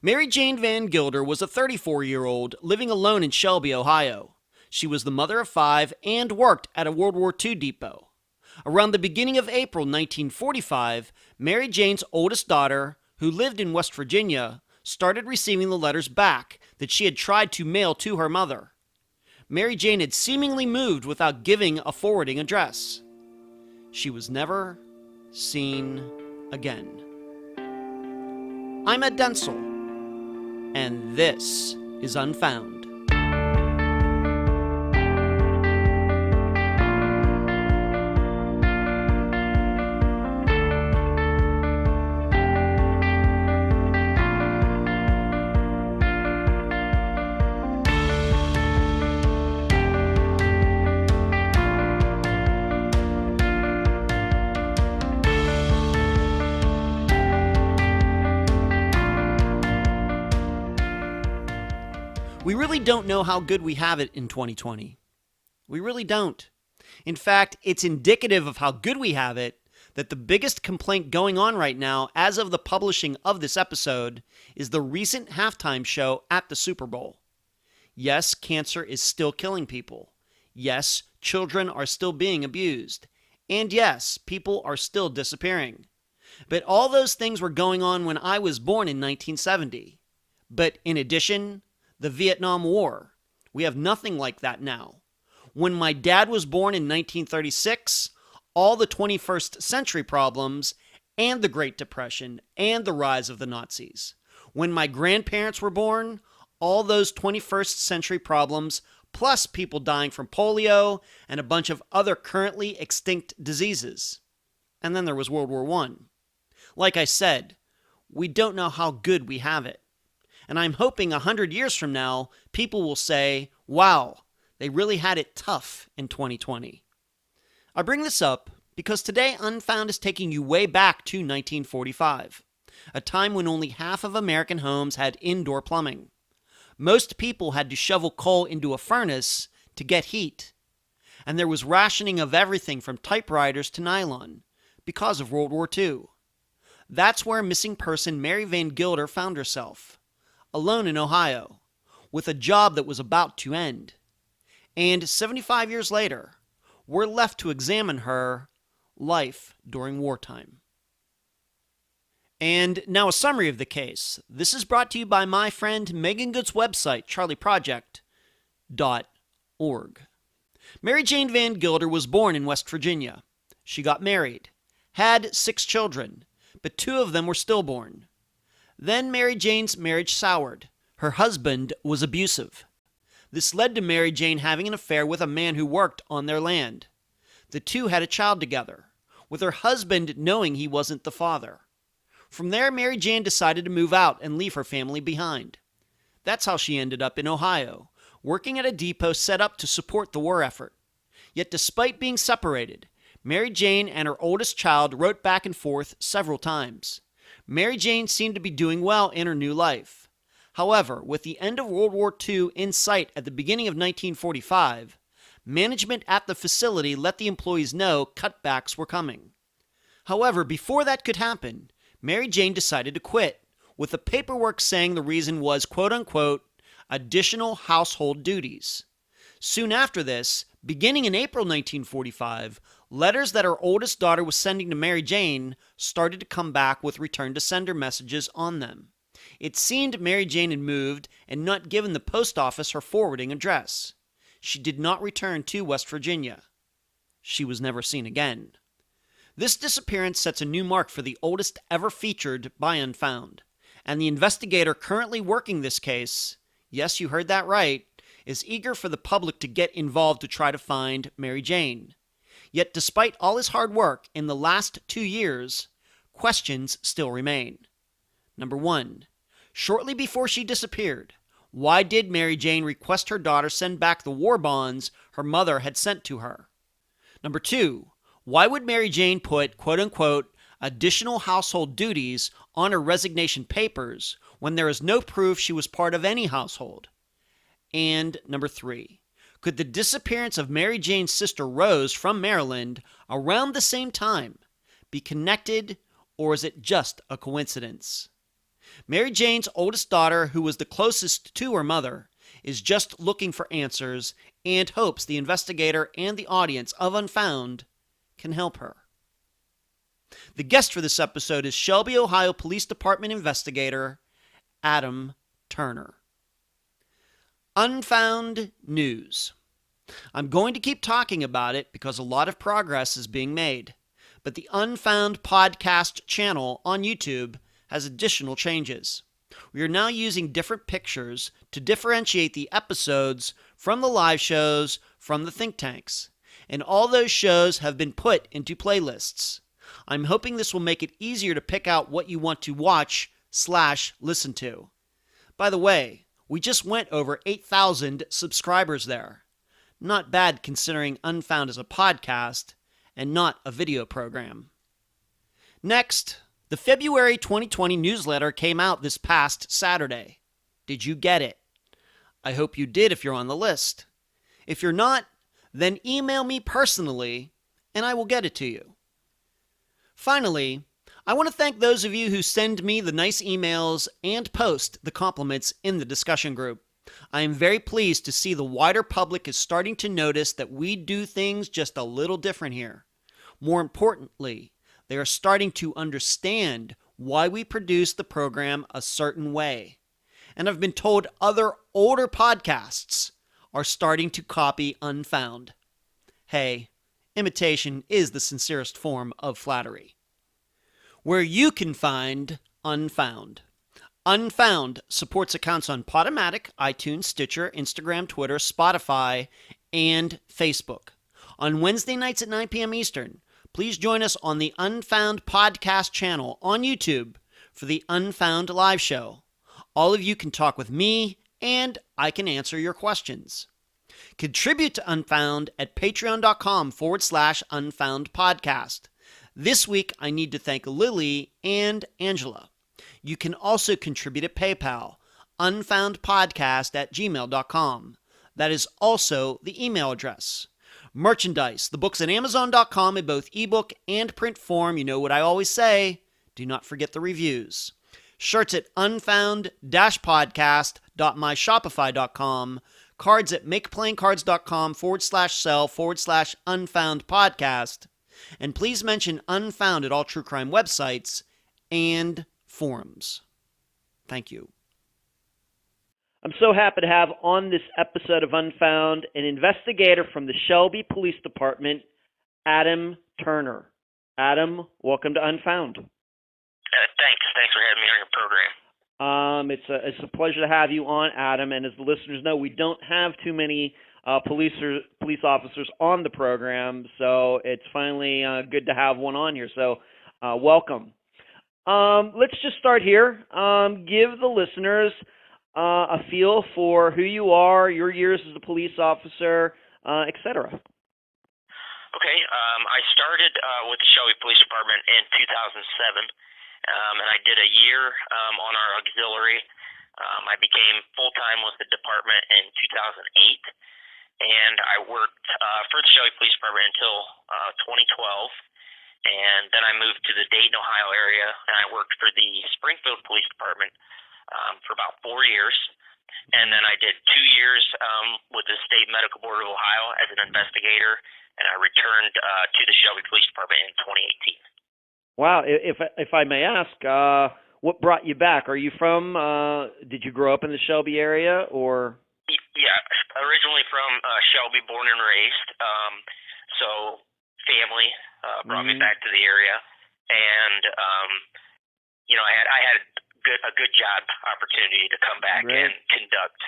Mary Jane Vangilder was a 34-year-old living alone in Shelby, Ohio. She was the mother of 5 and worked at a World War II depot. Around the beginning of April 1945, Mary Jane's oldest daughter, who lived in West Virginia, started receiving the letters back that she had tried to mail to her mother. Mary Jane had seemingly moved without giving a forwarding address. She was never seen again. I'm Ed Densel, and this is Unfound. We really don't know how good we have it in 2020. We really don't. In fact, it's indicative of how good we have it that the biggest complaint going on right now, as of the publishing of this episode, is the recent halftime show at the Super Bowl. Yes, cancer is still killing people. Yes, children are still being abused. And yes, people are still disappearing. But all those things were going on when I was born in 1970. But in addition, the Vietnam War. We have nothing like that now. When my dad was born in 1936, all the 21st century problems and the Great Depression and the rise of the Nazis. When my grandparents were born, all those 21st century problems, plus people dying from polio and a bunch of other currently extinct diseases. And then there was World War I. Like I said, we don't know how good we have it. And I'm hoping 100 years from now, people will say, wow, they really had it tough in 2020. I bring this up because today Unfound is taking you way back to 1945, a time when only half of American homes had indoor plumbing. Most people had to shovel coal into a furnace to get heat. And there was rationing of everything from typewriters to nylon because of World War II. That's where missing person Mary Vangilder found herself. Alone in Ohio, with a job that was about to end. And 75 years later, we're left to examine her life during wartime. And now a summary of the case. This is brought to you by my friend Megan Good's website, charlieproject.org. Mary Jane Vangilder was born in West Virginia. She got married, had 6 children, but 2 of them were stillborn. Then Mary Jane's marriage soured. Her husband was abusive. This led to Mary Jane having an affair with a man who worked on their land. The two had a child together, with her husband knowing he wasn't the father. From there, Mary Jane decided to move out and leave her family behind. That's how she ended up in Ohio, working at a depot set up to support the war effort. Yet despite being separated, Mary Jane and her oldest child wrote back and forth several times. Mary Jane seemed to be doing well in her new life. However, with the end of World War II in sight at the beginning of 1945, management at the facility let the employees know cutbacks were coming. However, before that could happen, Mary Jane decided to quit, with the paperwork saying the reason was, quote-unquote, additional household duties. Soon after this, beginning in April 1945, letters that her oldest daughter was sending to Mary Jane started to come back with return-to-sender messages on them. It seemed Mary Jane had moved and not given the post office her forwarding address. She did not return to West Virginia. She was never seen again. This disappearance sets a new mark for the oldest ever featured by Unfound, and the investigator currently working this case, yes, you heard that right, is eager for the public to get involved to try to find Mary Jane. Yet despite all his hard work in the last 2 years, questions still remain. Number 1. Shortly before she disappeared, why did Mary Jane request her daughter send back the war bonds her mother had sent to her? Number 2. Why would Mary Jane put, quote-unquote, additional household duties on her resignation papers when there is no proof she was part of any household? And number 3. Could the disappearance of Mary Jane's sister Rose from Maryland around the same time be connected, or is it just a coincidence? Mary Jane's oldest daughter, who was the closest to her mother, is just looking for answers and hopes the investigator and the audience of Unfound can help her. The guest for this episode is Shelby, Ohio Police Department investigator Adam Turner. Unfound news. I'm going to keep talking about it because a lot of progress is being made, but the Unfound podcast channel on YouTube has additional changes. We are now using different pictures to differentiate the episodes from the live shows from the think tanks, and all those shows have been put into playlists. I'm hoping this will make it easier to pick out what you want to watch/listen to. By the way, we just went over 8,000 subscribers there. Not bad considering Unfound is a podcast and not a video program. Next, the February 2020 newsletter came out this past Saturday. Did you get it? I hope you did if you're on the list. If you're not, then email me personally and I will get it to you. Finally, I want to thank those of you who send me the nice emails and post the compliments in the discussion group. I am very pleased to see the wider public is starting to notice that we do things just a little different here. More importantly, they are starting to understand why we produce the program a certain way. And I've been told other older podcasts are starting to copy Unfound. Hey, imitation is the sincerest form of flattery. Where you can find Unfound. Unfound supports accounts on Podomatic, iTunes, Stitcher, Instagram, Twitter, Spotify, and Facebook. On Wednesday nights at 9 p.m. Eastern, please join us on the Unfound podcast channel on YouTube for the Unfound live show. All of you can talk with me, and I can answer your questions. Contribute to Unfound at patreon.com/Unfound podcast. This week, I need to thank Lily and Angela. You can also contribute at PayPal, unfoundpodcast@gmail.com. That is also the email address. Merchandise, the books at Amazon.com in both ebook and print form. You know what I always say, do not forget the reviews. Shirts at unfound-podcast.myshopify.com. Cards at makeplayingcards.com/sell/unfound podcast. And please mention Unfound at all true crime websites and forums. Thank you. I'm so happy to have on this episode of Unfound an investigator from the Shelby Police Department, Adam Turner. Adam, welcome to Unfound. Thanks for having me on your program. It's a pleasure to have you on, Adam. And as the listeners know, we don't have too many police officers on the program, so it's finally good to have one on here. So welcome. Let's just start here. Give the listeners a feel for who you are, your years as a police officer, etc. Okay. I started with the Shelby Police Department in 2007, and I did a year on our auxiliary. I became full-time with the department in 2008, and I worked for the Shelby Police Department until 2012. And then I moved to the Dayton, Ohio area, and I worked for the Springfield Police Department for about 4 years. And then I did 2 years with the State Medical Board of Ohio as an investigator, and I returned to the Shelby Police Department in 2018. Wow. If I may ask, what brought you back? Are you from, did you grow up in the Shelby area, or? Yeah, originally from Shelby, born and raised. So family brought me back to the area, and I had a good job opportunity to come back and conduct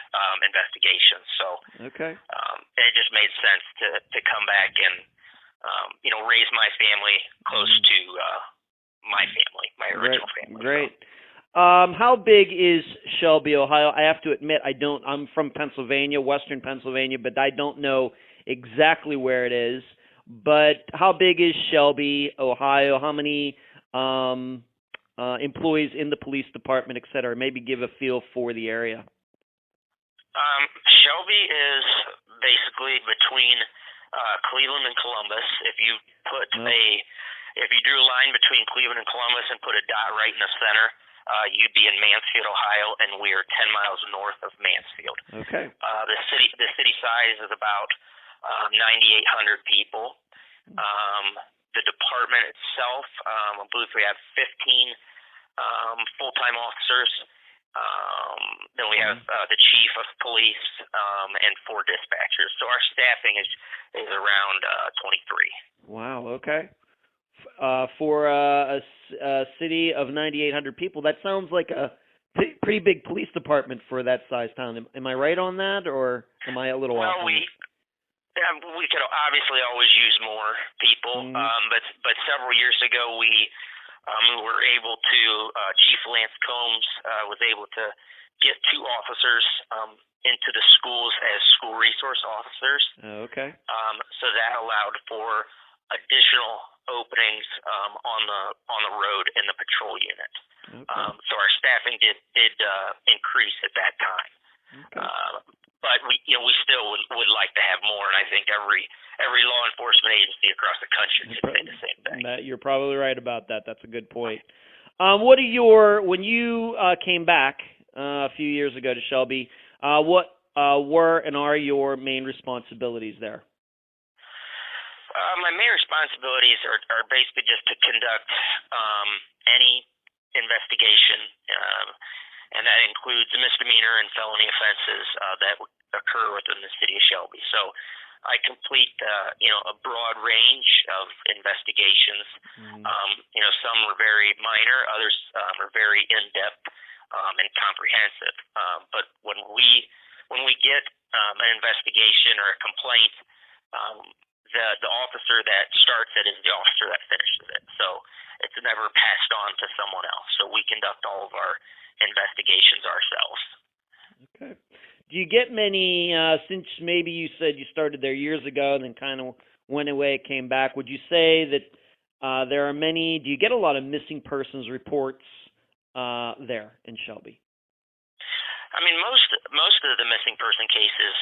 investigations. So it just made sense to come back and raise my family close to my family, my original family. Great. How big is Shelby, Ohio? I have to admit, I'm from Pennsylvania, Western Pennsylvania, but I don't know exactly where it is. But how big is Shelby, Ohio? How many employees in the police department, et cetera? Maybe give a feel for the area. Shelby is basically between Cleveland and Columbus. If you put if you drew a line between Cleveland and Columbus and put a dot right in the center, you'd be in Mansfield, Ohio, and we are 10 miles north of Mansfield. Okay. The city size is about 9,800 people. The department itself, I believe we have 15 full-time officers. Then we have the chief of police and 4 dispatchers. So our staffing is around 23. Wow. Okay. For a city of 9,800 people, that sounds like a pretty big police department for that size town. Am I right on that, or am I a little off? Well, we could obviously always use more people, but several years ago we were able to. Chief Lance Combs was able to get 2 officers into the schools as school resource officers. Okay. So that allowed for additional openings on the road in the patrol unit. Okay. So our staffing did increase at that time. Okay. But we still would like to have more, and I think every law enforcement agency across the country should say the same thing. You're probably right about that. That's a good point. When you came back a few years ago to Shelby, what were and are your main responsibilities there? My main responsibilities are basically just to conduct any investigation, and that includes misdemeanor and felony offenses that occur within the city of Shelby. So I complete a broad range of investigations. Some are very minor, others are very in-depth and comprehensive. But when we get an investigation or a complaint, the officer that starts it is the officer that finishes it. So it's never passed on to someone else. So we conduct all of our investigations ourselves. Okay. Do you get many, since maybe you said you started there years ago and then kind of went away, came back, would you say that there are many, do you get a lot of missing persons reports there in Shelby? I mean, most of the missing person cases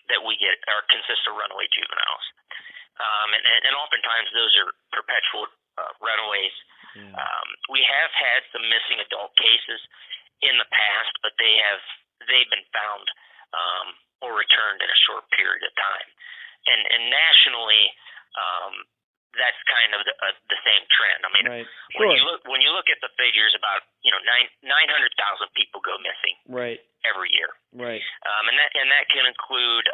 that we get consist of runaway juveniles, and oftentimes those are perpetual runaways. Yeah. We have had some missing adult cases in the past, but they've been found or returned in a short period of time, and nationally. That's kind of the same trend. I mean, right. Sure. when you look at the figures, about 900,000 people go missing every year. Right. And that can include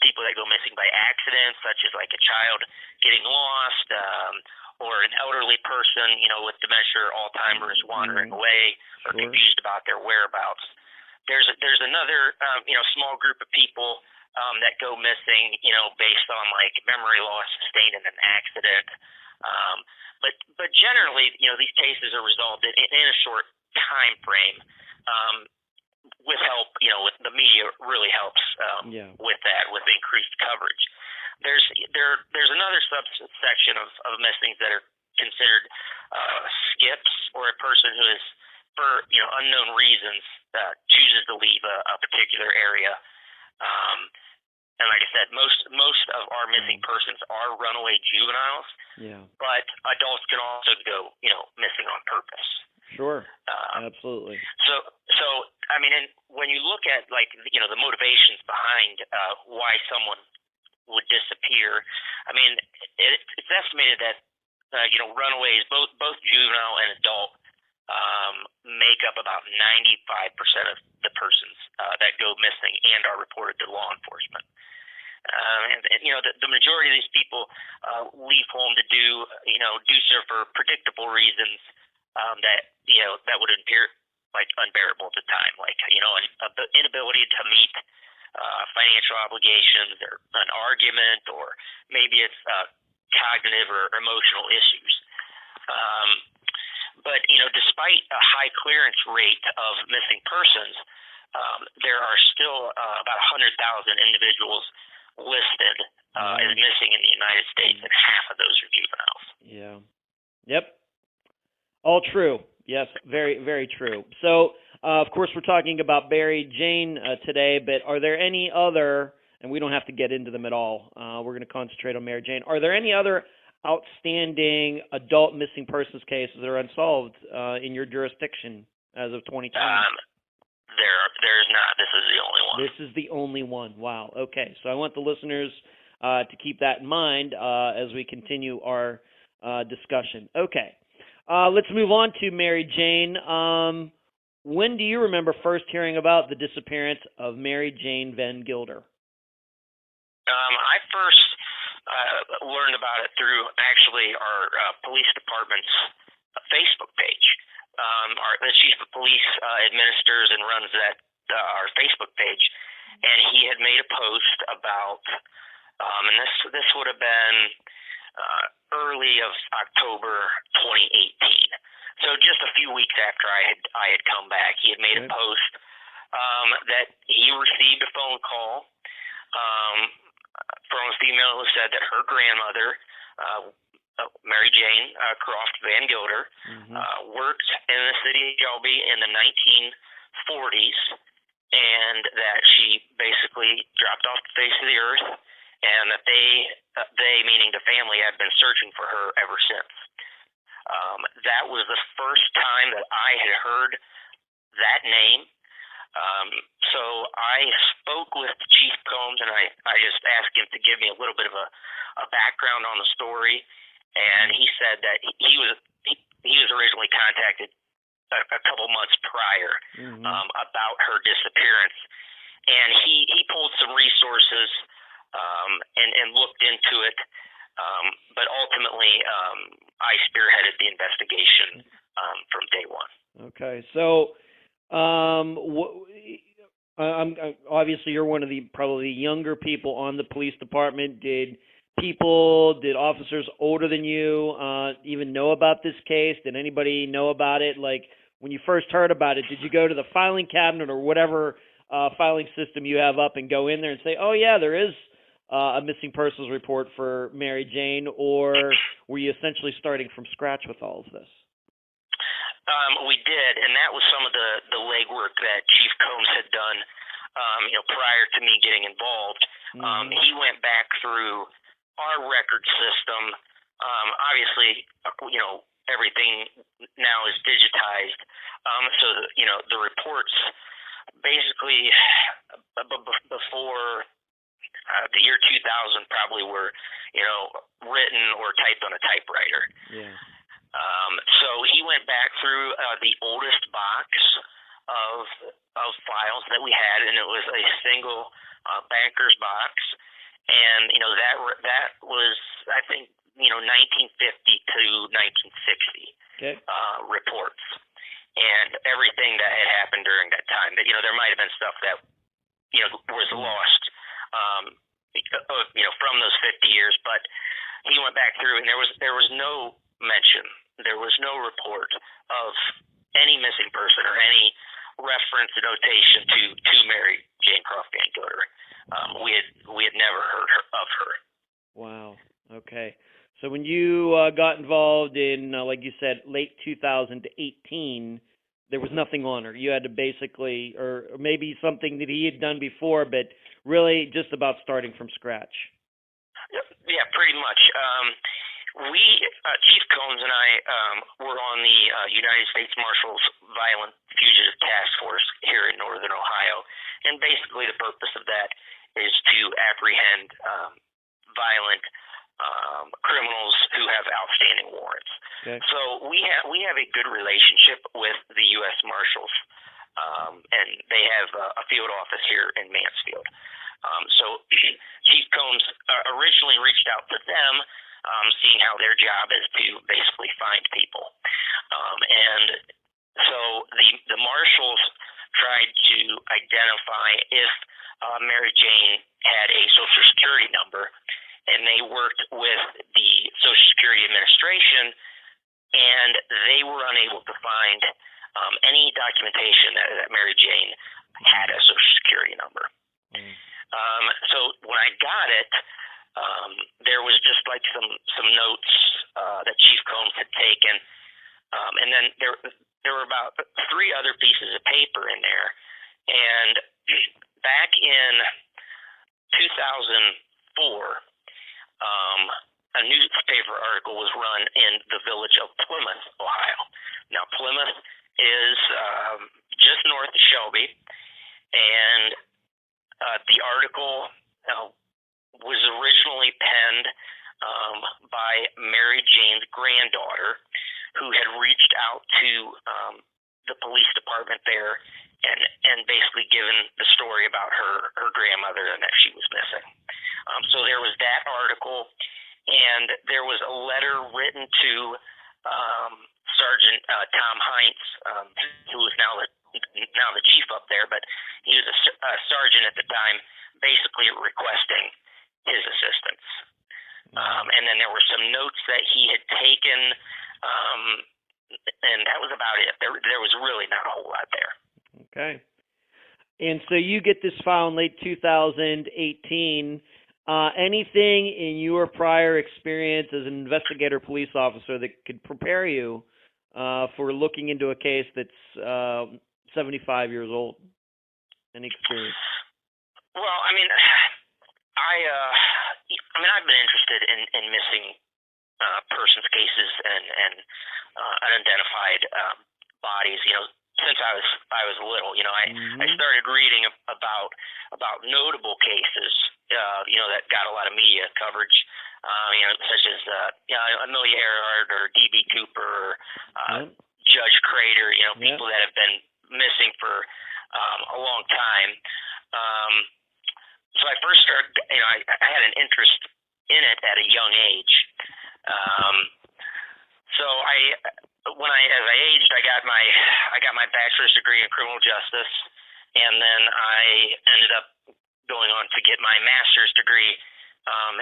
people that go missing by accident, such as like a child getting lost, or an elderly person with dementia or Alzheimer's wandering away or confused about their whereabouts. There's another small group of people that go missing, based on like memory loss sustained in an accident. But generally, these cases are resolved in a short time frame. With help, with the media really helps with that, with increased coverage. There's another subsection of missings that are considered skips, or a person who is, for unknown reasons, chooses to leave a particular area. And like I said, most of our missing persons are runaway juveniles. Yeah. But adults can also go, missing on purpose. Sure. Absolutely. So I mean, and when you look at the motivations behind why someone would disappear, I mean, it's estimated that runaways, both juvenile and adult, make up about 95% of the persons that go missing and are reported to law enforcement. And the majority of these people leave home to do so for predictable reasons that would appear like unbearable at the time, like an inability to meet financial obligations, or an argument, or maybe it's cognitive or emotional issues. But despite a high clearance rate of missing persons, there are still about 100,000 individuals listed as missing in the United States, and half of those are juveniles. Yeah. Yep. All true. Yes, very, very true. So, of course, we're talking about Barry, Jane today, but are there any other, and we don't have to get into them at all, we're going to concentrate on Mary Jane, are there any other outstanding adult missing persons cases that are unsolved in your jurisdiction as of 2020? There's not. This is the only one. This is the only one. Wow. Okay. So I want the listeners to keep that in mind as we continue our discussion. Okay. Let's move on to Mary Jane. When do you remember first hearing about the disappearance of Mary Jane Vangilder? I first learned about it through actually our police department's Facebook page. The chief of police administers and runs that our Facebook page, and he had made a post about, and this would have been early of October 2018. So just a few weeks after I had come back, he had made a post that he received a phone call from a female who said that her grandmother, Mary Jane Croft Vangilder, worked in the city of Shelby in the 1940s, and that she basically dropped off the face of the earth, and that they meaning the family, had been searching for her ever since. That was the first time that I had heard that name. So I spoke with Chief Combs, and I just asked him to give me a little bit of a background on the story, and he said that he was originally contacted a couple months prior about her disappearance, and he pulled some resources and looked into it, but ultimately I spearheaded the investigation from day one. Okay, so obviously you're one of the probably younger people on the police department. Did officers older than you even know about this case? Did anybody know about it? Like, when you first heard about it, did you go to the filing cabinet or whatever filing system you have up and go in there and say, oh yeah, there is a missing persons report for Mary Jane, or were you essentially starting from scratch with all of this? We did, and that was some of the legwork that Chief Combs had done, prior to me getting involved. He went back through our record system. Obviously, everything now is digitized, so the reports basically before the year 2000 probably were, written or typed on a typewriter. Yeah. So he went back through the oldest box of files that we had, and it was a single banker's box, and that was, I think, 1950 to 1960 reports, and everything that had happened during that time. That there might have been stuff that was lost, from those 50 years, but he went back through, and there was no mention. There was no report of any missing person or any reference or notation to Mary Jane Croft Vangilder. We had never heard of her. Wow. Okay. So when you got involved in, like you said, late 2000 to 18, there was nothing on her. You had to basically, or maybe something that he had done before, but really just about starting from scratch. Yeah, pretty much. Chief Combs and I were on the United States Marshals Violent Fugitive Task Force here in Northern Ohio, and basically the purpose of that is to apprehend violent criminals who have outstanding warrants. Okay. So we have a good relationship with the U.S. Marshals, and they have a field office here in Mansfield. So Chief Combs originally reached out to them, seeing how their job is to basically find people. And so the marshals tried to identify if Mary Jane had a Social Security number, and they worked with the Social Security Administration, and they were unable to find any documentation that Mary Jane had a Social Security number. So when I got it, there was just like some notes that Chief Combs had taken, and then there were about 3 other pieces of paper in there. And back in 2004, a newspaper article was run in the village of Plymouth, Ohio. Now, Plymouth is just north of Shelby, and the article was originally penned by Mary Jane's granddaughter, who had reached out to the police department there and basically given the story about her grandmother and that she was missing. So there was that article, and there was a letter written to Sergeant Tom Heinz, who is now the chief up there, but he was a sergeant at the time, basically requesting his assistance. And then there were some notes that he had taken, and that was about it. There was really not a whole lot there. Okay. And so you get this file in late 2018. Anything in your prior experience as an investigator police officer that could prepare you for looking into a case that's 75 years old? Any experience? Well, I've been interested in missing persons cases and unidentified bodies, since I was little. I started reading about notable cases, that got a lot of media coverage, such as Amelia Earhart or D.B. Cooper, Judge Crater, people that have been missing for a long time. So I first started, I had an interest in it at a young age. So as I aged, I got my bachelor's degree in criminal justice, and then I ended up going on to get my master's degree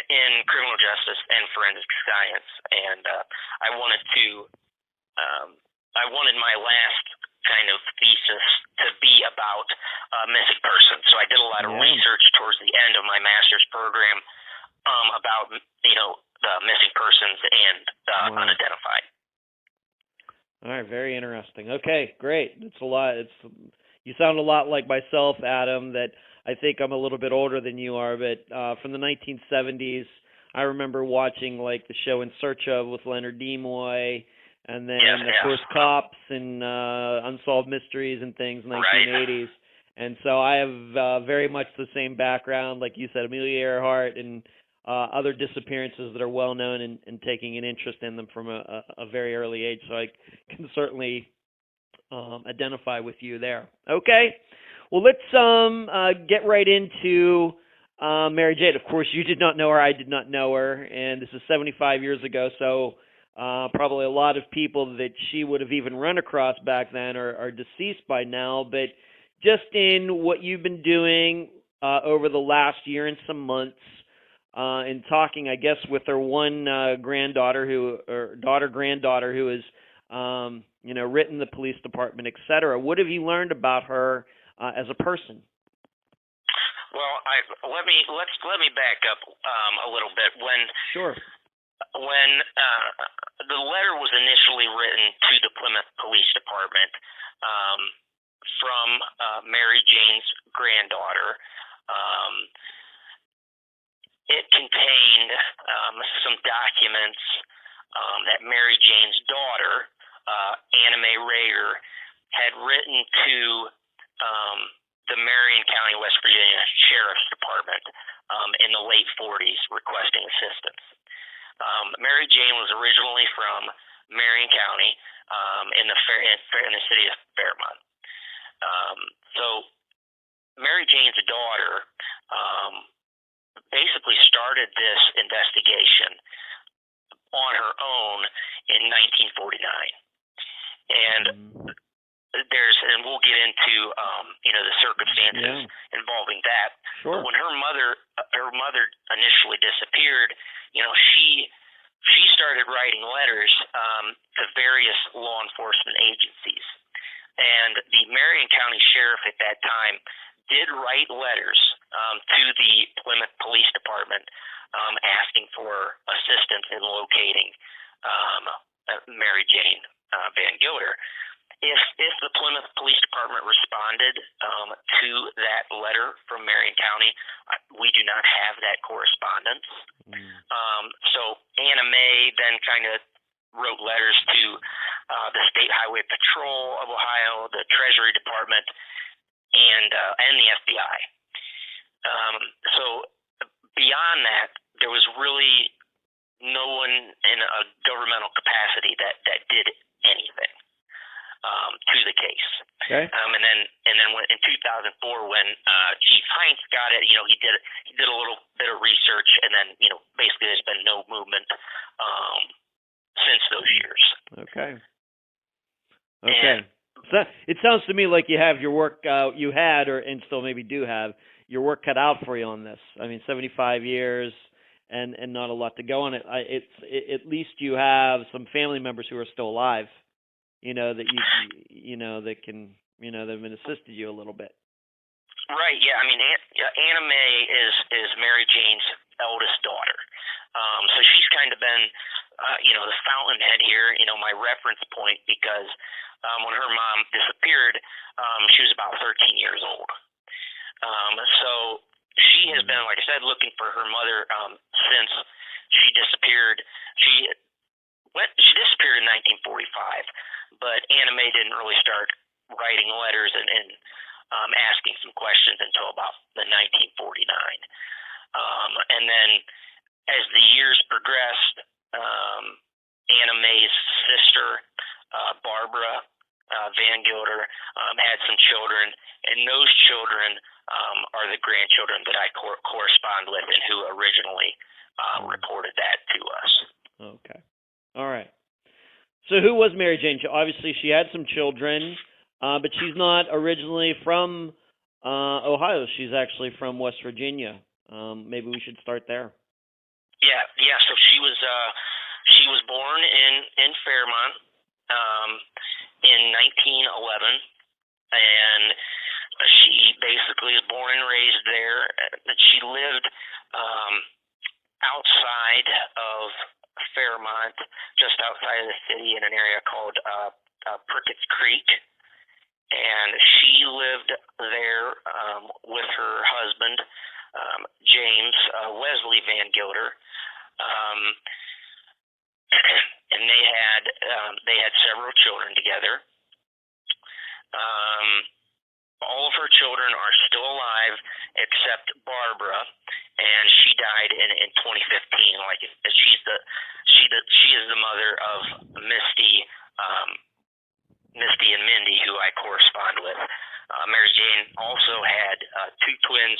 in criminal justice and forensic science. And I wanted my last kind of thesis to be about missing persons. So I did a lot of research towards the end of my master's program about the missing persons and unidentified. All right, very interesting. Okay, great. It's a lot. You sound a lot like myself, Adam. That I think I'm a little bit older than you are, but from the 1970s, I remember watching like the show In Search Of with Leonard Nimoy, and then of course Cops and Unsolved Mysteries and things in the 1980s. And so I have very much the same background, like you said, Amelia Earhart and other disappearances that are well known and taking an interest in them from a very early age. So I can certainly identify with you there. Okay. Well, let's get right into Mary Jane. Of course, you did not know her. I did not know her. And this is 75 years ago. So probably a lot of people that she would have even run across back then are deceased by now. But just in what you've been doing over the last year and some months, in talking, I guess, with her one granddaughter who has, written the police department, etc. What have you learned about her as a person? Well, let me back up a little bit. When the letter was initially written to the Plymouth Police Department from Mary Jane's granddaughter, it contained some documents that Mary Jane's daughter, Anna Mae Rager, had written to the Marion County, West Virginia Sheriff's Department in the late 40s requesting assistance. Mary Jane was originally from Marion County in the city of Fairmont. So Mary Jane's daughter basically started this investigation on her own in 1949. And we'll get into the circumstances involving that. Sure. But when her mother initially disappeared, she started writing letters to various law enforcement agencies. And the Marion County Sheriff at that time did write letters to the Plymouth Police Department asking for assistance in locating Mary Jane Vangilder. if the Plymouth Police Department responded to that letter from Marion County, we do not have that correspondence. So Anna Mae then kind of wrote letters to the State Highway Patrol of Ohio, the Treasury Department, and the FBI. So beyond that, there was really no one in a governmental capacity that did anything to the case. Okay. And then when, in 2004, when Chief Heinz got it, he did a little bit of research, and then basically there's been no movement since those years. Okay. So it sounds to me like you have your work you had, and still maybe do have your work cut out for you on this. I mean, 75 years and not a lot to go on it. At least you have some family members who are still alive. That that can that have been assisted you a little bit. Right. Yeah. I mean, Anna Mae is Mary Jane's eldest daughter. So she's kind of been, the fountainhead here. My reference point, because when her mom disappeared, she was about 13 years old. So she has been, like I said, looking for her mother since she disappeared. She disappeared in 1945, but Anna Mae didn't really start writing letters and asking some questions until about the 1949. And then as the years progressed, Anna Mae's sister, Barbara Vangilder, had some children, and those children are the grandchildren that I correspond with and who originally reported that to us. Okay. All right. So who was Mary Jane? Obviously, she had some children, but she's not originally from Ohio. She's actually from West Virginia. Maybe we should start there. Yeah. So she was born in Fairmont in 1911, and she basically was born and raised there. She lived outside of Fairmont, just outside of the city, in an area called Prickett's Creek, and she lived there with her husband, James Wesley Vangilder, and they had several children together. All of her children are still alive except Barbara, and she died in 2015. Like she is the mother of Misty and Mindy, who I correspond with. Mary Jane also had two twins,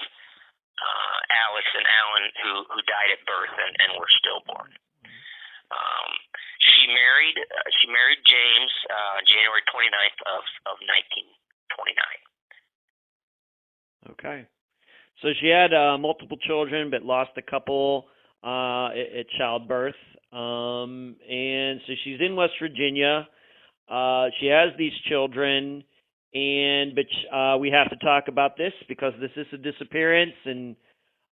Alex and Alan, who died at birth and were stillborn. She married James January 29th of 1929. Okay. So she had multiple children, but lost a couple at childbirth. And so she's in West Virginia. She has these children, but we have to talk about this because this is a disappearance. And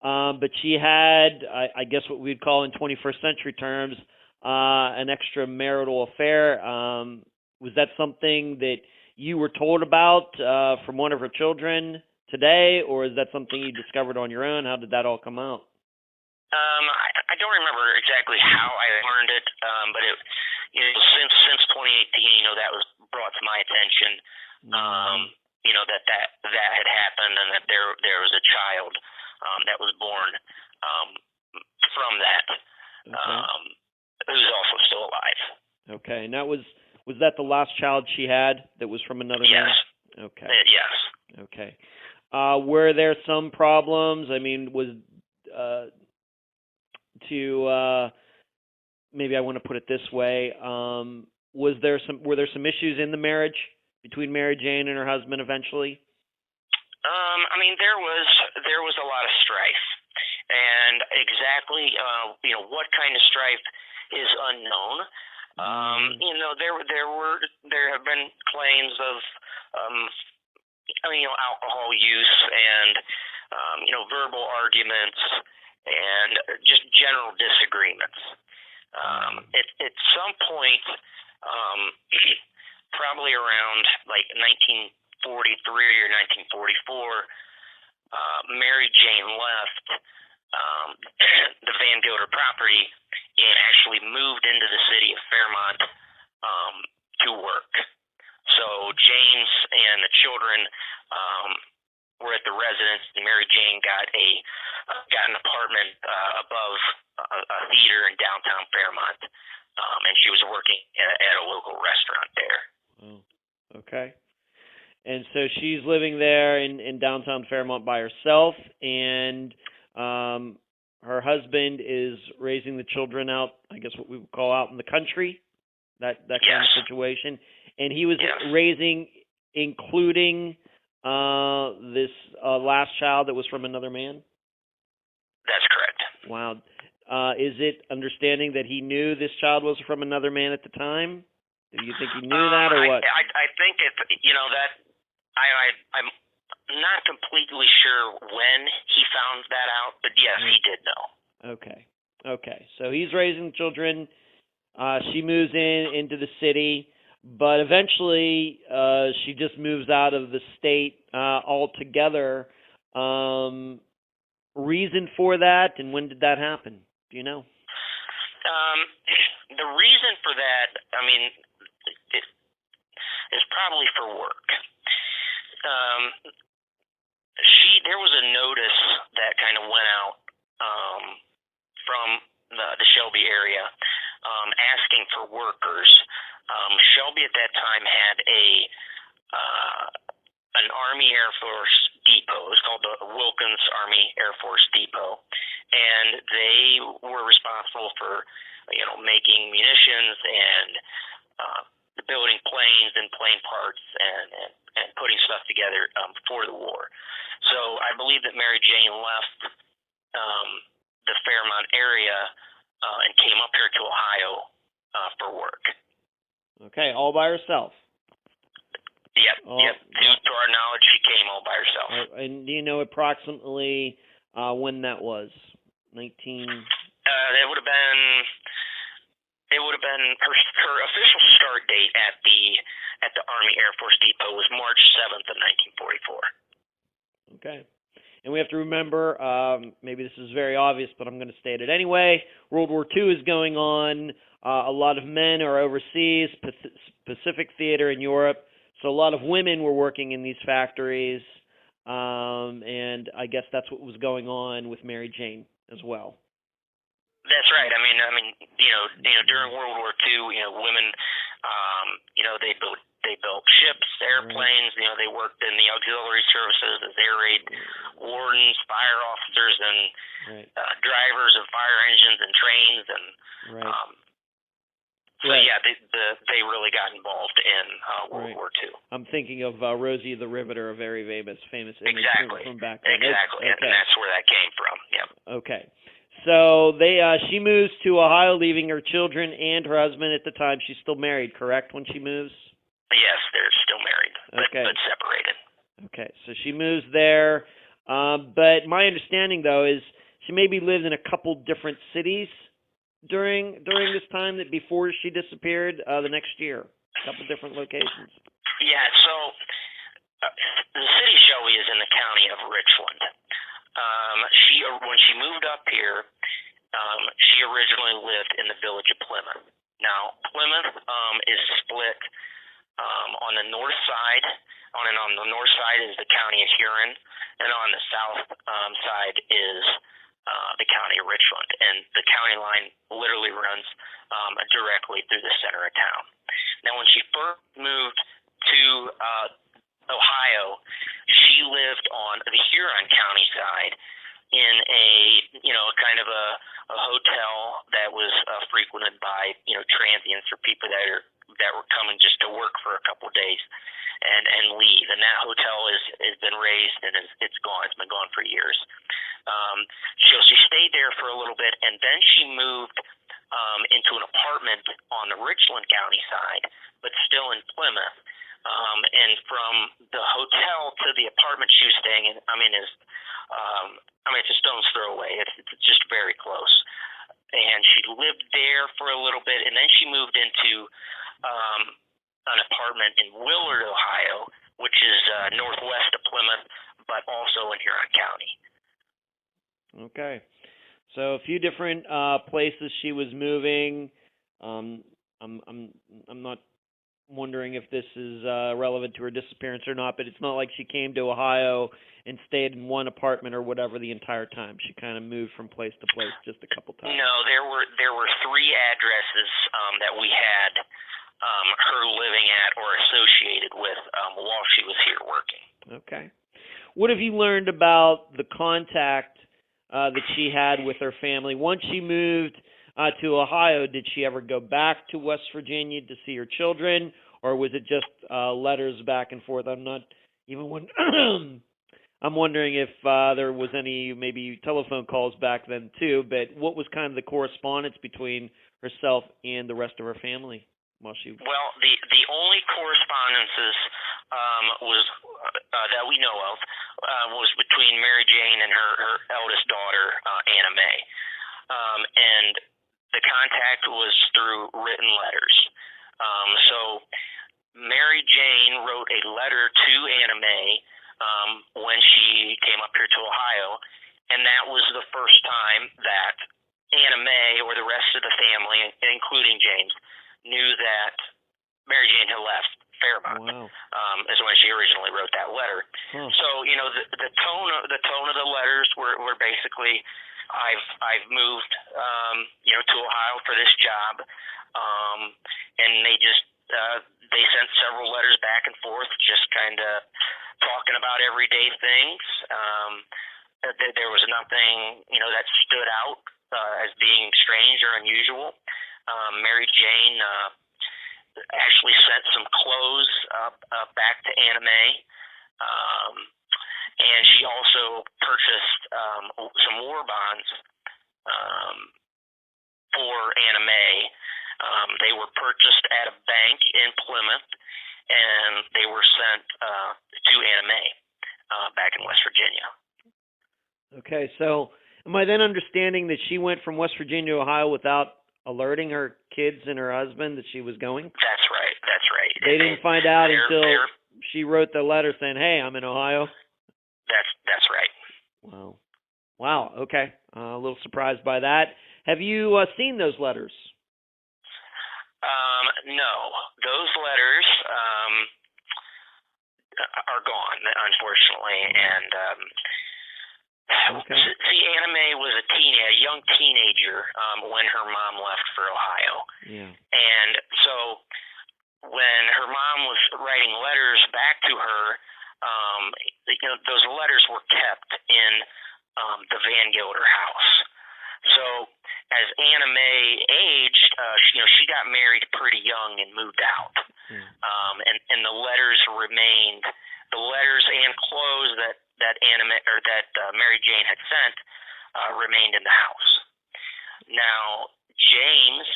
but she had, I guess, what we'd call in 21st century terms, an extramarital affair. Was that something that you were told about from one of her children today, or is that something you discovered on your own? How did that all come out? I don't remember exactly how I learned it, but it, since 2018, that was brought to my attention. That had happened, and that there was a child that was born from that, who's also still alive. Okay, and that was that the last child she had that was from another man? Okay. Yes. Okay. Were there some problems? I mean, maybe I want to put it this way. Were there some issues in the marriage between Mary Jane and her husband eventually? I mean, there was a lot of strife, and exactly what kind of strife is unknown. There have been claims of alcohol use and verbal arguments and just general disagreements. At some point, probably around like 1943 or 1944, Mary Jane left the Vangilder property and actually moved into the city of Fairmont to work. So James and the children were at the residence, and Mary Jane got an apartment above a theater in downtown Fairmont, and she was working at a local restaurant there. Oh, okay. And so she's living there in downtown Fairmont by herself, and her husband is raising the children out, I guess what we would call out in the country, that kind Yes. of situation. And he was Yes. raising, including this last child that was from another man? That's correct. Wow. Is it understanding that he knew this child was from another man at the time? Do you think he knew that, or what? I think that I'm not completely sure when he found that out, but yes, he did know. Okay. So he's raising children. She moves into the city, but eventually she just moves out of the state altogether. Reason for that, and when did that happen? Do you know? The reason for that, is probably for work. There was a notice that kind of went out from the Shelby area asking for workers. Shelby at that time had an Army Air Force depot. It was called the Wilkins Army Air Force Depot, and they were responsible for making munitions and building planes and plane parts and putting stuff together for the war. So I believe that Mary Jane left the Fairmont area and came up here to Ohio for work. Okay, all by herself. Yep. To our knowledge, she came all by herself. And do you know approximately when that was? It would have been. Her official start date at the Army Air Force Depot was March 7th of 1944. Okay. And we have to remember, maybe this is very obvious, but I'm going to state it anyway. World War II is going on. A lot of men are overseas, Pacific Theater in Europe. So a lot of women were working in these factories. And I guess that's what was going on with Mary Jane as well. That's right. During World War II, women, they built ships, airplanes. Right. They worked in the auxiliary services as air raid wardens, fire officers, and right. Drivers of fire engines and trains, and right. So yeah, they really got involved in World War II. I'm thinking of Rosie the Riveter, a very famous image from back then. Exactly, Okay. And that's where that came from. Yep. Okay. So she moves to Ohio, leaving her children and her husband at the time. She's still married, correct, when she moves? Yes, they're still married, but separated. Okay, so she moves there. But my understanding, though, is she maybe lived in a couple different cities during this time that before she disappeared the next year. A couple different locations. Yeah, so the city of Shelby is in the county of Richland. When she moved up here, she originally lived in the village of Plymouth. Now, Plymouth is split on the north side. On the north side is the county of Huron, and on the south side is the county of Richland. And the county line literally runs directly through the center of town. Now, when she first moved to Ohio, she lived on the Huron County side in a kind of a hotel that was frequented by transients or people that were coming just to work for a couple of days and leave. And that hotel has been razed and it's gone. It's been gone for years. She stayed there for a little bit, and then she moved into an apartment on the Richland County side, but still in Plymouth. And from the hotel to the apartment she was staying in, it's a stone's throw away. It's just very close. And she lived there for a little bit, and then she moved into an apartment in Willard, Ohio, which is northwest of Plymouth, but also in Huron County. Okay. So a few different places she was moving. I'm not wondering if this is relevant to her disappearance or not, but it's not like she came to Ohio and stayed in one apartment or whatever the entire time. She kind of moved from place to place just a couple times. No, there were three addresses that we had her living at or associated with while she was here working. Okay. What have you learned about the contact that she had with her family once she moved to Ohio? Did she ever go back to West Virginia to see her children, or was it just letters back and forth? I'm not even I'm wondering if there was any maybe telephone calls back then too. But what was kind of the correspondence between herself and the rest of her family while she? Well, the only correspondences was that we know of was between Mary Jane and her eldest daughter Anna Mae, and the contact was through written letters. So Mary Jane wrote a letter to Anna Mae when she came up here to Ohio, and that was the first time that Anna Mae or the rest of the family, including James, knew that Mary Jane had left Fairmont. Wow. Is when she originally wrote that letter. Huh. So the tone of the letters were basically, I've moved to Ohio for this job, and they just they sent several letters back and forth, just kind of talking about everyday things. There was nothing that stood out as being strange or unusual. Mary Jane actually sent some clothes back to Anna Mae, and she also purchased some war bonds for Anna Mae. They were purchased at a bank in Plymouth, and they were sent to Anna Mae back in West Virginia. Okay, so am I then understanding that she went from West Virginia to Ohio without alerting her kids and her husband that she was going? That's right. That's right. They didn't find out until she wrote the letter saying, "Hey, I'm in Ohio." That's right. Wow. Wow. Okay. A little surprised by that. Have you seen those letters? No, those letters are gone, unfortunately, and Okay. see, Anna Mae was a young teenager when her mom left for Ohio. Yeah. And so when her mom was writing letters back to her, those letters were kept in the Vangilder house. So as Anna Mae aged, she got married pretty young and moved out. And the letters remained, the letters and clothes that Anna Mae, or that Mary Jane had sent remained in the house. Now James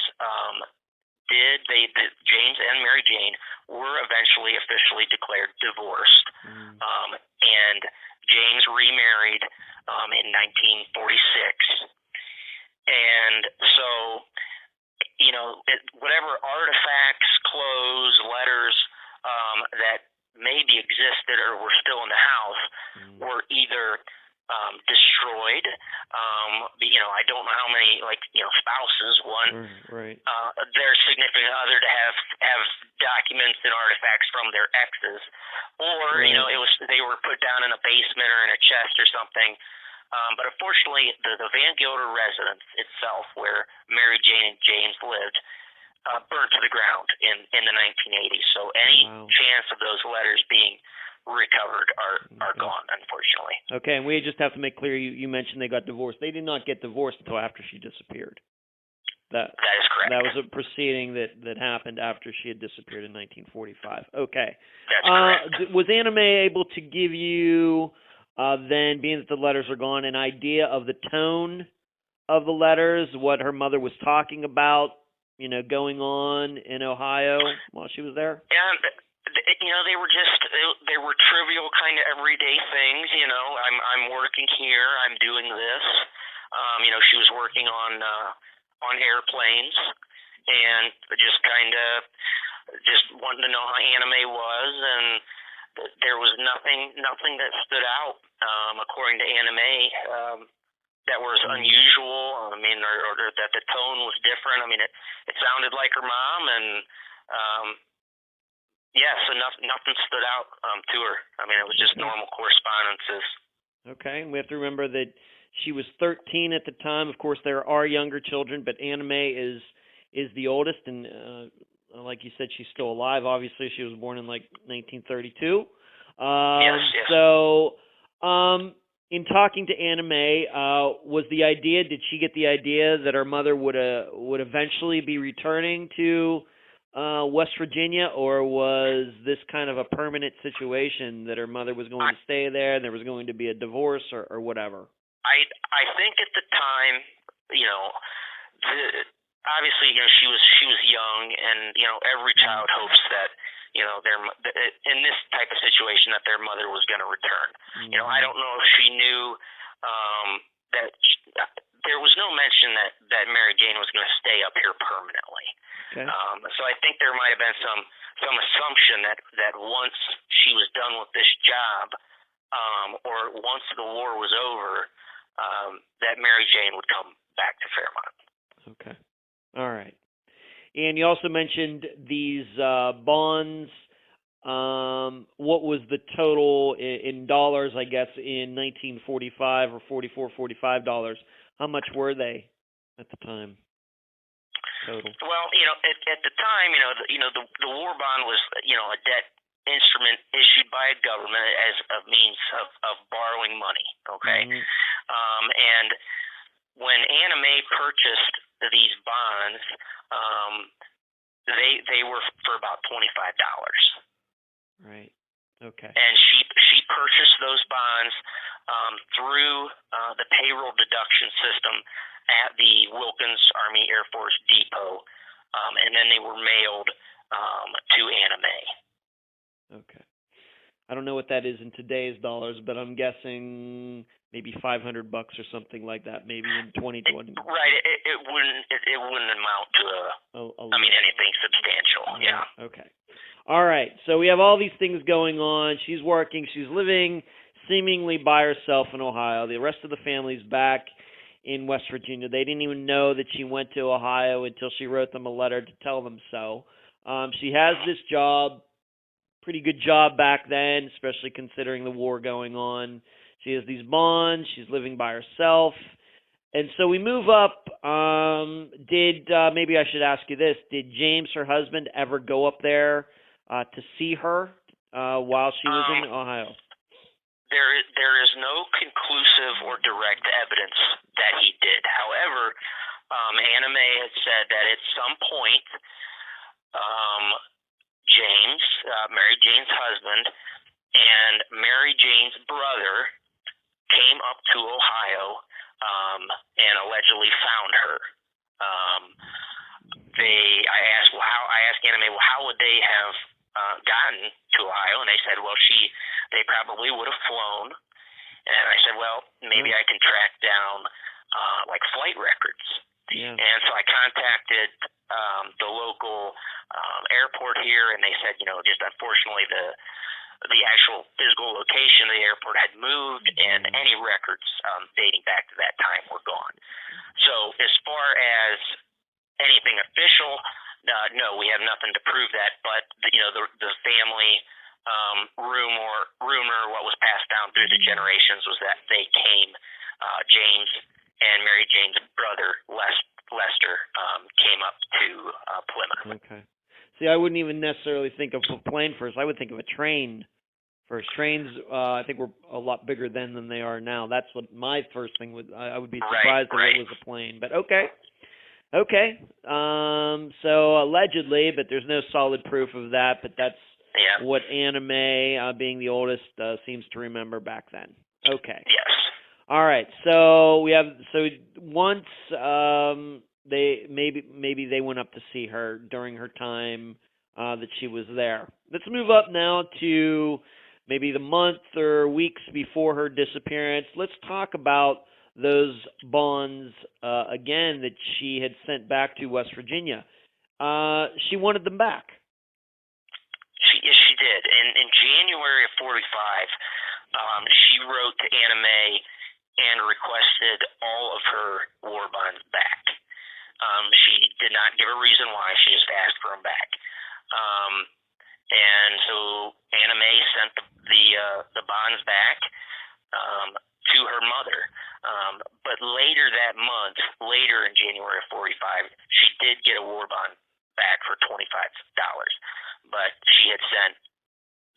James and Mary Jane were eventually officially declared divorced, and James remarried in 1946. And so, whatever artifacts, clothes, letters that maybe existed or were still in the house were either destroyed. I don't know how many, spouses want their significant other to have documents and artifacts from their exes, or they were put down in a basement or in a chest or something. But unfortunately, the Vangilder residence itself, where Mary Jane and James lived, burnt to the ground in the 1980s. So any chance of those letters being recovered are gone, unfortunately. Okay, and we just have to make clear, you mentioned they got divorced. They did not get divorced until after she disappeared. That is correct. That was a proceeding that happened after she had disappeared in 1945. Okay. That's correct. Was Anna Mae able to give you, then, being that the letters are gone, an idea of the tone of the letters, what her mother was talking about, going on in Ohio while she was there? Yeah, they were trivial kind of everyday things. I'm working here, I'm doing this. She was working on airplanes, and just kind of just wanting to know how Anime was, and there was nothing that stood out according to Anime that was unusual. I mean, or that the tone was different. I mean, it sounded like her mom, and yeah, so nothing stood out to her. I mean, it was just normal correspondences. Okay, and we have to remember that she was 13 at the time. Of course, there are younger children, but Anime is the oldest, and like you said, she's still alive. Obviously, she was born in like 1932. Yes. So, in talking to Anime, was the idea? Did she get the idea that her mother would eventually be returning to West Virginia, or was this kind of a permanent situation that her mother was going to stay there, and there was going to be a divorce or whatever? I think at the time, you know, obviously, you know, she was young, and you know, every child hopes that, you know, in this type of situation that their mother was going to return. You know, I don't know if she knew that there was no mention that Mary Jane was going to stay up here permanently. Okay. So I think there might have been some assumption that once she was done with this job, or once the war was over, that Mary Jane would come back to Fairmont. Okay. All right. And you also mentioned these bonds. What was the total in dollars, I guess, in 1945 or $45? How much were they at the time? Total. Well, you know, at the time, the war bond was, you know, a debt instrument issued by a government as a means of borrowing money. Okay. And when Anime purchased these bonds, they were for about $25. Right. Okay. And she purchased those bonds through the payroll deduction system at the Wilkins Army Air Force Depot, and then they were mailed to Anime. Okay. I don't know what that is in today's dollars, but I'm guessing maybe $500 or something like that, maybe in 2020. Right. It wouldn't amount to anything substantial. Yeah. Okay. All right. So we have all these things going on. She's working. She's living seemingly by herself in Ohio. The rest of the family's back in West Virginia. They didn't even know that she went to Ohio until she wrote them a letter to tell them so. She has this job, pretty good job back then, especially considering the war going on. She has these bonds. She's living by herself. And so we move up. Maybe I should ask you this. Did James, her husband, ever go up there to see her while she was in Ohio? There is no conclusive or direct evidence that he did. However, Anime had said that at some point, James, Mary Jane's husband, and Mary Jane's brother came up to Ohio and allegedly found her. I asked Anime, well, how would they have gotten to Ohio? And they said, well, they probably would have flown. And I said, well, maybe I can track down like flight records. Yeah. And so I contacted the local airport here, and they said, you know, just unfortunately the actual physical location of the airport had moved, and any records dating back to that time were gone. So as far as anything official, no, we have nothing to prove that. But you know, the family rumor, what was passed down through the generations, was that they came. James and Mary Jane's brother Lester came up to Plymouth. Okay. See, I wouldn't even necessarily think of a plane first. I would think of a train first. Trains, I think, were a lot bigger then than they are now. That's what my first thing would. I would be surprised if it was a plane. But okay. So allegedly, but there's no solid proof of that. But that's what Anime, being the oldest, seems to remember back then. Okay. Yes. All right. So once maybe they went up to see her during her time that she was there. Let's move up now to maybe the month or weeks before her disappearance. Let's talk about those bonds again that she had sent back to West Virginia. She wanted them back. She did. In January of 45, she wrote to Anna Mae and requested all of her war bonds back. She did not give a reason why. She just asked for them back. And so Anna Mae sent the bonds back to her mother. But later that month, later in January of 45, she did get a war bond back for $25, but she had sent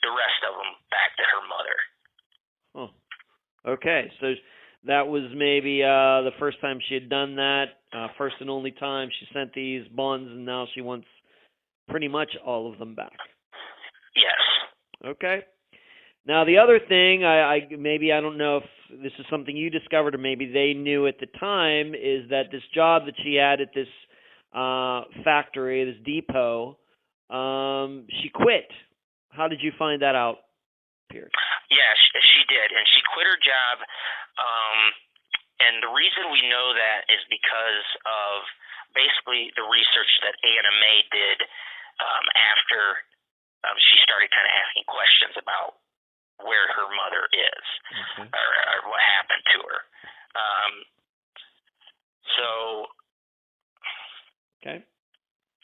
the rest of them back to her mother. Oh, okay. So that was maybe the first time she had done that, first and only time she sent these bonds, and now she wants pretty much all of them back. Yes. Okay. Now the other thing, I don't know if this is something you discovered or maybe they knew at the time, is that this job that she had at this factory, this depot, she quit. How did you find that out, Pierce? Yeah, she did, and she quit her job. And the reason we know that is because of basically the research that Anna Mae did after she started kind of asking questions about where her mother is, or what happened to her. Okay.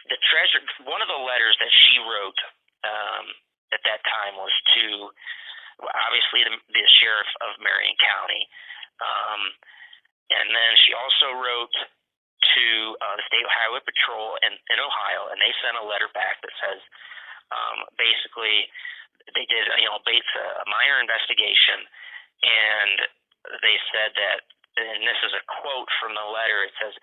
The treasure. One of the letters that she wrote at that time was to, obviously, the sheriff of Marion County, and then she also wrote to the State Highway Patrol in Ohio, and they sent a letter back that says, basically, they did a minor investigation, and they said that, and this is a quote from the letter, it says,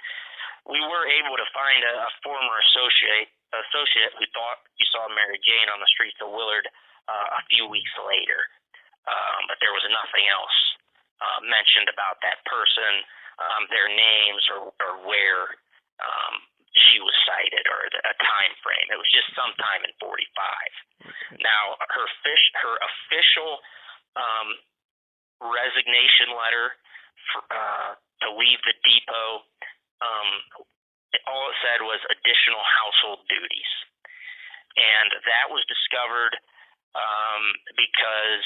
"We were able to find a former associate who thought he saw Mary Jane on the streets of Willard a few weeks later, but there was nothing else mentioned about that person, their names, or where she was cited, or a time frame. It was just sometime in 45. Okay. Now, her official resignation letter to leave the depot, all it said was additional household duties. And that was discovered because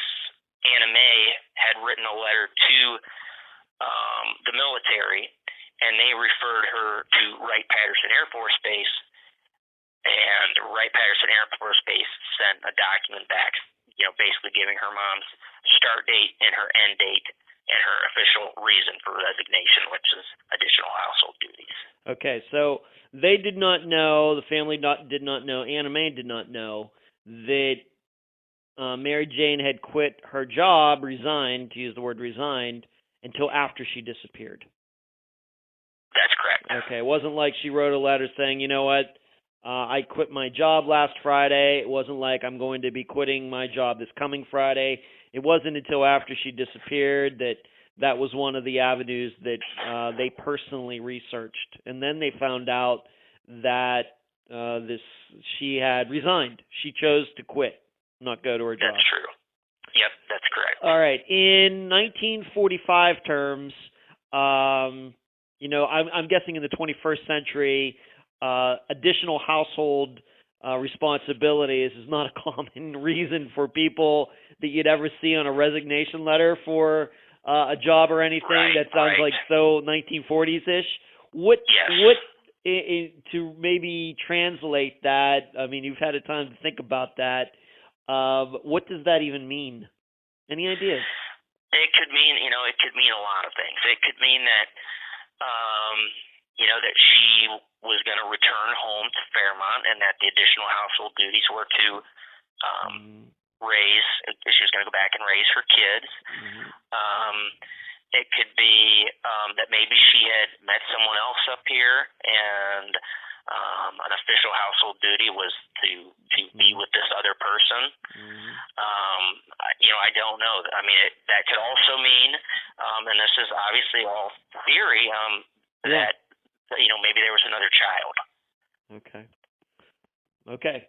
Anna Mae had written a letter to the military, and they referred her to Wright-Patterson Air Force Base, and Wright-Patterson Air Force Base sent a document back, basically giving her mom's start date and her end date and her official reason for resignation, which is additional household duties. Okay, so they did not know, the family did not know, Anna Mae did not know that Mary Jane had quit her job, resigned, to use the word resigned, until after she disappeared. That's correct. Okay, it wasn't like she wrote a letter saying, you know what, I quit my job last Friday. It wasn't like I'm going to be quitting my job this coming Friday. It wasn't until after she disappeared that was one of the avenues that they personally researched. And then they found out that she had resigned. She chose to quit, not go to her job. That's true. Yep, that's correct. All right. In 1945 terms, I'm guessing in the 21st century, additional household responsibilities is not a common reason for people that you'd ever see on a resignation letter for a job or anything. Right, that sounds like so 1940s-ish. What to maybe translate that? I mean, you've had a time to think about that. What does that even mean? Any ideas? It could mean, it could mean a lot of things. It could mean that, that she was going to return home to Fairmont, and that the additional household duties were to raise. She was going to go back and raise her kids. It could be that maybe she had met someone else up here, and an official household duty was to be with this other person. I don't know. I mean, that could also mean, and this is obviously all theory, that maybe there was another child. Okay.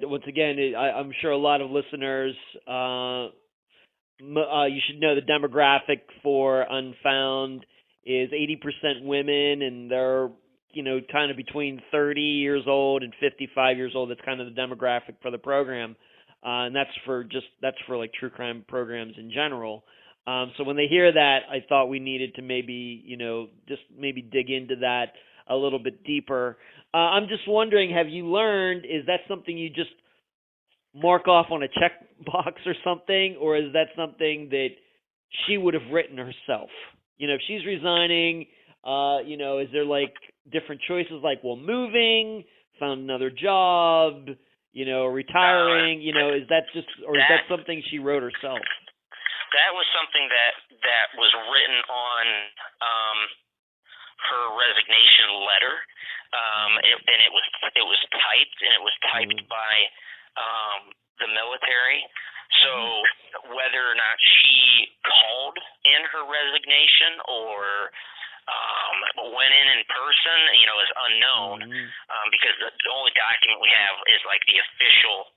Once again, I'm sure a lot of listeners, you should know the demographic for Unfound is 80% women, and they're, kind of between 30 years old and 55 years old. That's kind of the demographic for the program. And that's for like true crime programs in general. So when they hear that, I thought we needed to maybe, just maybe dig into that a little bit deeper. I'm just wondering, have you learned, is that something you just mark off on a checkbox or something, or is that something that she would have written herself? If she's resigning, is there like different choices, like, well, moving, found another job, retiring, is that something she wrote herself? That was something that was written on her resignation letter, and it was typed, and it was typed by the military. So whether or not she called in her resignation or went in person, is unknown, because the only document we have is like the official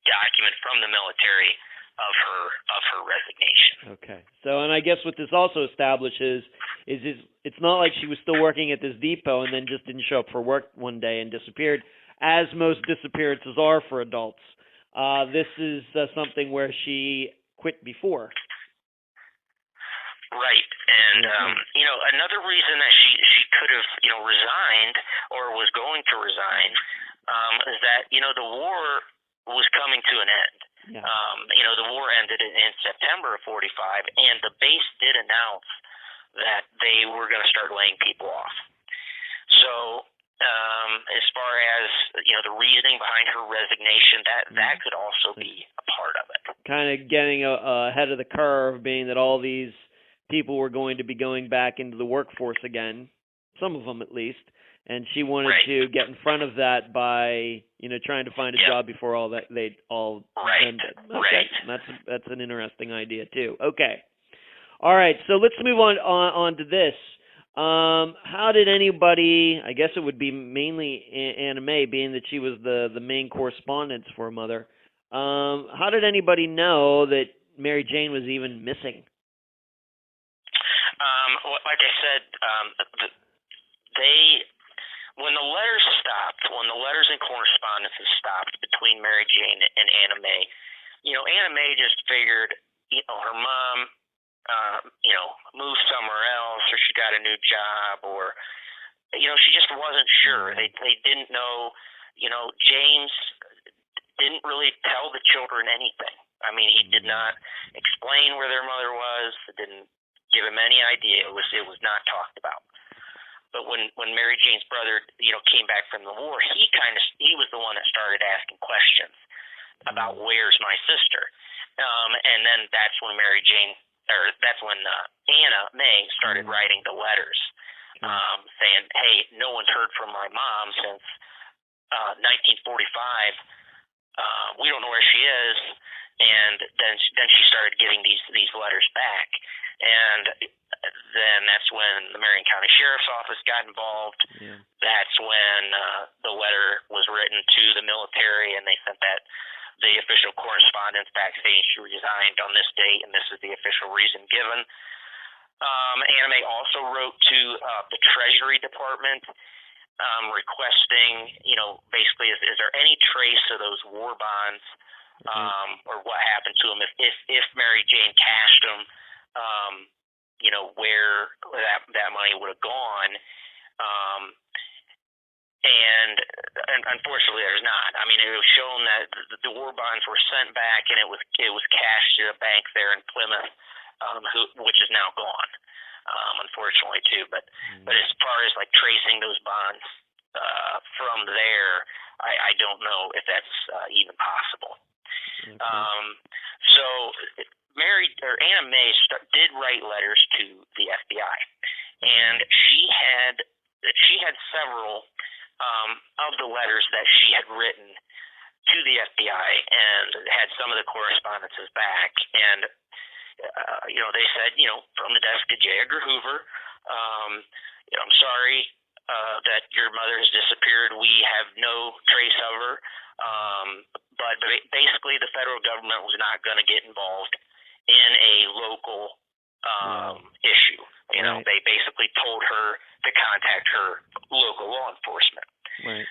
document from the military of her resignation. Okay. So, and I guess what this also establishes is it's not like she was still working at this depot and then just didn't show up for work one day and disappeared, as most disappearances are for adults. This is something where she quit before. Right. And, another reason that she could have, resigned or was going to resign is that, the war was coming to an end. Yeah. The war ended in September of 45, and the base did announce that they were going to start laying people off. So, as far as, the reasoning behind her resignation, that could also be a part of it. Kind of getting ahead of the curve, being that all these people were going to be going back into the workforce again, some of them at least, and she wanted to get in front of that by, trying to find a job before all that they'd all ended. Okay, that's an interesting idea too. Okay, all right. So let's move on to this. How did anybody? I guess it would be mainly Anna Mae, being that she was the main correspondent for her mother. How did anybody know that Mary Jane was even missing? Like I said, when the letters stopped, when the letters and correspondences stopped between Mary Jane and Anna Mae, Anna Mae just figured, her mom, moved somewhere else, or she got a new job, or, she just wasn't sure. They didn't know, James didn't really tell the children anything. I mean, he did not explain where their mother was, didn't give him any idea. It was not talked about. But when Mary Jane's brother, came back from the war, he was the one that started asking questions about where's my sister, and then that's when Anna Mae started writing the letters, saying, "Hey, no one's heard from my mom since 1945. We don't know where she is." And then she started getting these letters back, and then that's when the Marion County Sheriff's Office got involved. Yeah. That's when the letter was written to the military, and they sent the official correspondence back saying she resigned on this date, and this is the official reason given. Anna Mae also wrote to the Treasury Department requesting, basically, is there any trace of those war bonds? Or what happened to them if Mary Jane cashed them, where that money would have gone, and unfortunately there's not. I mean, it was shown that the war bonds were sent back, and it was cashed to a bank there in Plymouth, which is now gone, unfortunately too. But as far as like tracing those bonds from there, I don't know if that's even possible. Okay. So Anna Mae did write letters to the FBI, and she had several of the letters that she had written to the FBI, and had some of the correspondences back. And they said, from the desk of J. Edgar Hoover, I'm sorry that your mother has disappeared. We have no trace of her. But basically, the federal government was not going to get involved in a local issue. You know, they basically told her to contact her local law enforcement. Right.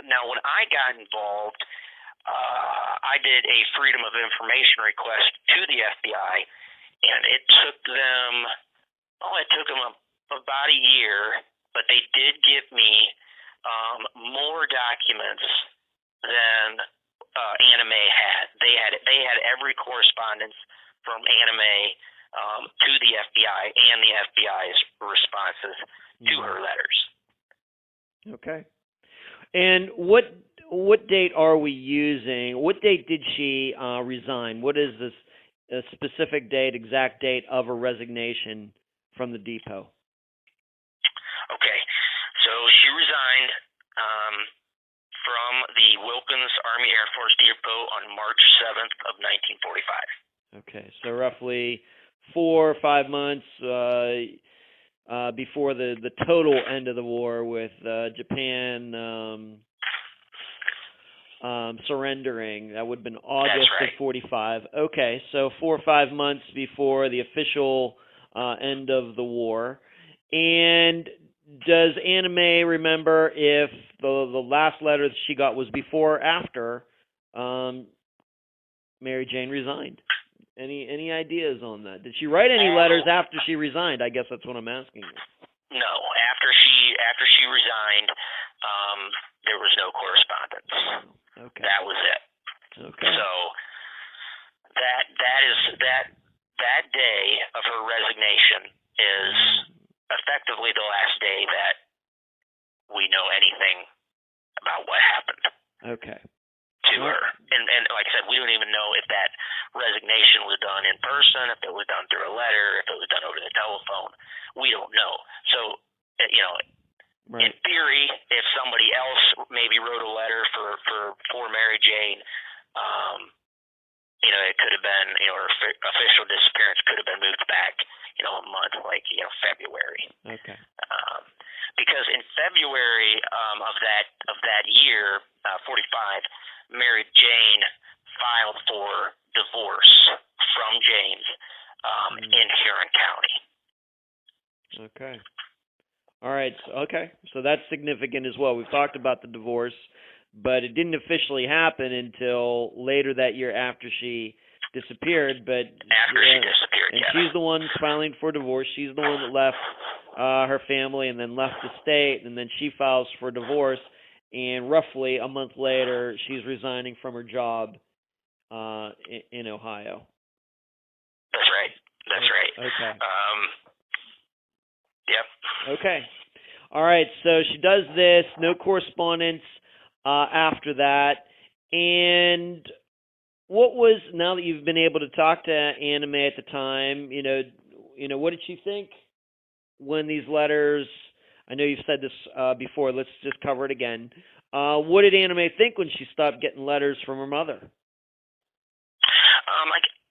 Now, when I got involved, I did a Freedom of Information request to the FBI, and it took them about a year, but they did give me more documents than Anime had. They had every correspondence from Anime to the FBI and the FBI's responses to her letters. Okay. And what date are we using? What date did she resign? What is this a specific date, exact date of her resignation from the depot? Okay. So she resigned from the Wilkins Army Air Force Depot on March 7th of 1945. Okay. So roughly 4 or 5 months before the total end of the war, with Japan surrendering. That would have been August of 45. Okay, so 4 or 5 months before the official end of the war. And does Anime remember if the last letter that she got was before or after Mary Jane resigned? Any ideas on that? Did she write any letters after she resigned? I guess that's what I'm asking you. No, after she resigned, there was no correspondence. Okay. That was it. Okay. So that day of her resignation is effectively the last day that we know anything about what happened. Okay. To her. And like I said, we don't even know if that resignation was done in person, if it was done through a letter, if it was done over the telephone. We don't know. So, you know, in theory, if somebody else maybe wrote a letter for Mary Jane, you know, it could have been, you know, her official disappearance could have been moved back, you know, a month, like, you know, February. Okay. Because in February of that year, 45, Mary Jane filed for divorce from James in Huron County. Okay. All right. So that's significant as well. We've talked about the divorce, but it didn't officially happen until later that year after she disappeared. But after she disappeared, and she's the one filing for divorce. She's the one that left her family and then left the state, and then she files for divorce. And roughly a month later, she's resigning from her job in Ohio. That's right. That's right. Okay. Yep. Okay. All right. So she does this. No correspondence after that. And what was, now that you've been able to talk to Anime at the time, you know, what did she think when these letters? I know you've said this before. Let's just cover it again. What did Anime think when she stopped getting letters from her mother?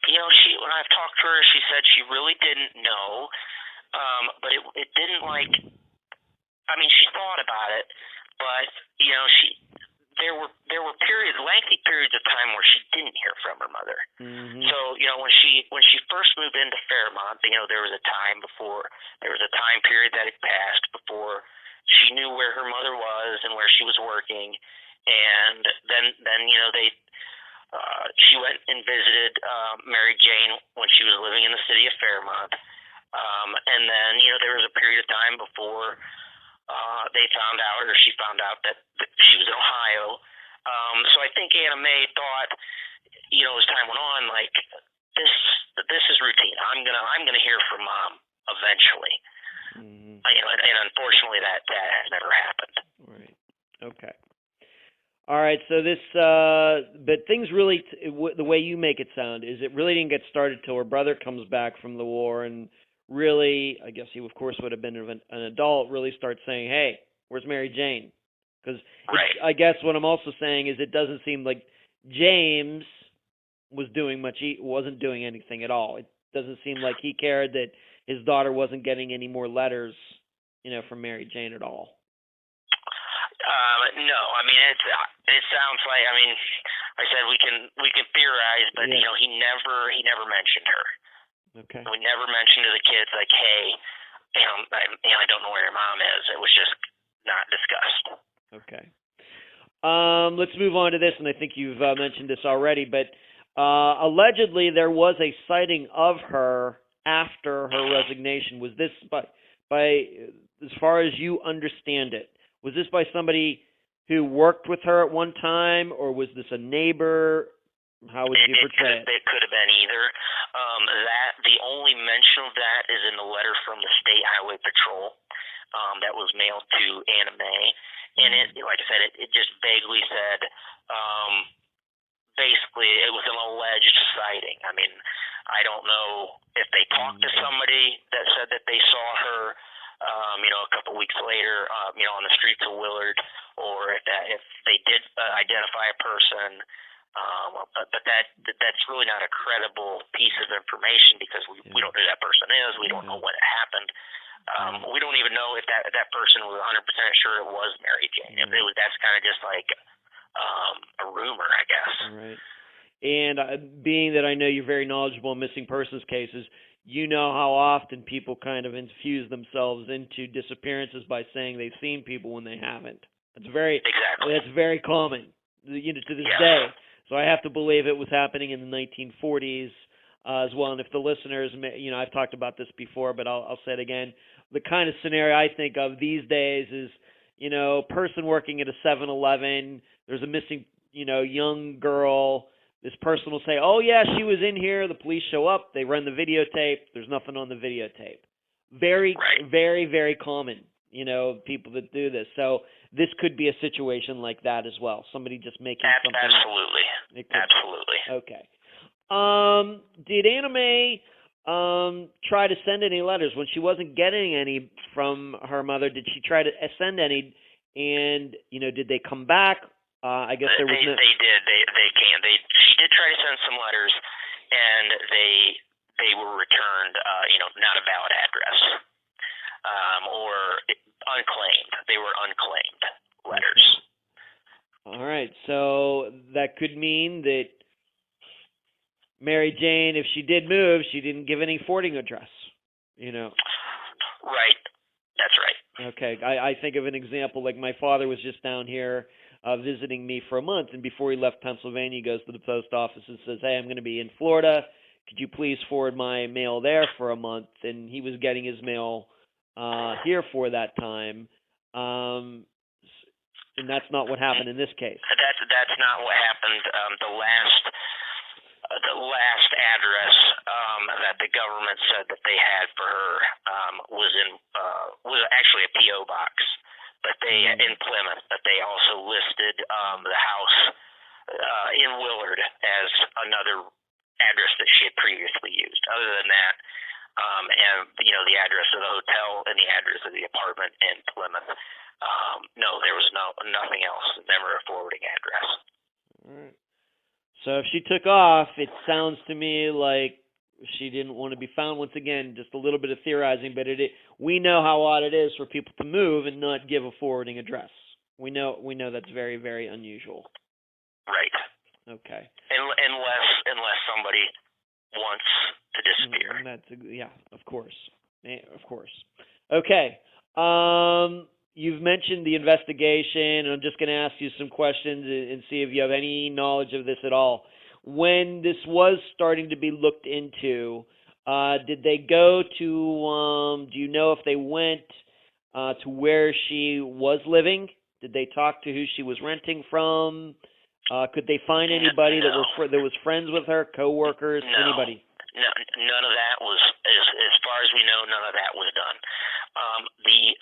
You know, when I've talked to her, she said she really didn't know, but it didn't like. I mean, she thought about it, but you know, there were lengthy periods of time where she didn't hear from her mother. Mm-hmm. So you know, when she first moved into Fairmont, you know, there was a time period that had passed before she knew where her mother was and where she was working, and then you know she went and visited Mary Jane when she was living in the city of Fairmont, and then you know there was a period of time before she found out that she was in Ohio. So I think Anime thought, you know, as time went on, like this is routine. I'm gonna hear from Mom eventually. Mm-hmm. You know, and unfortunately that has never happened. Right. Okay. All right. So this, but things really, the way you make it sound, is it really didn't get started till her brother comes back from the war, and really, I guess he of course would have been an adult, really start saying, "Hey, where's Mary Jane?" Because I guess what I'm also saying is it doesn't seem like James was doing much. He wasn't doing anything at all. It doesn't seem like he cared that his daughter wasn't getting any more letters, you know, from Mary Jane at all. No, I mean it sounds like, I mean, like I said, we can theorize, but you know, he never mentioned her. Okay. We never mentioned to the kids, like, hey, I don't know where your mom is. It was just not discussed. Okay. Let's move on to this, and I think you've mentioned this already, but allegedly there was a sighting of her after her resignation. Was this by as far as you understand it, was this by somebody who worked with her at one time, or was this a neighbor? How would you portray it? It could have been either. The only mention of that is in the letter from the State Highway Patrol that was mailed to Anna Mae, and it, like I said, it just vaguely said, basically, it was an alleged sighting. I mean, I don't know if they talked to somebody that said that they saw her, a couple weeks later, on the streets of Willard, or if they did identify a person. But that's really not a credible piece of information because we don't know who that person is. We don't know when it happened. We don't even know if that person was 100% sure it was Mary Jane. If that's kind of just like a rumor, I guess. Right. And being that I know you're very knowledgeable in missing persons cases, you know how often people kind of infuse themselves into disappearances by saying they've seen people when they haven't. That's very common, to this day. So I have to believe it was happening in the 1940s as well. And if the listeners, I've talked about this before, but I'll say it again. The kind of scenario I think of these days is, person working at a 7-Eleven. There's a missing, young girl. This person will say, oh, yeah, she was in here. The police show up. They run the videotape. There's nothing on the videotape. Very, very, very common, people that do this. So this could be a situation like that as well. Somebody just making something. Absolutely. Absolutely. Okay. Did Anna Mae try to send any letters? When she wasn't getting any from her mother, did she try to send any? And, did they come back? I guess there was no... They did. She did try to send some letters, and they were returned, not a valid address, or unclaimed. They were unclaimed letters. All right. So that could mean that Mary Jane, if she did move, she didn't give any forwarding address, Right. That's right. Okay. I think of an example, like my father was just down here visiting me for a month, and before he left Pennsylvania, he goes to the post office and says, hey, I'm going to be in Florida. Could you please forward my mail there for a month? And he was getting his mail here for that time. And that's not what happened in this case. That's not what happened. The last address that the government said that they had for her was actually a PO box, but they in Plymouth. But they also listed the house in Willard as another address that she had previously used. Other than that, and the address of the hotel and the address of the apartment in Plymouth. No, there was nothing else. Never a forwarding address. All right. So if she took off, it sounds to me like she didn't want to be found. Once again, just a little bit of theorizing, but we know how odd it is for people to move and not give a forwarding address. We know that's very, very unusual. Right. Okay. Unless somebody wants to disappear. Of course. Okay. You've mentioned the investigation, and I'm just going to ask you some questions and see if you have any knowledge of this at all. When this was starting to be looked into, did they go to, do you know if they went to where she was living? Did they talk to who she was renting from? Could they find anybody that was friends with her, co-workers, anybody? No, none of that was, as far as we know, none of that was done.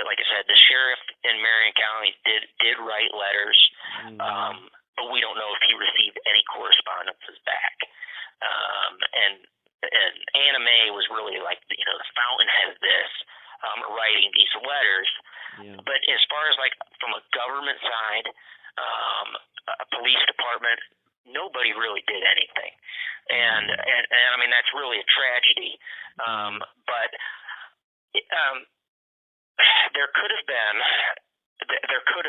Like I said, the sheriff in Marion County did write letters, but we don't know if he received any correspondences back. And Anna Mae was really like, the fountainhead of this, writing these letters. Yeah. But as far as like from a government side, a police department, nobody really did anything. And I mean, that's really a tragedy. But there could have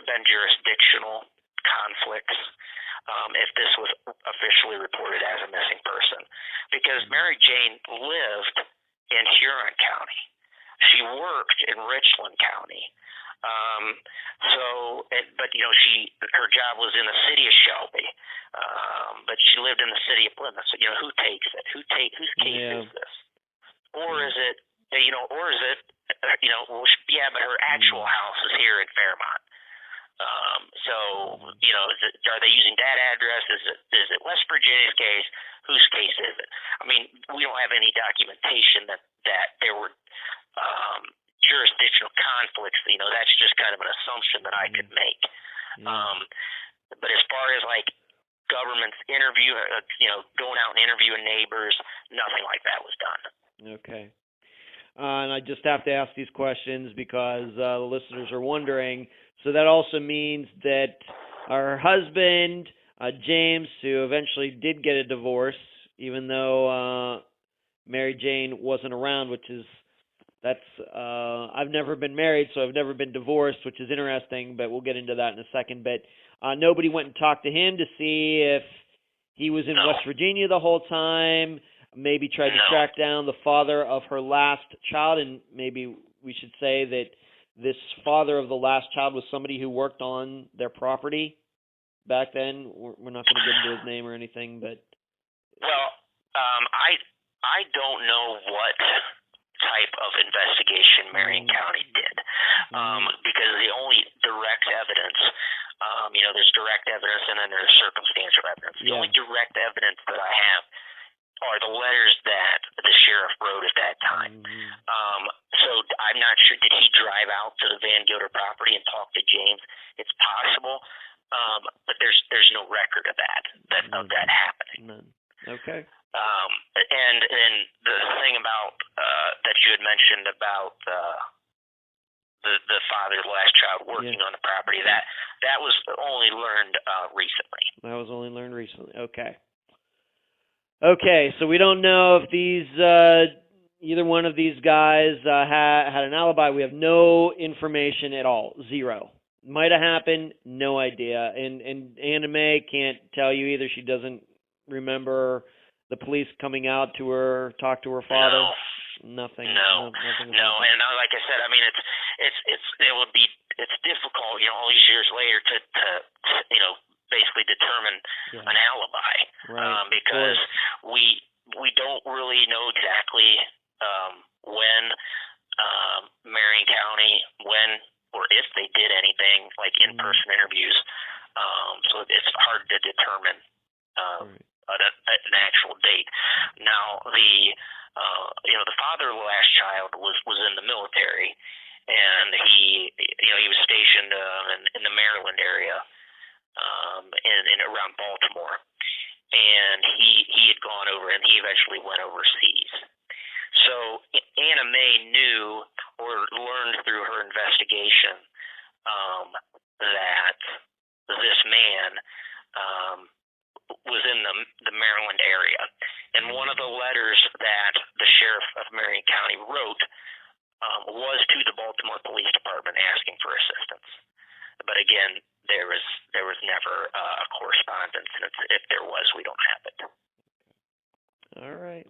been jurisdictional conflicts if this was officially reported as a missing person, because Mary Jane lived worked in Richland County. But her job was in the city of Shelby, but she lived in the city of Plymouth. So, who takes it? Whose case is this? Or is it, but her actual house is here in Fairmont. Are they using that address? Is it West Virginia's case? Whose case is it? I mean, we don't have any documentation that there were jurisdictional conflicts. That's just kind of an assumption that I could make. But as far as like government's going out and interviewing neighbors, nothing like that was done. Okay. And I just have to ask these questions because the listeners are wondering. So that also means that our husband, James, who eventually did get a divorce, even though Mary Jane wasn't around, I've never been married, so I've never been divorced, which is interesting, but we'll get into that in a second. But nobody went and talked to him to see if he was in West Virginia the whole time, maybe tried to track down the father of her last child, and maybe we should say that this father of the last child was somebody who worked on their property back then. We're not going to get into his name or anything, but... Well, I don't know what type of investigation Marion County did, because the only direct evidence, there's direct evidence and then there's circumstantial evidence. The only direct evidence that I have are the letters that the sheriff wrote at that time. So I'm not sure, did he drive out to the Vangilder property and talk to James? It's possible, but there's no record of that happening. None. Okay. And the thing about that you had mentioned about the father of the last child working on the property, that was only learned recently. That was only learned recently. Okay. Okay, so we don't know if these either one of these guys had an alibi. We have no information at all. Zero. Might have happened. No idea. And Anna Mae can't tell you either. She doesn't remember the police coming out to her, talk to her father. Nothing. No. And like I said, I mean, it's difficult, all these years later to basically determine an alibi, because we don't really know exactly when Marion County, when or if they did anything like in-person interviews. So it's hard to determine an actual date. Now the father of the last child was in the military, and he was stationed in the Maryland area, in around Baltimore, and he had gone over, and he eventually went overseas. So Anna Mae knew or learned through her investigation that this man was in the Maryland area. And one of the letters that the sheriff of Marion County wrote was to the Baltimore Police Department asking for assistance. But again, there was never a correspondence, and if there was, we don't have it. All right.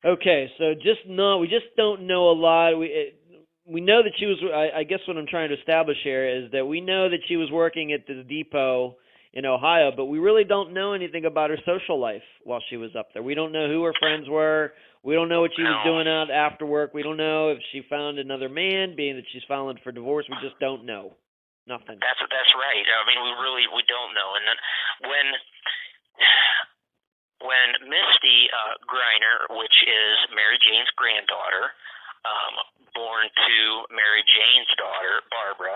Okay, so we just don't know a lot. We know that she was. I guess what I'm trying to establish here is that we know that she was working at the depot in Ohio, but we really don't know anything about her social life while she was up there. We don't know who her friends were. We don't know what she was doing out after work. We don't know if she found another man, being that she's filing for divorce. We just don't know. Nothing. That's right. I mean, we don't know. And then when Misty Greiner, which is Mary Jane's granddaughter, born to Mary Jane's daughter, Barbara,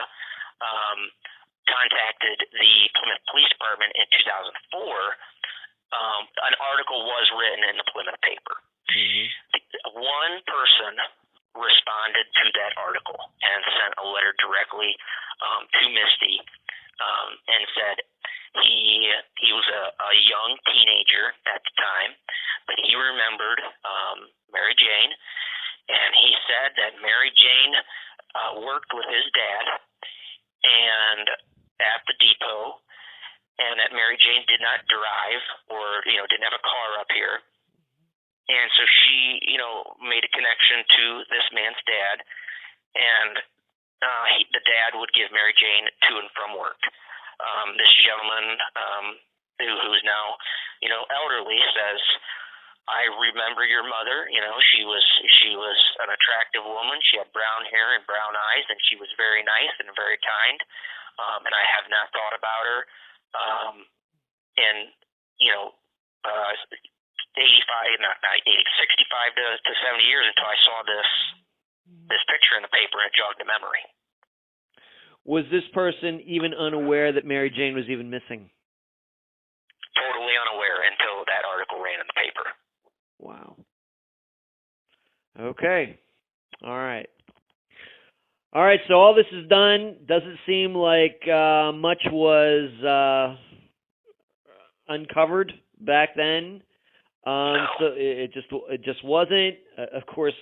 contacted the Plymouth Police Department in 2004, an article was written in the Plymouth paper. One person responded to that article and sent a letter directly to Misty, and said he was a young teenager at the time, but he remembered Mary Jane, and he said that Mary Jane worked with his dad and at the depot, and that Mary Jane did not drive or didn't have a car up here, And so she, made a connection to this man's dad, and the dad would give Mary Jane to and from work. This gentleman, who's now, elderly, says, "I remember your mother. She was an attractive woman. She had brown hair and brown eyes, and she was very nice and very kind. And I have not thought about her in 85, not 65 to 70 years until I saw this picture in the paper, and it jogged the memory." Was this person even unaware that Mary Jane was even missing? Totally unaware until that article ran in the paper. Wow. Okay. All right. All right, so all this is done. Doesn't seem like much was uncovered back then. So it just wasn't. Of course,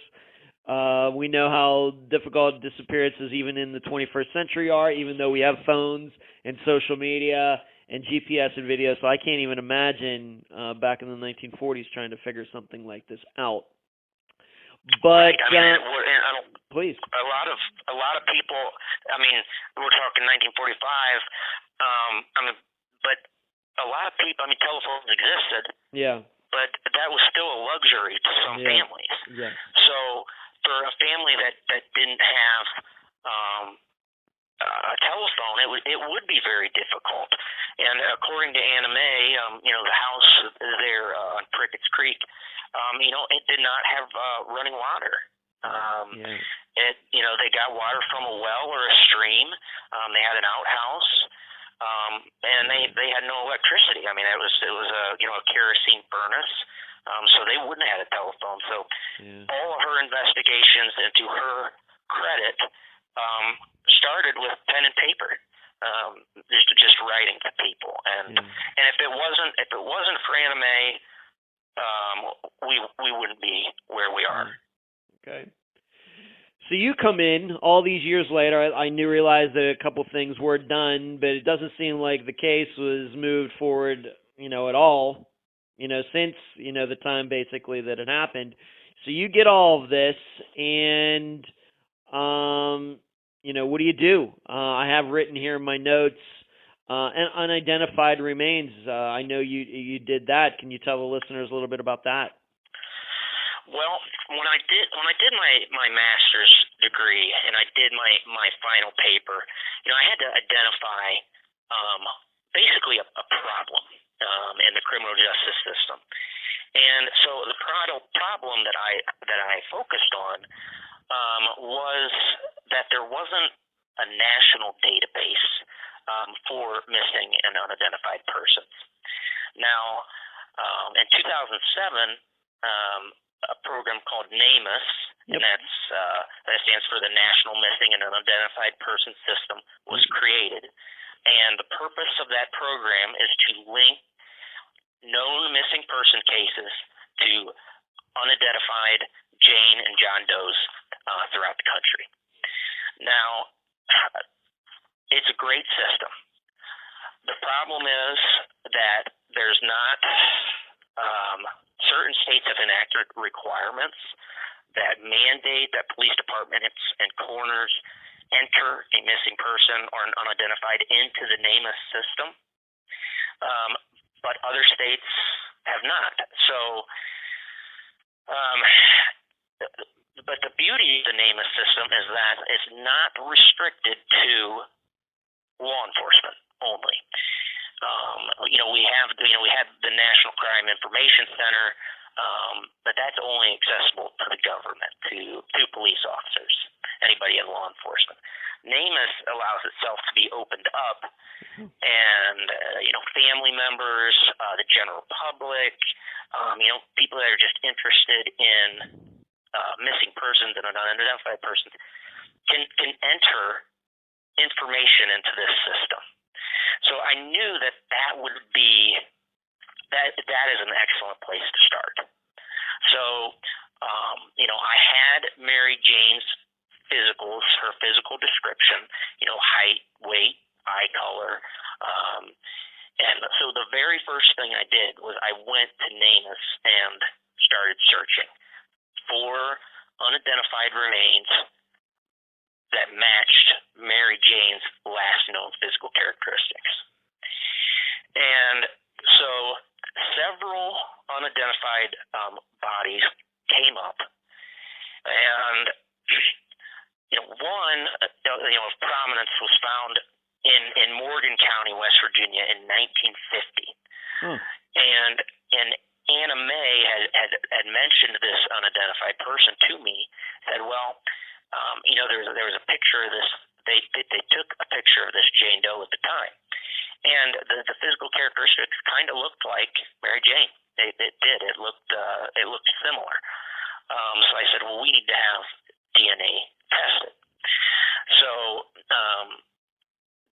we know how difficult disappearances even in the 21st century are, even though we have phones and social media and GPS and video. So I can't even imagine back in the 1940s trying to figure something like this out. But please, a lot of people. I mean, we're talking 1945. But a lot of people. I mean, telephones existed. Yeah. But that was still a luxury to some families. Yeah. So for a family that didn't have a telephone, it would be very difficult. And according to Anna Mae, the house there on Prickett's Creek, it did not have running water. They got water from a well or a stream. They had an outhouse. And they had no electricity. I mean, it was a kerosene furnace, so they wouldn't have had a telephone. So all of her investigations, into her credit, started with pen and paper, just writing to people. And if it wasn't for Anna Mae, we wouldn't be where we are. Okay. So you come in all these years later. I realized that a couple things were done, but it doesn't seem like the case was moved forward, at all, since, the time basically that it happened. So you get all of this, and, what do? I have written here in my notes, and unidentified remains. I know you did that. Can you tell the listeners a little bit about that? Well, when I did my master's degree and I did my final paper, I had to identify basically a problem in the criminal justice system. And so the problem that I focused on was that there wasn't a national database for missing and unidentified persons. Now, in 2007, a program called NamUs, and that stands for the National Missing and Unidentified Persons System, was created. And the purpose of that program is to link known missing person cases to unidentified Jane and John Does throughout the country. Now, it's a great system. The problem is that there's not certain states have enacted requirements that mandate that police departments and coroners enter a missing person or an unidentified into the NamUs system, but other states have not. So, but the beauty of the NamUs system is that it's not restricted to law enforcement only. We have the National Crime Information Center, but that's only accessible to the government, to police officers, anybody in law enforcement. NamUs allows itself to be opened up, and family members, the general public, people that are just interested in missing persons and unidentified persons can enter information into this system. So I knew that would be that is an excellent place to start. So I had Mary Jane's physicals, her physical description, height, weight, eye color, and so the very first thing I did was I went to NamUs and started searching. unidentified remains that matched Mary Jane's last known physical characteristics. And so several unidentified bodies came up, and one of prominence was found in Morgan County, West Virginia, in 1950. And Anna May had mentioned this unidentified person to me. Said, well, there was a picture of this. They took a picture of this Jane Doe at the time, and the physical characteristics kind of looked like Mary Jane. It did. It looked similar. So I said, well, we need to have DNA tested. So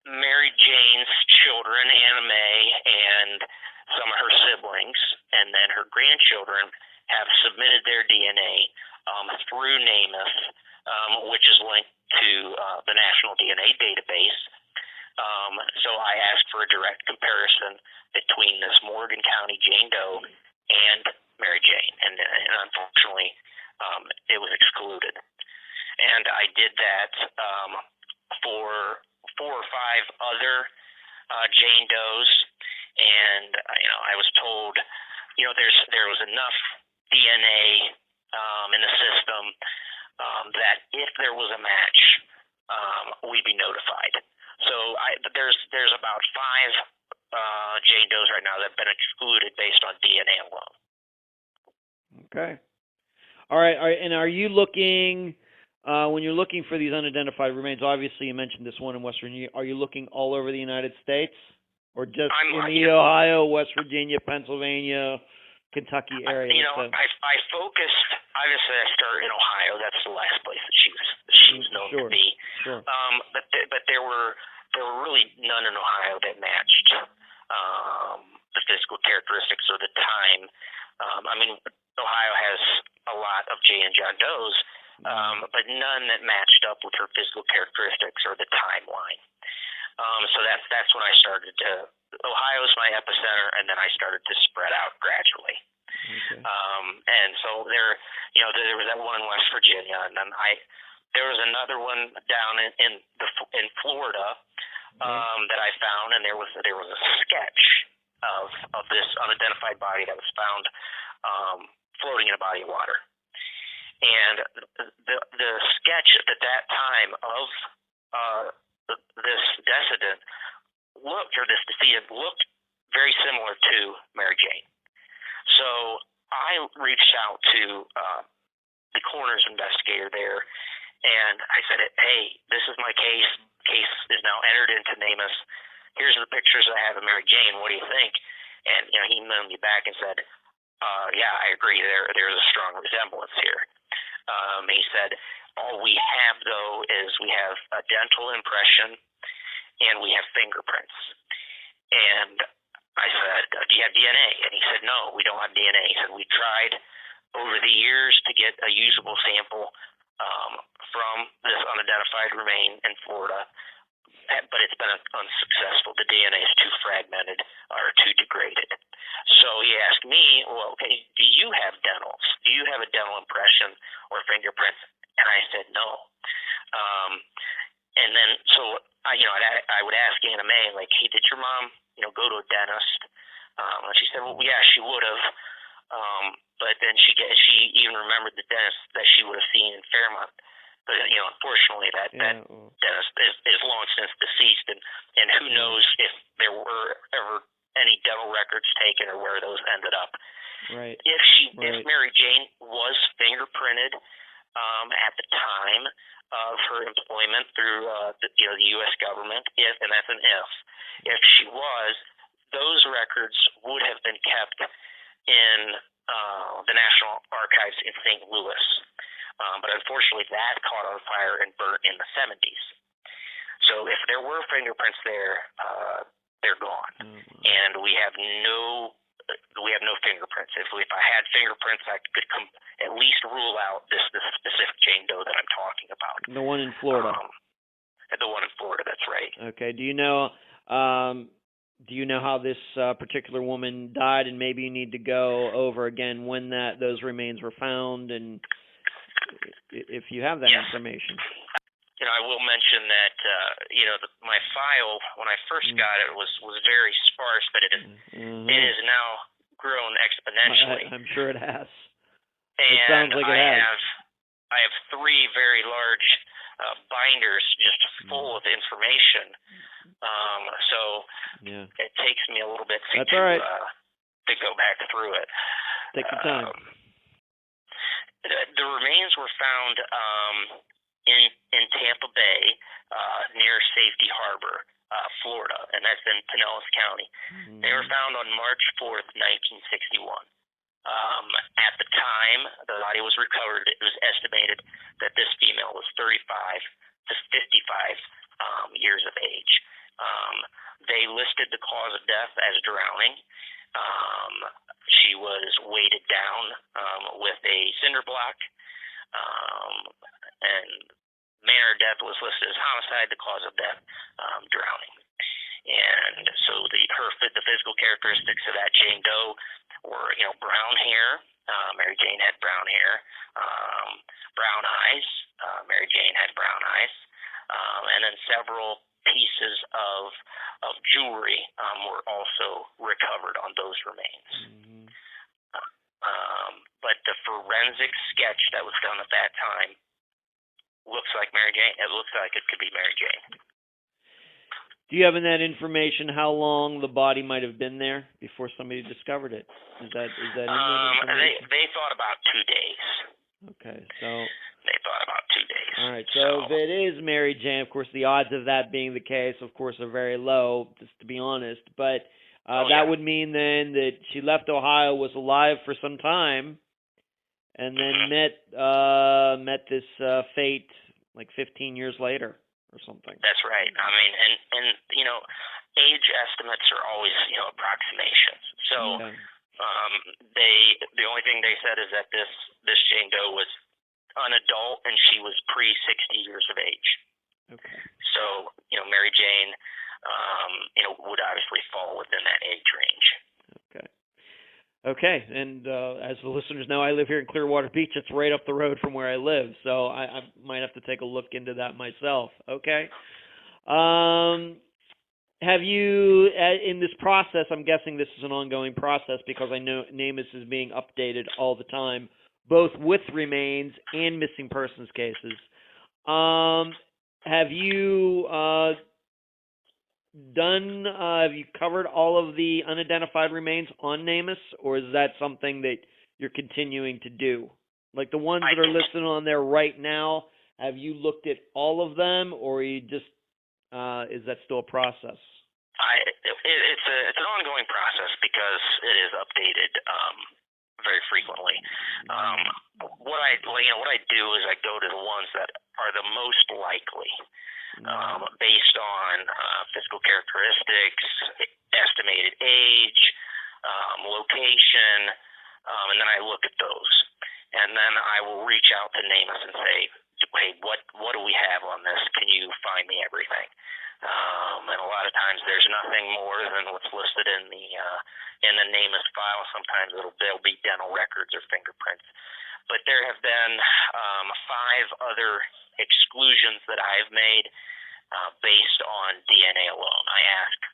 Mary Jane's children, Anna May, and some of her siblings, and then her grandchildren have submitted their DNA through NamUs, which is linked to the National DNA Database. So I asked for a direct comparison between this Morgan County Jane Doe and Mary Jane, and unfortunately, it was excluded. And I did that for 4 or 5 other Jane Does, and I was told, there was enough DNA in the system that if there was a match, we'd be notified. So there's about 5 Jane Does right now that have been excluded based on DNA alone. Okay. All right. And are you looking, when you're looking for these unidentified remains, obviously you mentioned this one in West Virginia, are you looking all over the United States? Or just in the Ohio, West Virginia, Pennsylvania, Kentucky area? I focused, obviously I started in Ohio. That's the last place that she was known to be. Sure. But there were really none in Ohio that matched the physical characteristics or the time. Ohio has a lot of Jane and John Does, but none that matched up with her physical characteristics or the timeline. So that's when I started to. Ohio is my epicenter, and then I started to spread out gradually. Okay. And so there was that one in West Virginia, and then there was another one down in Florida that I found, and there was a sketch of this unidentified body that was found floating in a body of water. And the sketch at that time of this decedent looked very similar to Mary Jane. So I reached out to the coroner's investigator there, and I said, hey, this is my case. Case is now entered into NamUs. Here's the pictures I have of Mary Jane. What do you think? And he emailed me back and said, yeah, I agree. There's a strong resemblance here. He said, all we have, though, is we have a dental impression and we have fingerprints. And I said, do you have DNA? And he said, no, we don't have DNA. He said, we tried over the years to get a usable sample from this unidentified remain in Florida, but it's been unsuccessful. The DNA is too fragmented or too degraded. So he asked me, well, okay, do you have dentals? Do you have a dental impression or fingerprints? And I said, no. And then, so I would ask Anna May, like, hey, did your mom, go to a dentist? And she said, well, yeah, she would have. But then she even remembered the dentist that she would have seen in Fairmont. But unfortunately, that dentist is long since deceased, and who knows if there were ever any dental records taken or where those ended up. Right. If Mary Jane was fingerprinted at the time of her employment through the U.S. government, and that's an if she was, those records would have been kept in the National Archives in St. Louis. But unfortunately, that caught on fire and burnt in the 70s. So if there were fingerprints there, they're gone, and we have no fingerprints. If I had fingerprints, I could at least rule out this specific Jane Doe that I'm talking about. The one in Florida. The one in Florida, that's right. Okay. Do you know how this particular woman died? And maybe you need to go over again when those remains were found and if you have that Yes. information. I will mention that my file when I first got it was very sparse, but it is now grown exponentially. I'm sure it has. And it sounds like it has. I have 3 very large binders just full of information. So it takes me a little bit to go back through it. Take your time. The remains were found in Tampa Bay, near Safety Harbor, Florida, and that's in Pinellas County. They were found on March 4th, 1961. At the time the body was recovered, it was estimated that this female was 35 to 55 years of age. They listed the cause of death as drowning. She was weighted down with a cinder block, and manner of death was listed as homicide. The cause of death, drowning. And so the physical characteristics of that Jane Doe were, brown hair. Mary Jane had brown hair. Brown eyes. Mary Jane had brown eyes. And then several pieces of jewelry were also recovered on those remains. But the forensic sketch that was done at that time looks like Mary Jane. It looks like it could be Mary Jane. Do you have in that information how long the body might have been there before somebody discovered it? Is that in that information? They thought about 2 days. Okay, so they thought about 2 days. All right, so if it is Mary Jane, of course, the odds of that being the case, of course, are very low, just to be honest. But that would mean then that she left Ohio, was alive for some time, and then met this fate like 15 years later or something. That's right. I mean, and age estimates are always approximations. So the only thing they said is that this Jane Doe was an adult and she was pre-60 years of age. Okay. So Mary Jane would obviously fall within that age range. Okay, and as the listeners know, I live here in Clearwater Beach. It's right up the road from where I live, so I might have to take a look into that myself. Okay. Have you, in this process, I'm guessing this is an ongoing process because I know NamUs is being updated all the time, both with remains and missing persons cases. Have you have you covered all of the unidentified remains on NamUs, or is that something that you're continuing to do? Like the ones that are listed on there right now, have you looked at all of them, or are you just is that still a process? It's an ongoing process because it is updated very frequently. What I do is I go to the ones that are the most likely, based on physical characteristics, estimated age, location, and then I look at those, and then I will reach out to NamUs and say, hey, what do we have on this? Can you find me everything? And a lot of times there's nothing more than what's listed in the NamUs file. Sometimes there'll be dental records or fingerprints. But there have been 5 other exclusions that I've made based on DNA alone. I asked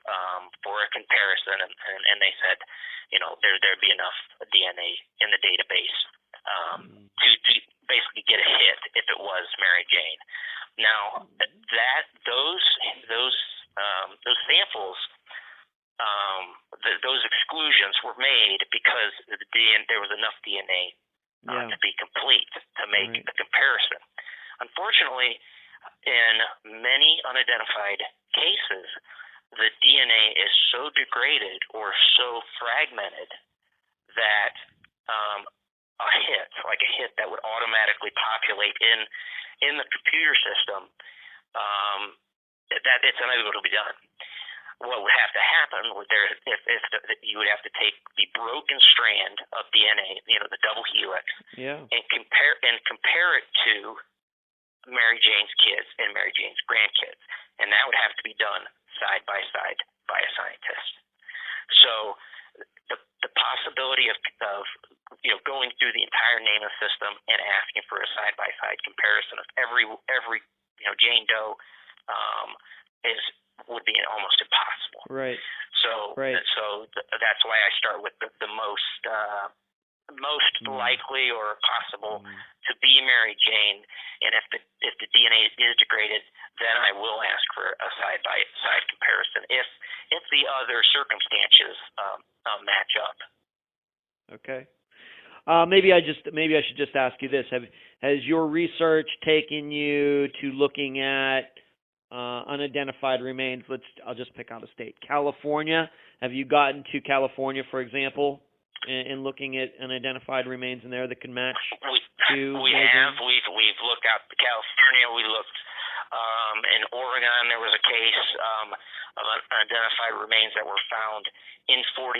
for a comparison, and they said, there'd be enough DNA in the database to basically get a hit if it was Mary Jane. Now, those samples, those exclusions were made because there was enough DNA to be complete to make the comparison. Unfortunately, in many unidentified cases, the DNA is so degraded or so fragmented that a hit that would automatically populate in the computer system, that it's unable to be done. What would have to happen if you would have to take the broken strand of DNA, the double helix, and compare it to Mary Jane's kids and Mary Jane's grandkids, and that would have to be done side by side by a scientist. So the possibility of going through the entire NamUs system and asking for a side-by-side comparison of every Jane Doe would be almost impossible. Right. So Right. That's why I start with the most likely or possible to be Mary Jane, and if the DNA is degraded, then I will ask for a side-by-side comparison if the other circumstances match up. Okay. Maybe I should just ask you this: has your research taken you to looking at unidentified remains? I'll just pick out a state, California. Have you gotten to California, for example, and looking at unidentified remains in there that can match? We have. We've looked out to California. We looked in Oregon. There was a case of unidentified remains that were found in 46,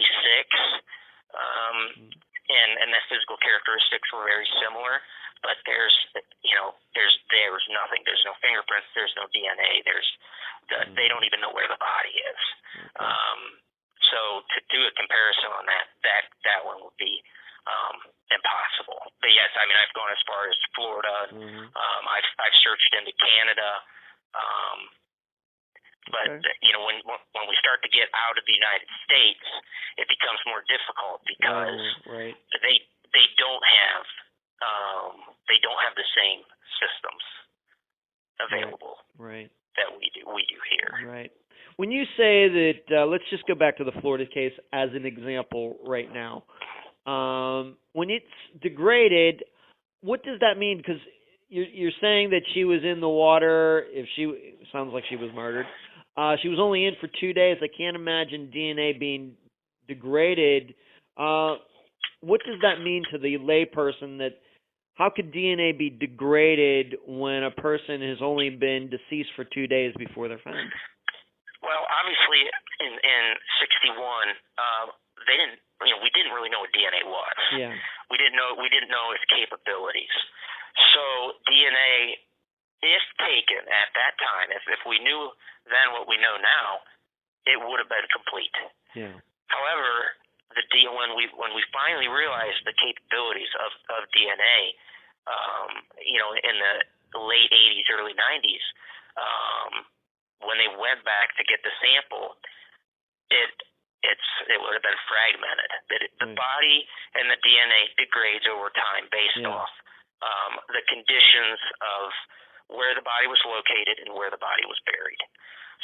and the physical characteristics were very similar. But there's nothing. There's no fingerprints. There's no DNA. They don't even know where the body is. Okay. So to do a comparison on that one would be impossible. But yes, I mean, I've gone as far as Florida. I've searched into Canada. But when we start to get out of the United States, it becomes more difficult because they don't have the same systems available that we do here. Right. When you say that, let's just go back to the Florida case as an example right now. When it's degraded, what does that mean? Because you're saying that she was in the water. Sounds like she was murdered. She was only in for 2 days. I can't imagine DNA being degraded. What does that mean to the layperson? How could DNA be degraded when a person has only been deceased for 2 days before they're found? Well, obviously, in 61, we didn't really know what DNA was. Yeah. We didn't know its capabilities. So DNA, if taken at that time, if we knew then what we know now, it would have been complete. Yeah. However, when we finally realized the capabilities of DNA, in the late 80s, early 90s, when they went back to get the sample, it would have been fragmented. The body and the DNA degrades over time based off the conditions of where the body was located and where the body was buried.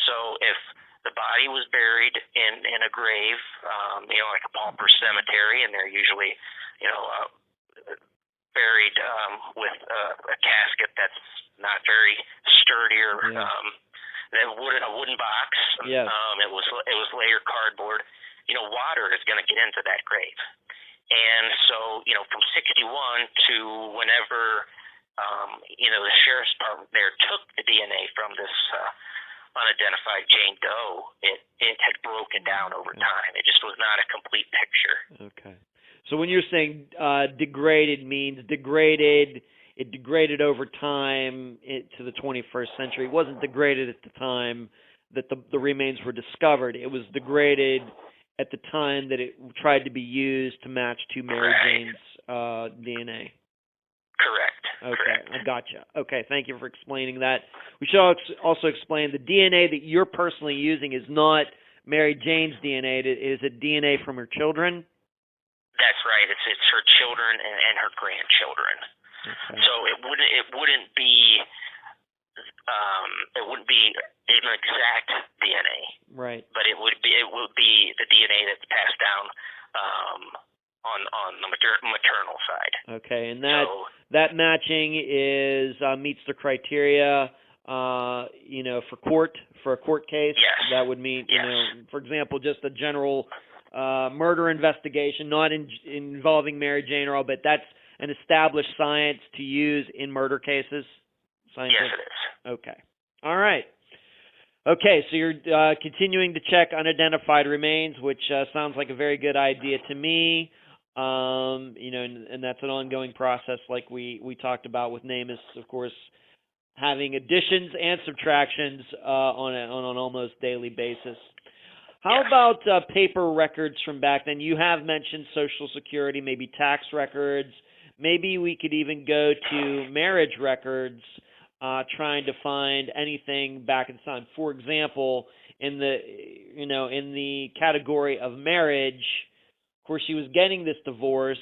So if the body was buried in a grave, like a pauper cemetery, and they're usually, buried with a casket that's not very sturdy or a wooden box. Yes. It was layered cardboard. Water is going to get into that grave, and so from 61 to whenever the sheriff's department there took the DNA from this unidentified Jane Doe, it had broken down over time. It just was not a complete picture. Okay. So when you're saying degraded means it degraded over time to the 21st century. It wasn't degraded at the time that the remains were discovered. It was degraded at the time that it tried to be used to match to Mary Jane's DNA. Correct. Okay, Correct. I gotcha. Okay, thank you for explaining that. We should also explain the DNA that you're personally using is not Mary Jane's DNA. It is a DNA from her children. That's right. It's her children and her grandchildren. Okay. So it wouldn't be an exact DNA. Right. But it would be the DNA that's passed down on the maternal side. Okay, and that matching meets the criteria for a court case. Yes. That would mean for example, just a general murder investigation, not involving Mary Jane or all, but that's an established science to use in murder cases? Scientific? Yes, it is. Okay. All right. Okay, so you're continuing to check unidentified remains, which sounds like a very good idea to me. And that's an ongoing process like we talked about with NamUs, of course, having additions and subtractions on an almost daily basis. How Yes. about paper records from back then? You have mentioned Social Security, maybe tax records. Maybe we could even go to marriage records, trying to find anything back in time. For example, in the category of marriage, of course, she was getting this divorce.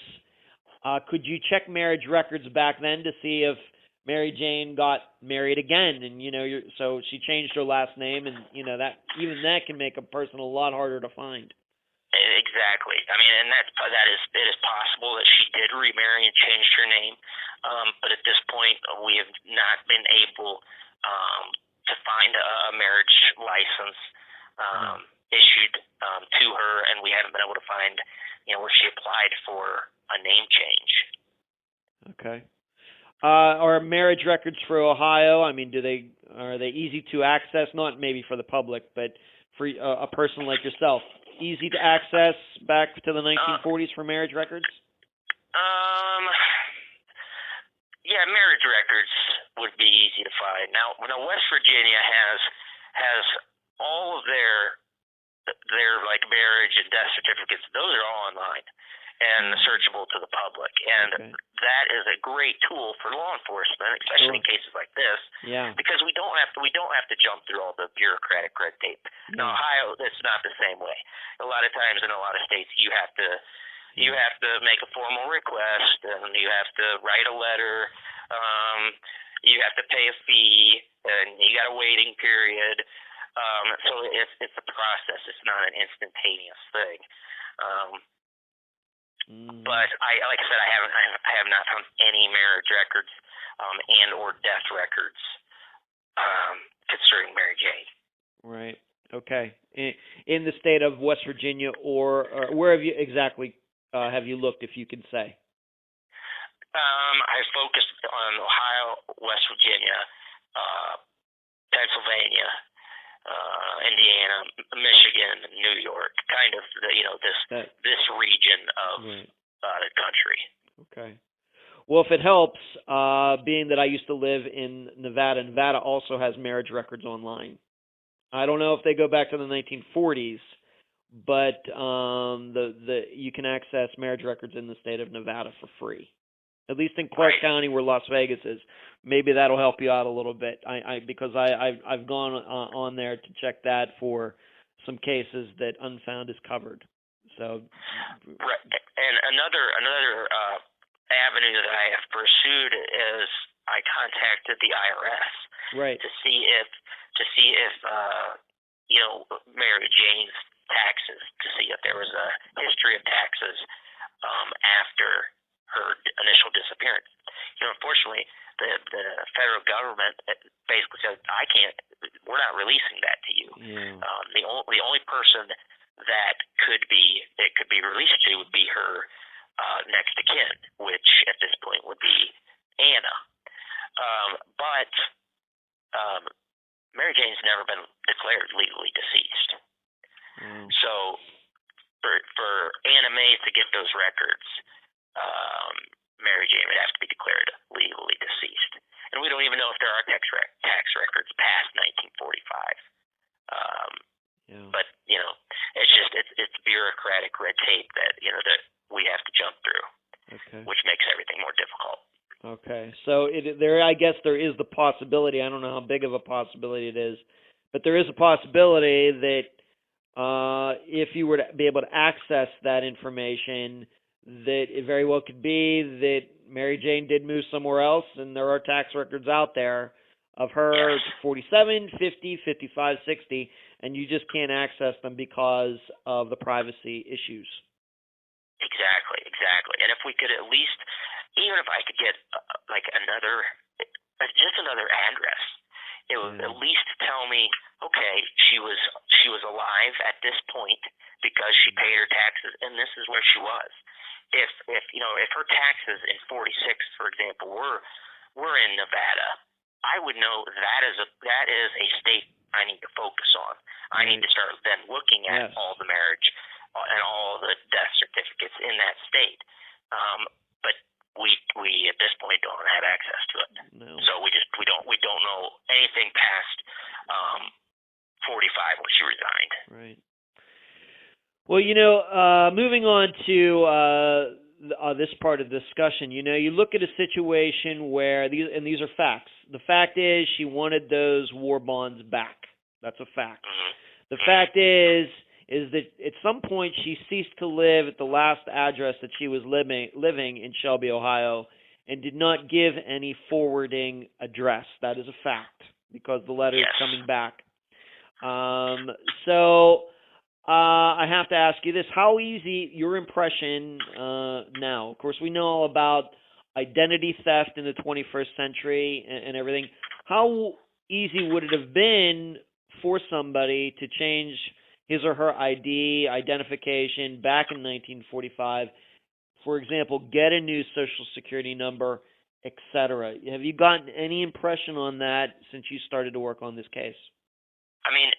Could you check marriage records back then to see if Mary Jane got married again? And so she changed her last name, and that even that can make a person a lot harder to find. Exactly. I mean, and it is possible that she did remarry and changed her name, but at this point, we have not been able to find a marriage license issued to her, and we haven't been able to find, where she applied for a name change. Okay. Are marriage records for Ohio? I mean, are they easy to access? Not maybe for the public, but for a person like yourself, easy to access back to the 1940s for marriage records? Yeah, marriage records would be easy to find. Now, West Virginia has all of their like marriage and death certificates. Those are all online and searchable to the public, and that is a great tool for law enforcement, especially in cases like this. Yeah. Because we don't have to jump through all the bureaucratic red tape. In Ohio, it's not the same way. A lot of times in a lot of states, you have to make a formal request, and you have to write a letter. You have to pay a fee, and you got a waiting period. So it's a process. It's not an instantaneous thing. But like I said, I have not found any marriage records and or death records concerning Mary Jane. Right. Okay. In the state of West Virginia, or where have you exactly have you looked, if you can say? I focused on Ohio, West Virginia, Pennsylvania, Indiana, Michigan, New York, kind of this region of the country. Okay. Well, if it helps, being that I used to live in Nevada, Nevada also has marriage records online. I don't know if they go back to the 1940s, but you can access marriage records in the state of Nevada for free. At least in Clark County, where Las Vegas is. Maybe that'll help you out a little bit. Because I've gone on there to check that for some cases that unfound is covered. So. Right. And another avenue that I have pursued is I contacted the IRS. Right. To see if Mary Jane's taxes, to see if there was a history of taxes after her initial disappearance. Unfortunately, the federal government basically says, we're not releasing that to you. Yeah. The only person that could be released to would be her next of kin, which at this point would be Anna. But Mary Jane's never been declared legally deceased. So for Anna Mae to get those records, Mary Jane would have to be declared legally deceased. And we don't even know if there are tax records past 1945. But it's bureaucratic red tape that that we have to jump through, which makes everything more difficult. Okay, so I guess there is the possibility. I don't know how big of a possibility it is, but there is a possibility that if you were to be able to access that information, that it very well could be that Mary Jane did move somewhere else, and there are tax records out there of her 47, 50, 55, 60, and you just can't access them because of the privacy issues. Exactly. And if we could at least, even if I could get just another address, it would at least tell me, okay, she was alive at this point because she paid her taxes, and this is where she was. If her taxes in 46, for example, were in Nevada, I would know that is a state I need to focus on. I need to start then looking at all the marriage and all the death certificates in that state. But we at this point don't have access to it. No. So we don't know anything past 45 when she resigned. Right. Well, moving on to this part of the discussion, you look at a situation where these are facts. The fact is she wanted those war bonds back. That's a fact. The fact is that at some point she ceased to live at the last address that she was living in Shelby, Ohio, and did not give any forwarding address. That is a fact because the letter is coming back. So I have to ask you this: how easy your impression now? Of course, we know all about identity theft in the 21st century and everything. How easy would it have been for somebody to change his or her identification back in 1945? For example, get a new Social Security number, etc. Have you gotten any impression on that since you started to work on this case? I mean,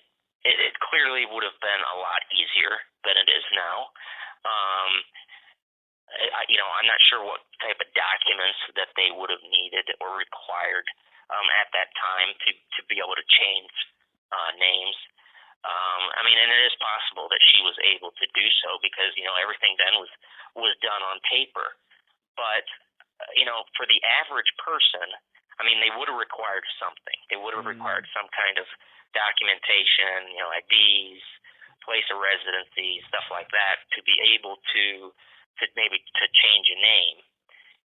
it clearly would have been a lot easier than it is now. I'm not sure what type of documents that they would have needed or required at that time to be able to change names. And it is possible that she was able to do so because everything then was done on paper. But for the average person, they would have required something. They would have required some kind of documentation, IDs, place of residency, stuff like that, to be able to maybe to change a name.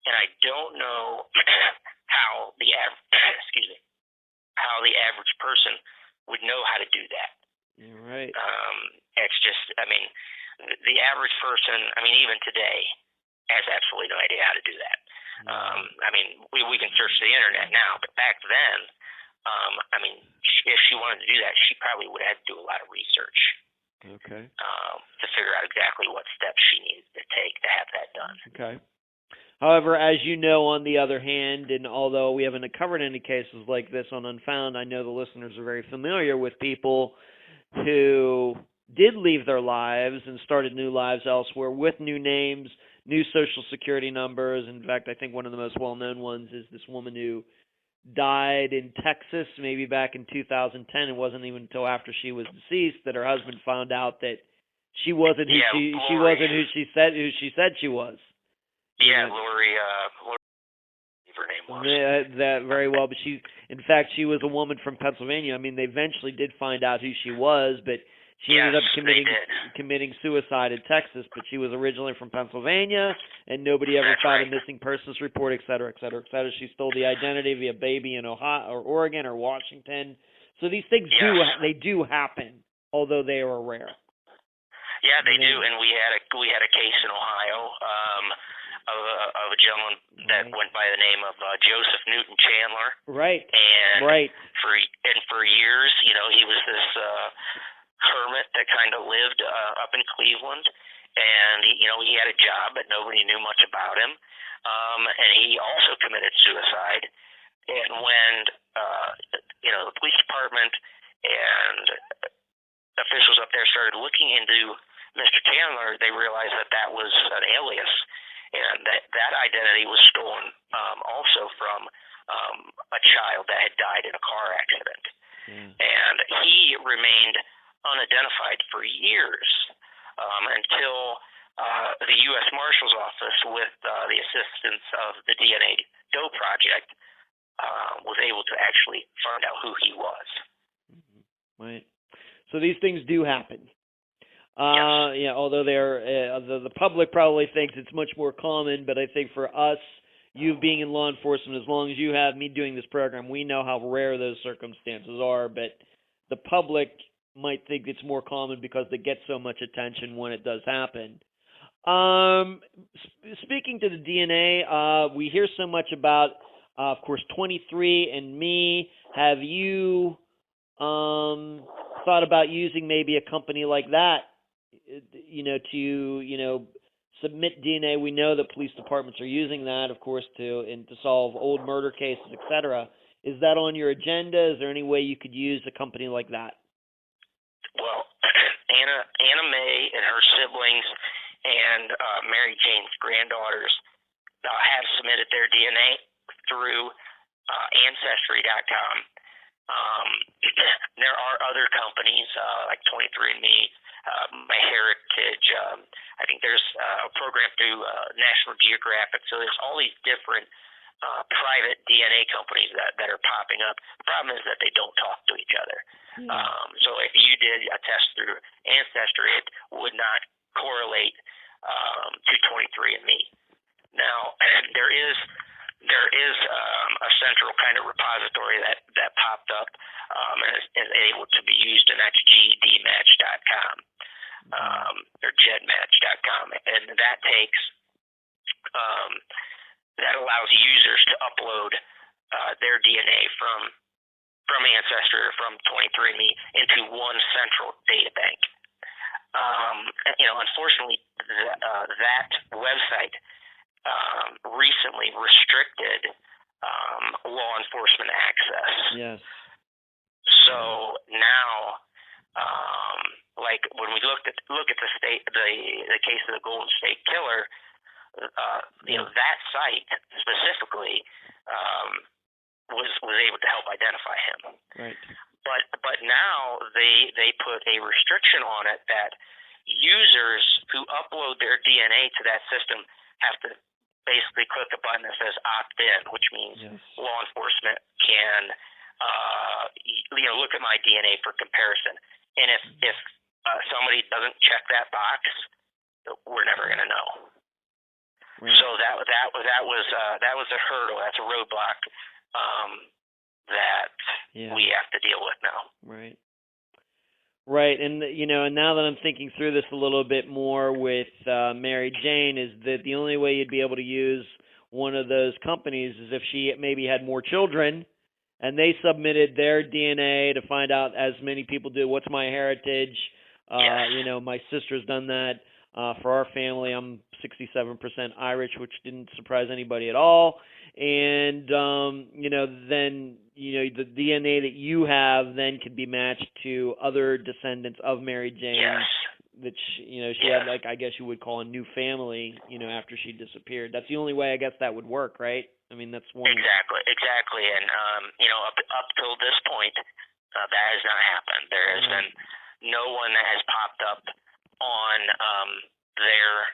And I don't know how the average person would know how to do that. Right. It's just, the average person, even today, has absolutely no idea how to do that. We can search the internet now, but back then, if she wanted to do that, she probably would have had to do a lot of research. Okay. To figure out exactly what steps she needed to take to have that done. Okay. However, as you know, on the other hand, and although we haven't covered any cases like this on Unfound, I know the listeners are very familiar with people who did leave their lives and started new lives elsewhere with new names, new Social Security numbers. In fact, I think one of the most well-known ones is this woman who died in Texas, maybe back in 2010. It wasn't even until after she was deceased that her husband found out that she wasn't who she wasn't who she said she was. Yeah, Lori, her name was. That very well, but in fact, she was a woman from Pennsylvania. They eventually did find out who she was, but she ended up committing suicide in Texas. But she was originally from Pennsylvania, and nobody ever filed a missing persons report, et cetera, et cetera, et cetera. She stole the identity of a baby in Ohio or Oregon or Washington. So these things do happen, although they are rare. Yeah, they do, and we had a case in Ohio of a gentleman that went by the name of Joseph Newton Chandler. Right. And right. For years, he was this hermit that kind of lived up in Cleveland, and he had a job, but nobody knew much about him. And he also committed suicide. And when the police department and officials up there started looking into Mr. Chandler, they realized that was an alias, and that identity was stolen also from a child that had died in a car accident. And he remained unidentified for years until the U.S. Marshal's Office, with the assistance of the DNA Doe Project, was able to actually find out who he was. Right. So these things do happen. Yes. Although the public probably thinks it's much more common, but I think for us, you being in law enforcement, as long as you have me doing this program, we know how rare those circumstances are, but the public might think it's more common because they get so much attention when it does happen. Speaking to the DNA, we hear so much about, of course, 23andMe. Have you thought about using maybe a company like that, to submit DNA? We know that police departments are using that, of course, to solve old murder cases, etc. Is that on your agenda? Is there any way you could use a company like that? Well, Anna Mae and her siblings and Mary Jane's granddaughters have submitted their DNA through Ancestry.com, Um, there are other companies like 23andMe, MyHeritage. I think there's a program through National Geographic. So there's all these different private DNA companies that are popping up. The problem is that they don't talk to each other. So if you did a test through Ancestry, it would not correlate to 23andMe. Now there is a central kind of repository that popped up and is able to be used, and that's gdmatch.com or gedmatch.com, and that takes that allows users to upload their DNA from Ancestry or from 23andMe into one central data bank. Unfortunately, that website recently restricted law enforcement access. Yes. So now, like when we look at the case of the Golden State Killer, that site specifically was able to help identify him. Right. But now they put a restriction on it that users who upload their DNA to that system have to basically click a button that says opt in, which means law enforcement can look at my DNA for comparison. And if somebody doesn't check that box, we're never going to know. Right. So that was a hurdle. That's a roadblock that we have to deal with now. Right. Right, and and now that I'm thinking through this a little bit more with Mary Jane, is that the only way you'd be able to use one of those companies is if she maybe had more children, and they submitted their DNA to find out, as many people do, what's my heritage. My sister's done that for our family. I'm 67% Irish, which didn't surprise anybody at all. And then the DNA that you have then could be matched to other descendants of Mary Jane. Yes. That she had, like, I guess you would call a new family, after she disappeared. That's the only way I guess that would work, right? I mean, that's one. Exactly. And up till this point, that has not happened. There has been no one that has popped up on their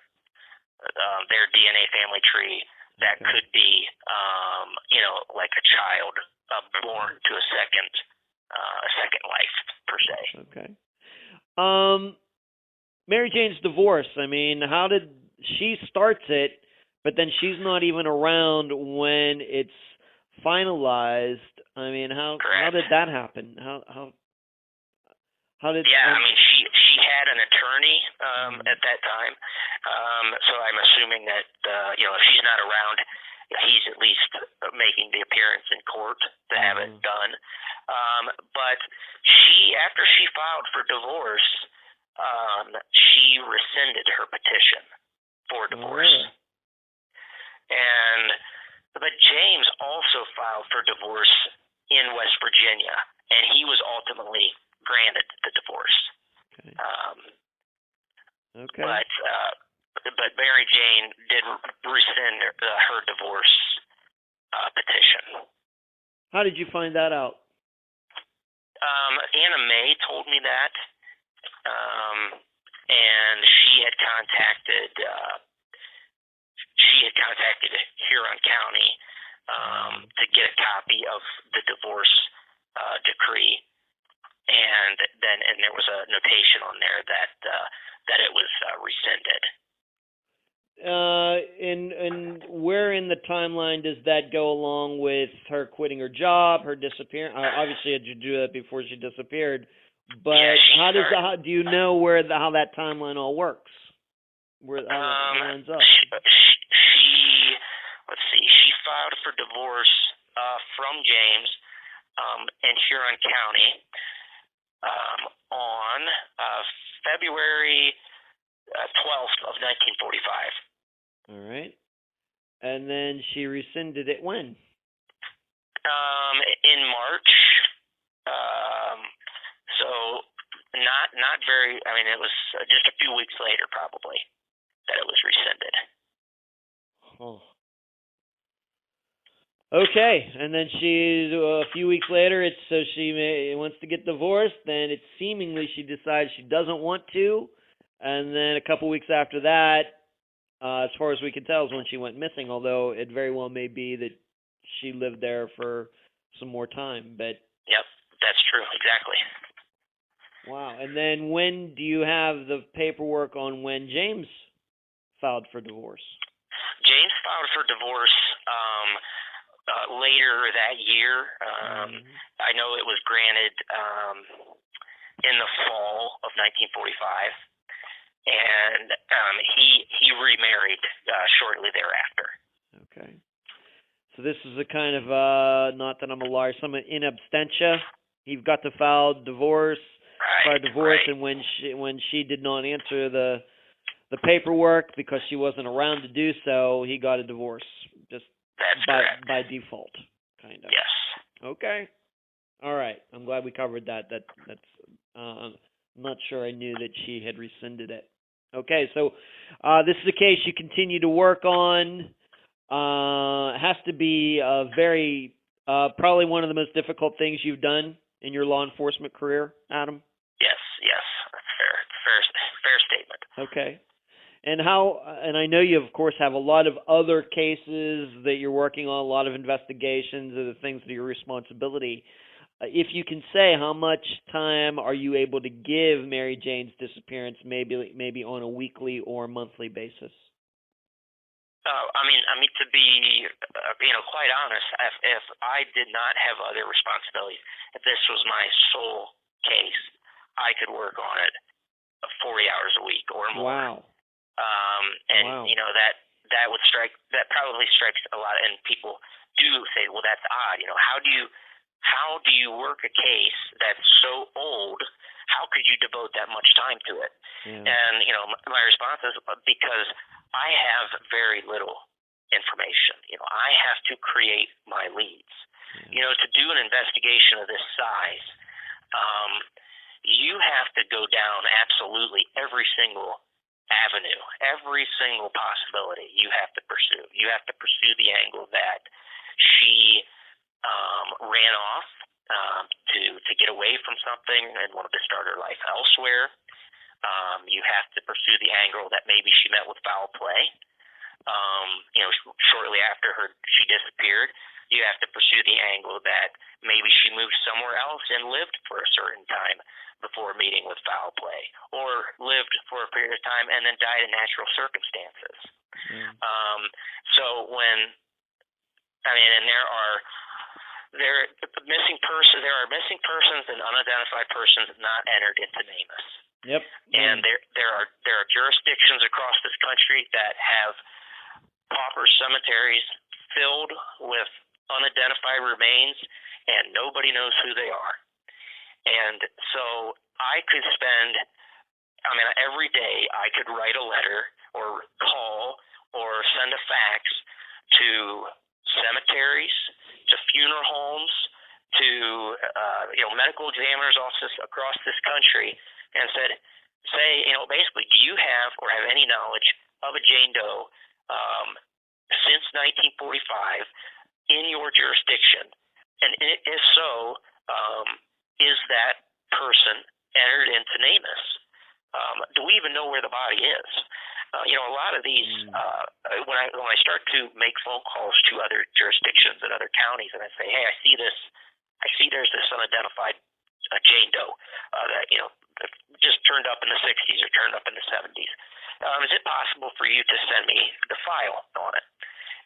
DNA family tree that could be like a child born to a second life per se. Okay. Mary Jane's divorce. I mean, how did she starts it, but then she's not even around when it's finalized? I mean, how did that happen? How did? I mean, she had an attorney at that time, so I'm assuming that if she's not around, he's at least making the appearance in court to have it done. But after she filed for divorce, she rescinded her petition for divorce. But James also filed for divorce in West Virginia, and he was ultimately granted the divorce. But Mary Jane did rescind her divorce petition. How did you find that out? Anna Mae told me that, and she had contacted Huron County to get a copy of the divorce decree, and there was a notation on there that it was rescinded. And where in the timeline does that go along with her quitting her job, her disappearance? Obviously, had you do that before she disappeared, but how do you know how that timeline all works? Where how that lines up? She filed for divorce from James in Huron County on February 12th of 1945. All right. And then she rescinded it when? In March. So not very. I mean, it was just a few weeks later, probably, that it was rescinded. Oh. Okay, and then she a few weeks later, it's so wants to get divorced. Then it's seemingly she decides she doesn't want to, and then a couple weeks after that, as far as we can tell, is when she went missing. Although it very well may be that she lived there for some more time. But Yep, that's true. Exactly. wow. And then when do you have the paperwork on when James filed for divorce? James filed for divorce later that year. I know it was granted in the fall of 1945, and he remarried shortly thereafter. Okay. So this is a kind of not that I'm a lawyer, some in absentia. He got to file divorce, Right. and when she did not answer the paperwork because she wasn't around to do so, he got a divorce just That's by correct. default, kind of. Yes. Okay. All right. I'm glad we covered that. That's I'm not sure I knew that she had rescinded it. Okay, so this is a case you continue to work on. It has to be very probably one of the most difficult things you've done in your law enforcement career, Adam. Yes. Yes. That's fair. Fair statement. Okay. And I know you, of course, have a lot of other cases that you're working on, a lot of investigations or the things that are your responsibility. If you can say, how much time are you able to give Mary Jane's disappearance, maybe on a weekly or monthly basis? I mean, to be, quite honest, if I did not have other responsibilities, if this was my sole case, I could work on it 40 hours a week or more. Wow. And wow. That would probably strikes a lot, and people do say, well, that's odd. How do you work a case that's so old? How could you devote that much time to it? Yeah. And my response is because I have very little information. I have to create my leads. Yeah. To do an investigation of this size, you have to go down absolutely every single avenue, every single possibility you have to pursue. You have to pursue the angle that she ran off to get away from something and wanted to start her life elsewhere. You have to pursue the angle that maybe she met with foul play. Shortly after she disappeared. You have to pursue the angle that maybe she moved somewhere else and lived for a certain time before meeting with foul play, or lived for a period of time and then died in natural circumstances. So and there are missing persons and unidentified persons not entered into NamUs. Yep. And there are jurisdictions across this country that have pauper cemeteries filled with unidentified remains, and nobody knows who they are. And so I could spend, every day I could write a letter or call or send a fax to cemeteries, to funeral homes, to medical examiners offices across this country, and say, basically, do you have or have any knowledge of a Jane Doe since 1945 in your jurisdiction? And if so, is that person entered into NamUs? Do we even know where the body is? A lot of these, when I start to make phone calls to other jurisdictions and other counties, and I say, hey, I see there's this unidentified Jane Doe that just turned up in the 60s or turned up in the 70s. Is it possible for you to send me the file on it?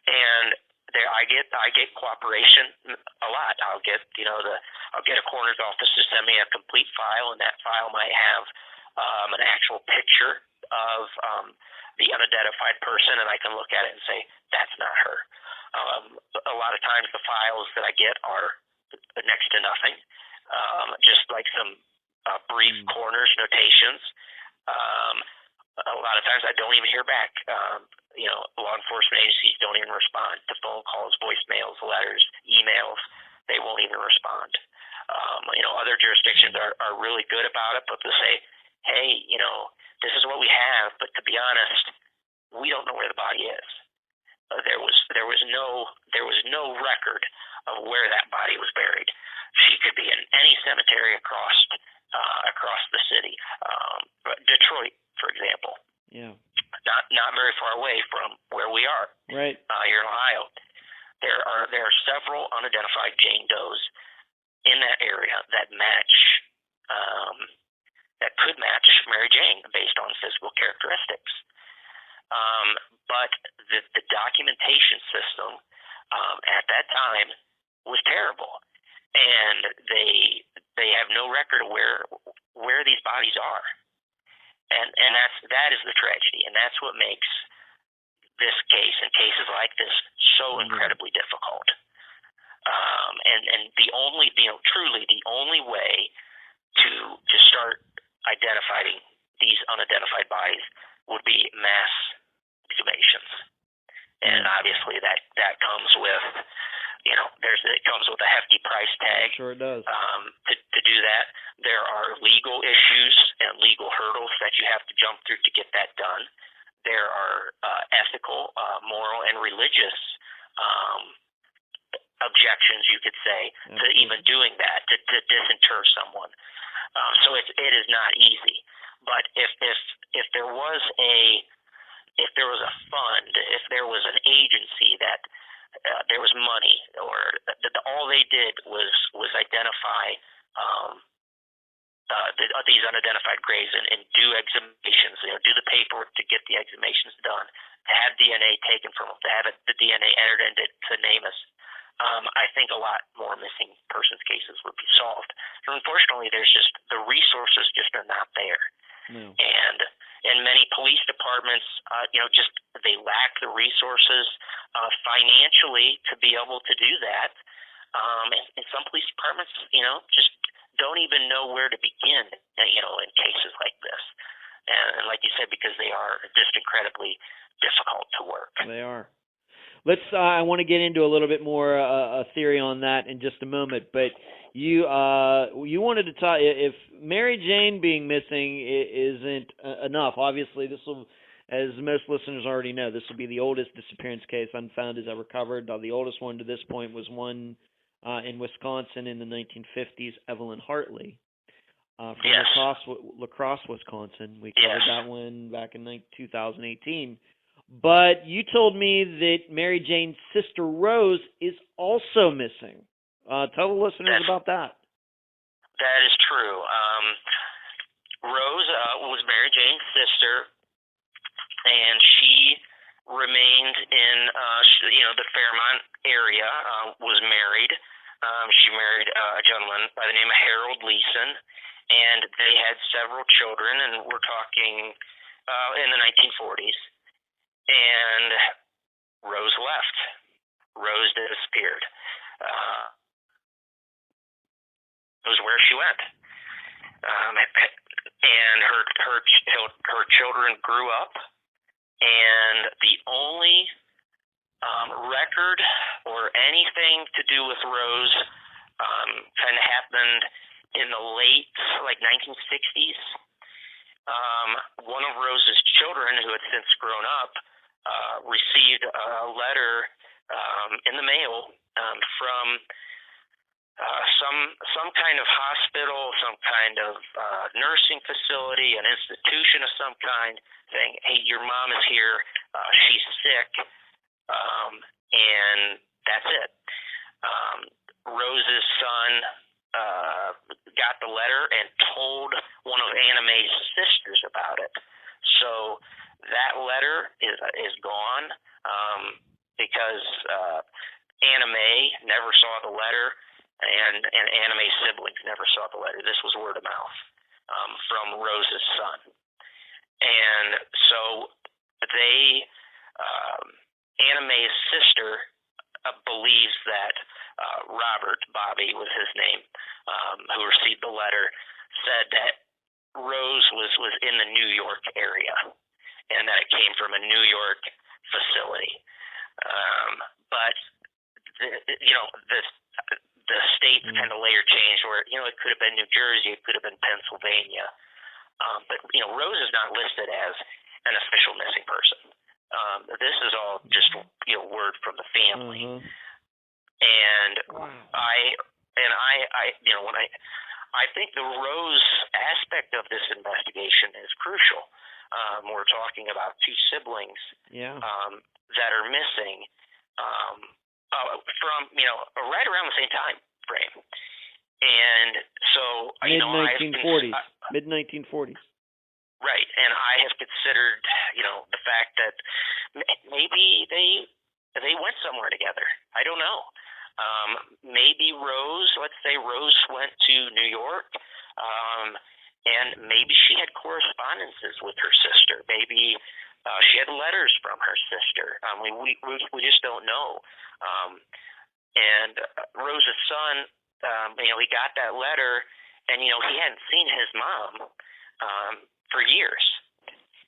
And I get cooperation a lot. I'll get a coroner's office to send me a complete file, and that file might have an actual picture of the unidentified person, and I can look at it and say, that's not her. A lot of times the files that I get are next to nothing, just like some brief coroner's notations. A lot of times I don't even hear back. Law enforcement agencies don't even respond to phone calls, voicemails, letters, emails. They won't even respond. Other jurisdictions are really good about it, but they'll say, hey, this is what we have, but to be honest, we don't know where the body is. there was no record of where that body was buried. She could be in any cemetery across the city. Detroit, for example. Yeah. Not very far away from where we are. Right. Here in Ohio. There are several unidentified Jane Does in that area that could match Mary Jane based on physical characteristics. But the documentation system at that time was terrible, and they have no record of where these bodies are, and that is the tragedy, and that's what makes this case and cases like this so incredibly difficult. And the only, truly the only way to start identifying these unidentified bodies would be mass exhumations. And obviously that comes with, it comes with a hefty price tag. Sure it does. To do that, there are legal issues and legal hurdles that you have to jump through to get that done. There are ethical, moral, and religious objections, you could say, to even doing that, to disinter someone. So it is not easy. But if there was a fund, if there was an agency that there was money, or all they did was identify these unidentified graves and do exhumations, do the paperwork to get the exhumations done, to have DNA taken from them, to have the DNA entered into NamUs, I think a lot more missing persons cases would be solved. And unfortunately, the resources just are not there. No. And in many police departments, they lack the resources financially to be able to do that. And some police departments, just don't even know where to begin, in cases like this. And like you said, because they are just incredibly difficult to work. They are. I want to get into a little bit more a theory on that in just a moment, but you wanted to talk, if Mary Jane being missing isn't enough, obviously this will, as most listeners already know, this will be the oldest disappearance case Unfound has ever covered. The oldest one to this point was one in Wisconsin in the 1950s, Evelyn Hartley, from Yes. La Crosse, Wisconsin. We covered that one back in 2018. But you told me that Mary Jane's sister Rose is also missing. Tell the listeners about that. That is true. Rose was Mary Jane's sister, and she remained in the Fairmont area. Was married. She married a gentleman by the name of Harold Leeson, and they had several children. And we're talking in the 1940s. And Rose left. Rose disappeared. It was where she went. And her children grew up, and the only record or anything to do with Rose kind of happened in the late 1960s. One of Rose's children, who had since grown up, received a letter in the mail from some kind of hospital, some kind of nursing facility, an institution of some kind, saying, "Hey, your mom is here. She's sick," and that's it. Rose's son got the letter and told one of Anna Mae's sisters about it. So that letter is gone because Anna Mae never saw the letter, and Anna Mae's siblings never saw the letter. This was word of mouth from Rose's son. And so Anna Mae's sister believes that Bobby was his name, who received the letter, said that Rose was in the New York area, and that it came from a New York facility. But the states kind of layer changed, where it could have been New Jersey, it could have been Pennsylvania, but Rose is not listed as an official missing person. This is all just word from the family. Uh-huh. And Wow. I think the Rose aspect of this investigation is crucial. We're talking about two siblings that are missing from right around the same time frame, and so mid 1940s. Right, and I have considered the fact that maybe they went somewhere together. I don't know. Maybe let's say Rose went to New York, and maybe she had correspondences with her sister. Maybe she had letters from her sister. We just don't know. And Rose's son, he got that letter, and he hadn't seen his mom for years.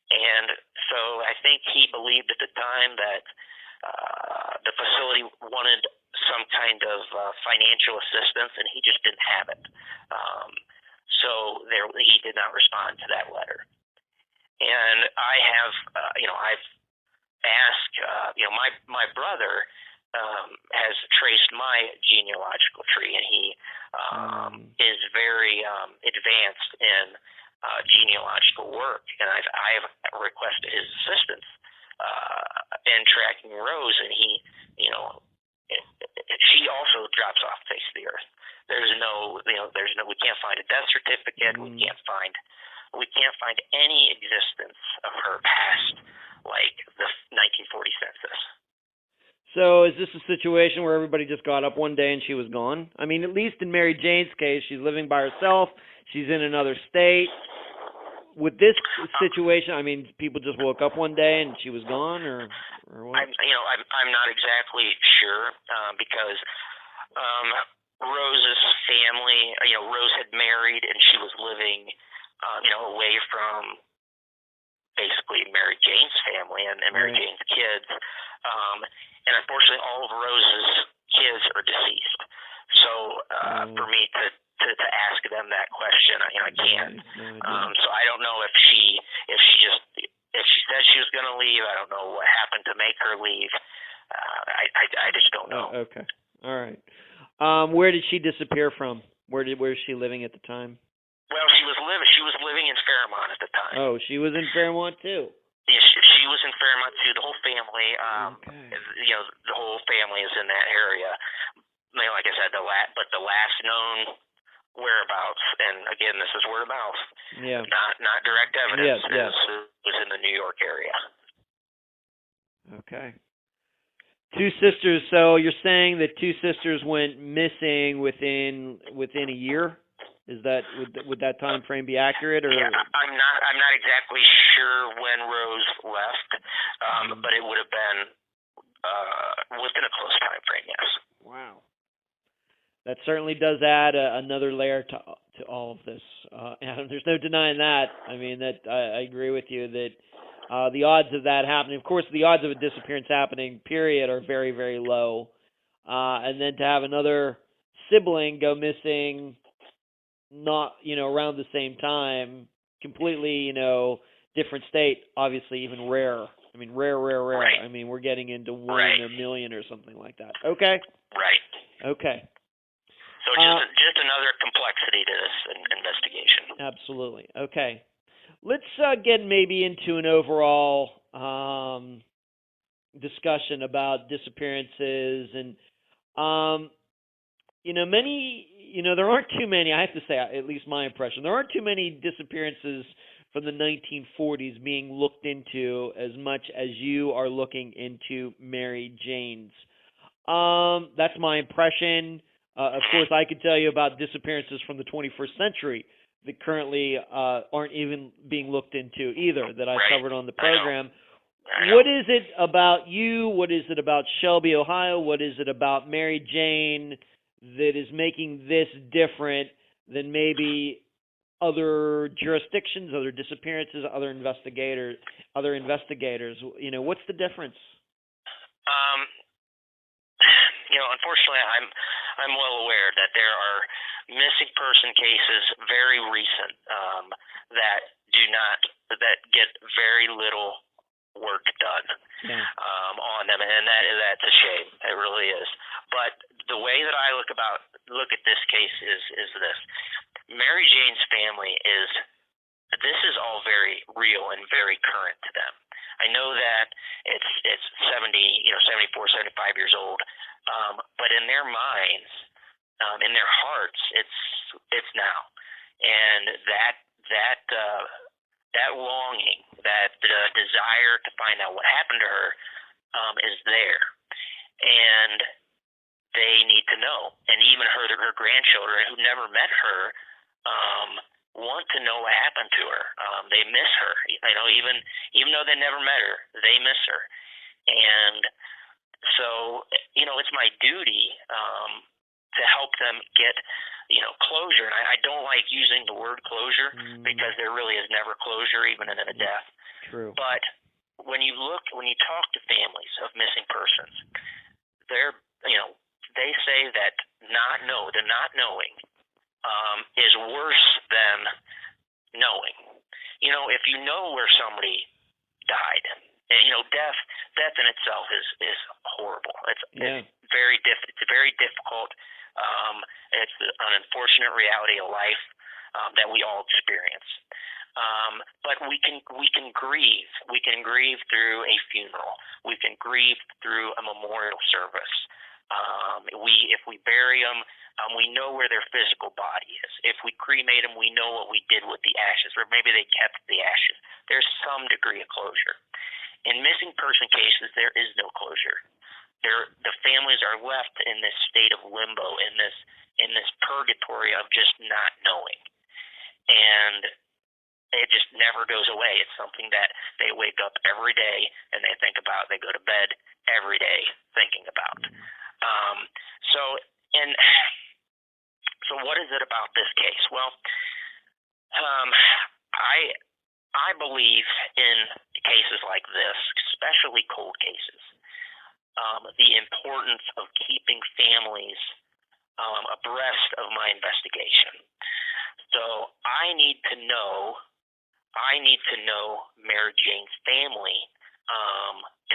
And so I think he believed at the time that the facility wanted some kind of financial assistance, and he just didn't have it. So he did not respond to that letter. And I have, I've asked, my brother has traced my genealogical tree, and he is very advanced in genealogical work, and I've requested his assistance in tracking Rose, and he, she also drops off the face of the earth. We can't find a death certificate. We can't find any existence of her past like the 1940 census. So is this a situation where everybody just got up one day and she was gone? I mean, at least in Mary Jane's case, she's living by herself. She's in another state. With this situation, I mean, people just woke up one day and she was gone, or what? I'm not exactly sure because Rose's family, Rose had married and she was living, away from basically Mary Jane's family and Mary Jane's kids. And unfortunately, all of Rose's kids are deceased. So for me to ask them that question, I can't. So I don't know if she said she was going to leave. I don't know what happened to make her leave. I just don't know. Oh, okay. All right. Where did she disappear from? Where is she living at the time? Well, she was living in Fairmont at the time. Oh, she was in Fairmont too. Yeah, she was in Fairmont too. The whole family, the whole family is in that area. Like I said, the last known whereabouts, and again, this is word of mouth, not direct evidence, is in the New York area. Okay. Two sisters. So you're saying that two sisters went missing within a year? Is that would that time frame be accurate, or? Yeah, I'm not exactly sure when Rose left, but it would have been within a close time frame. Yes. Wow. That certainly does add another layer to all of this. And there's no denying that. I mean, I agree with you that the odds of that happening, of course, the odds of a disappearance happening, period, are very, very low. And then to have another sibling go missing, not around the same time, completely different state, obviously even rarer. I mean, rare. Right. I mean, we're getting into 1 in a million or something like that. Okay. Right. Okay. So just another complexity to this investigation. Absolutely. Okay. Let's get maybe into an overall discussion about disappearances and there aren't too many, I have to say, at least my impression, there aren't too many disappearances from the 1940s being looked into as much as you are looking into Mary Jane's. That's my impression. Of course, I could tell you about disappearances from the 21st century that currently aren't even being looked into either, that I've covered on the program. What is it about you? What is it about Shelby, Ohio? What is it about Mary Jane that is making this different than maybe other jurisdictions, other disappearances, other investigators? What's the difference? Unfortunately, I'm well aware that there are missing person cases, very recent, that get very little work done. on them, and that's a shame. It really is. But the way that I look at this case is this: Mary Jane's family this is all very real and very current to them. I know that it's 74, 75 years old, but in their minds, in their hearts, it's now, and that longing, that desire to find out what happened to her, is there, and they need to know. And even her grandchildren who never met her want to know what happened to her. They miss her. Even though they never met her, they miss her. And so, it's my duty to help them get, closure. And I don't like using the word closure because there really is never closure, even in a death. True. But when you talk to families of missing persons, they say that the not knowing is worse than knowing. If you know where somebody died, and death in itself is horrible. It's very difficult. It's an unfortunate reality of life that we all experience. But we can grieve. We can grieve through a funeral. We can grieve through a memorial service. If we bury them, we know where their physical body is. If we cremate them, we know what we did with the ashes, or maybe they kept the ashes. There's some degree of closure. In missing person cases, there is no closure. The families are left in this state of limbo, in this purgatory of just not knowing, and it just never goes away. It's something that they wake up every day and they think about. They go to bed every day thinking about. So what is it about this case? Well, I believe in cases like this, especially cold cases, the importance of keeping families abreast of my investigation. So I need to know Mary Jane's family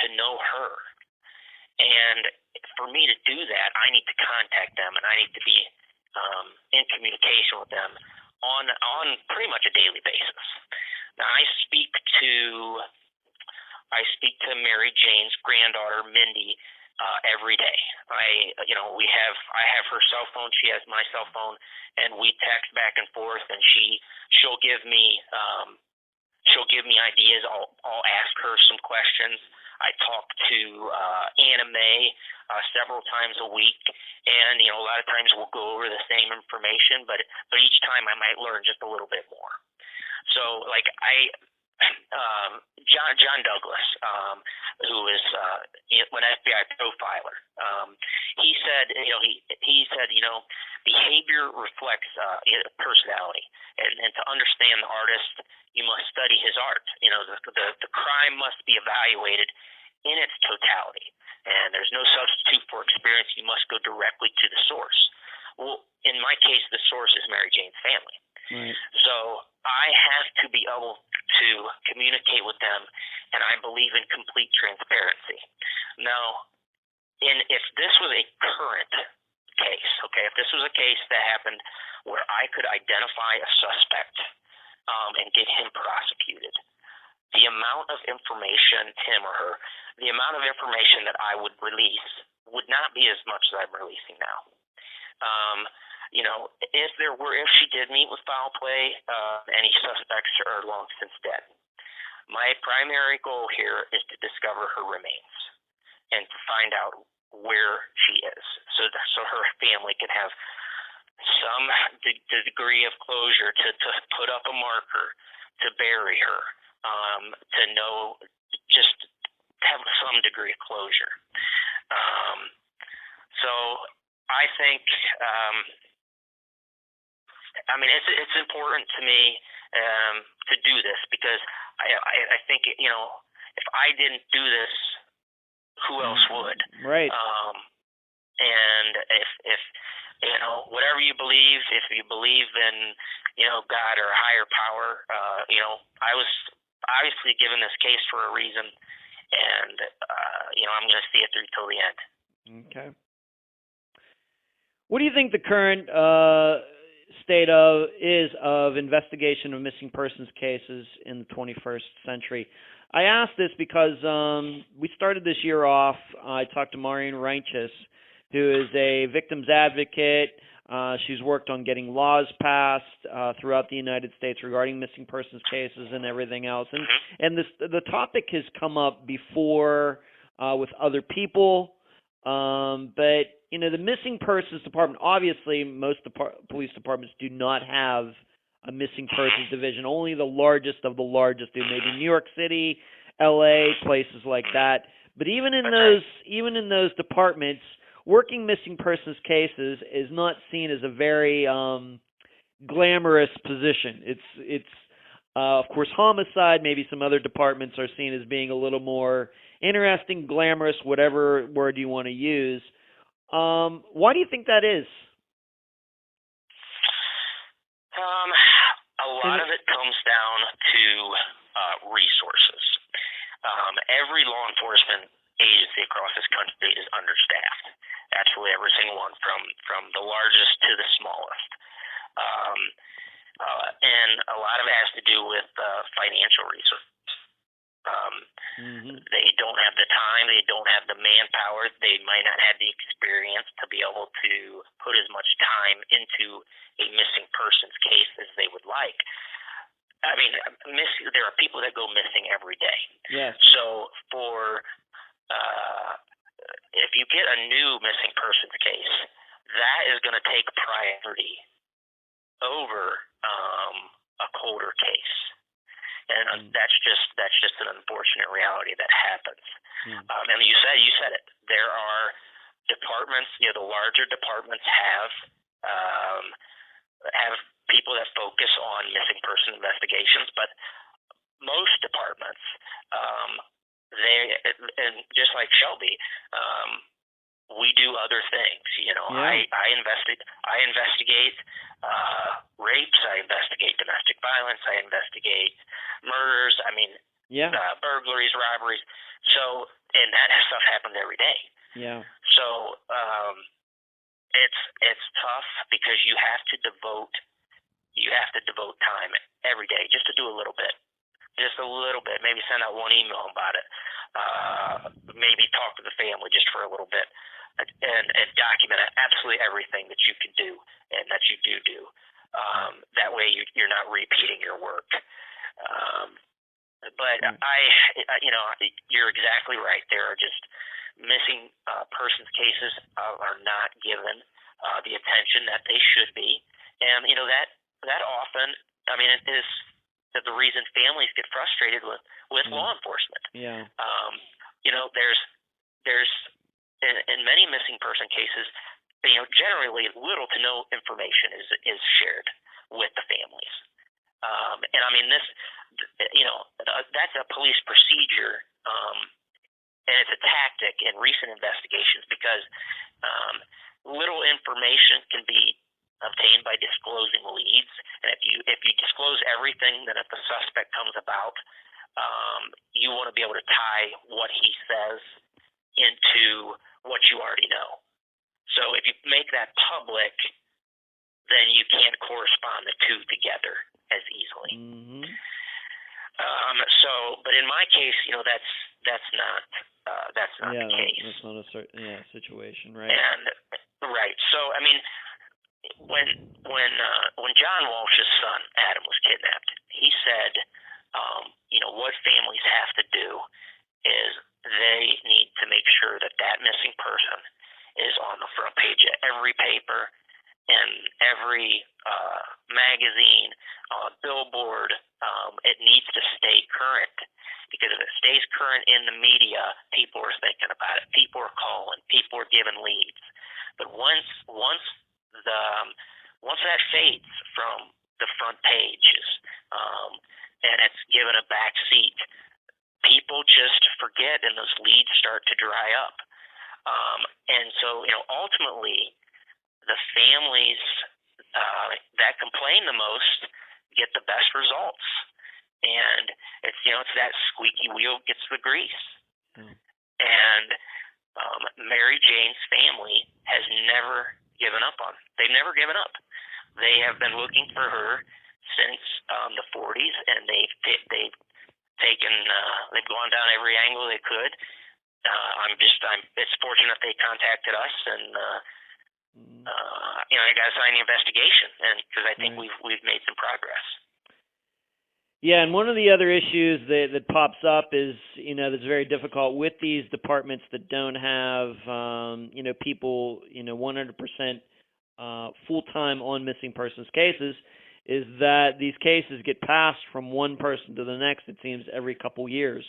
to know her. And for me to do that, I need to contact them, and I need to be in communication with them on pretty much a daily basis. Now, I speak to Mary Jane's granddaughter, Mindy, every day. I have her cell phone. She has my cell phone, and we text back and forth. And she'll give me ideas. I'll ask her some questions. I talk to Anna Mae several times a week, and a lot of times we'll go over the same information, but each time I might learn just a little bit more. So, like John Douglas, who is an FBI profiler, he said behavior reflects personality, and to understand the artist, you must study his art. The crime must be evaluated in its totality, and there's no substitute for experience. You must go directly to the source. Well, in my case, the source is Mary Jane's family. Right. So I have to be able to communicate with them, and I believe in complete transparency. Now, if this was a current case, if this was a case that happened where I could identify a suspect and get him prosecuted, the amount of information, him or her, the amount of information that I would release would not be as much as I'm releasing now. If she did meet with foul play, any suspects are long since dead. My primary goal here is to discover her remains and to find out where she is, so her family can have some degree of closure, to put up a marker, to bury her, to know, just have some degree of closure. So I think, it's important to me to do this, because I think if I didn't do this, who else would? Right. And if whatever you believe, if you believe in God or a higher power, I was obviously given this case for a reason, and I'm going to see it through till the end. Okay. What do you think the current state of investigation of missing persons cases in the 21st century? I asked this because we started this year off. I talked to Maureen Reinches, who is a victims advocate. She's worked on getting laws passed throughout the United States regarding missing persons cases and everything else. And the topic has come up before with other people. But the missing persons department, obviously most police departments do not have a missing persons division. Only the largest of the largest do, maybe New York City, LA, places like that. But even in those departments, working missing persons cases is not seen as a very glamorous position. It's of course, homicide, maybe some other departments are seen as being a little more interesting, glamorous, whatever word you want to use. Why do you think that is? A lot of it comes down to resources. Every law enforcement agency across this country is understaffed. Absolutely every single one, from the largest to the smallest. And a lot of it has to do with financial resources. They don't have the time, they don't have the manpower, they might not have the experience to be able to put as much time into a missing persons case as they would like. I mean, there are people that go missing every day. Yes. So if you get a new missing persons case, that is going to take priority over a colder case. And that's just an unfortunate reality that happens. And you said it. There are departments. The larger departments have people that focus on missing person investigations, but most departments, and just like Shelby, we do other things. I investigate rapes. I investigate domestic violence. I investigate murders. I mean, burglaries, robberies. So, and that stuff happens every day. Yeah. So, it's tough because you have to devote time every day just to do a little bit. Maybe send out one email about it. Maybe talk to the family just for a little bit, and document absolutely everything that you can do and that you do. That way you're not repeating your work. But you're exactly right. There are just missing persons cases are not given the attention that they should be, and that often, it is the reason families get frustrated with law enforcement. Yeah. There's in many missing person cases, generally little to no information is shared with the families. And I mean that's a police procedure, and it's a tactic in recent investigations because little information can be obtained by disclosing leads, and if you disclose everything, then if the suspect comes about, you want to be able to tie what he says into what you already know. So if you make that public, then you can't correspond the two together as easily. But in my case, that's not the case. That's not a situation, right? And right. So I mean, when John Walsh's son Adam was kidnapped, he said, what families have to do is they need to make sure that missing person is on the front page of every paper and every magazine, billboard. It needs to stay current, because if it stays current in the media, people are thinking about it. People are calling. People are giving leads. But once that fades from the front pages, and it's given a back seat, people just forget, and those leads start to dry up. And so, ultimately, the families that complain the most get the best results. And it's that squeaky wheel gets the grease. Oh. And Mary Jane's family has never given up on. They've never given up. They have been looking for her since the 40s, and they've taken they've gone down every angle they could. It's fortunate they contacted us, and I got to sign the investigation, and because I think we've made some progress. Yeah, and one of the other issues that pops up is, that's very difficult with these departments that don't have, people, 100% full-time on missing persons cases, is that these cases get passed from one person to the next, it seems, every couple years.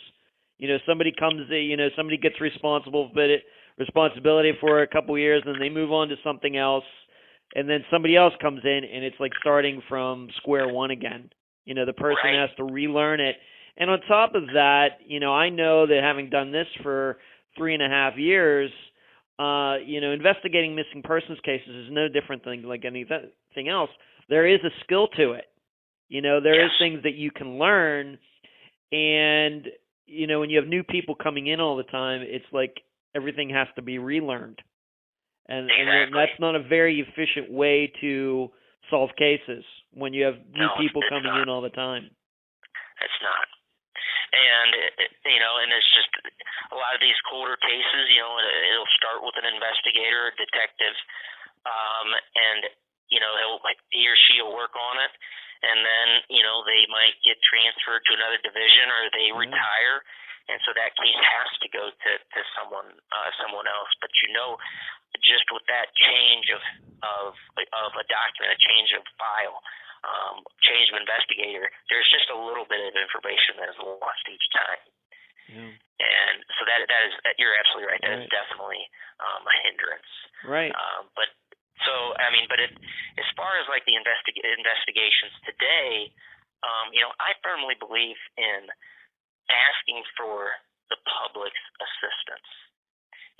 Somebody comes in, somebody gets responsibility for a couple years, and they move on to something else, and then somebody else comes in, and it's like starting from square one again. The person has to relearn it. And on top of that, I know that having done this for 3.5 years, investigating missing persons cases is no different than like anything else. There is a skill to it. There is things that you can learn. And, when you have new people coming in all the time, it's like everything has to be relearned. And that's not a very efficient way to solve cases when you have new people coming in all the time. It's not. And, and it's just a lot of these colder cases, it'll start with an investigator, a detective, and, he or she will work on it. And then, they might get transferred to another division or they retire. And so that case has to go to someone else. But just with that change of a document, a change of file, change of investigator, there's just a little bit of information that is lost each time. Yeah. And so that is, you're absolutely right. That is definitely a hindrance. Right. But as far as like the investigations today, I firmly believe in asking for the public's assistance.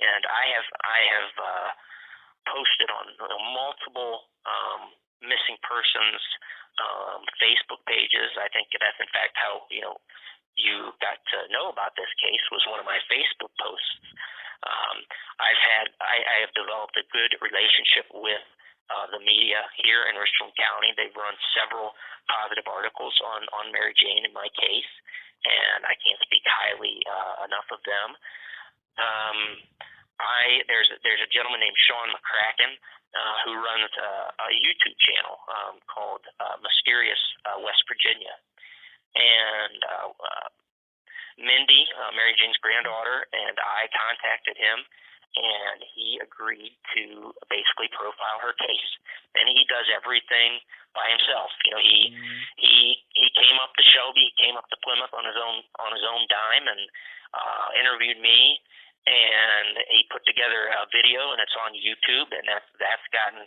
And I have posted on multiple missing persons Facebook pages. I think that's in fact how you got to know about this case, was one of my Facebook posts. I have developed a good relationship with the media here in Richland County. They've run several positive articles on Mary Jane in my case, and I can't speak highly enough of them. There's a gentleman named Sean McCracken who runs a YouTube channel called Mysterious West Virginia, and Mindy, Mary Jane's granddaughter, and I contacted him, and he agreed to basically profile her case. And he does everything by himself. He came up to Shelby, he came up to Plymouth on his own dime, and interviewed me. And he put together a video, and it's on YouTube, and that's gotten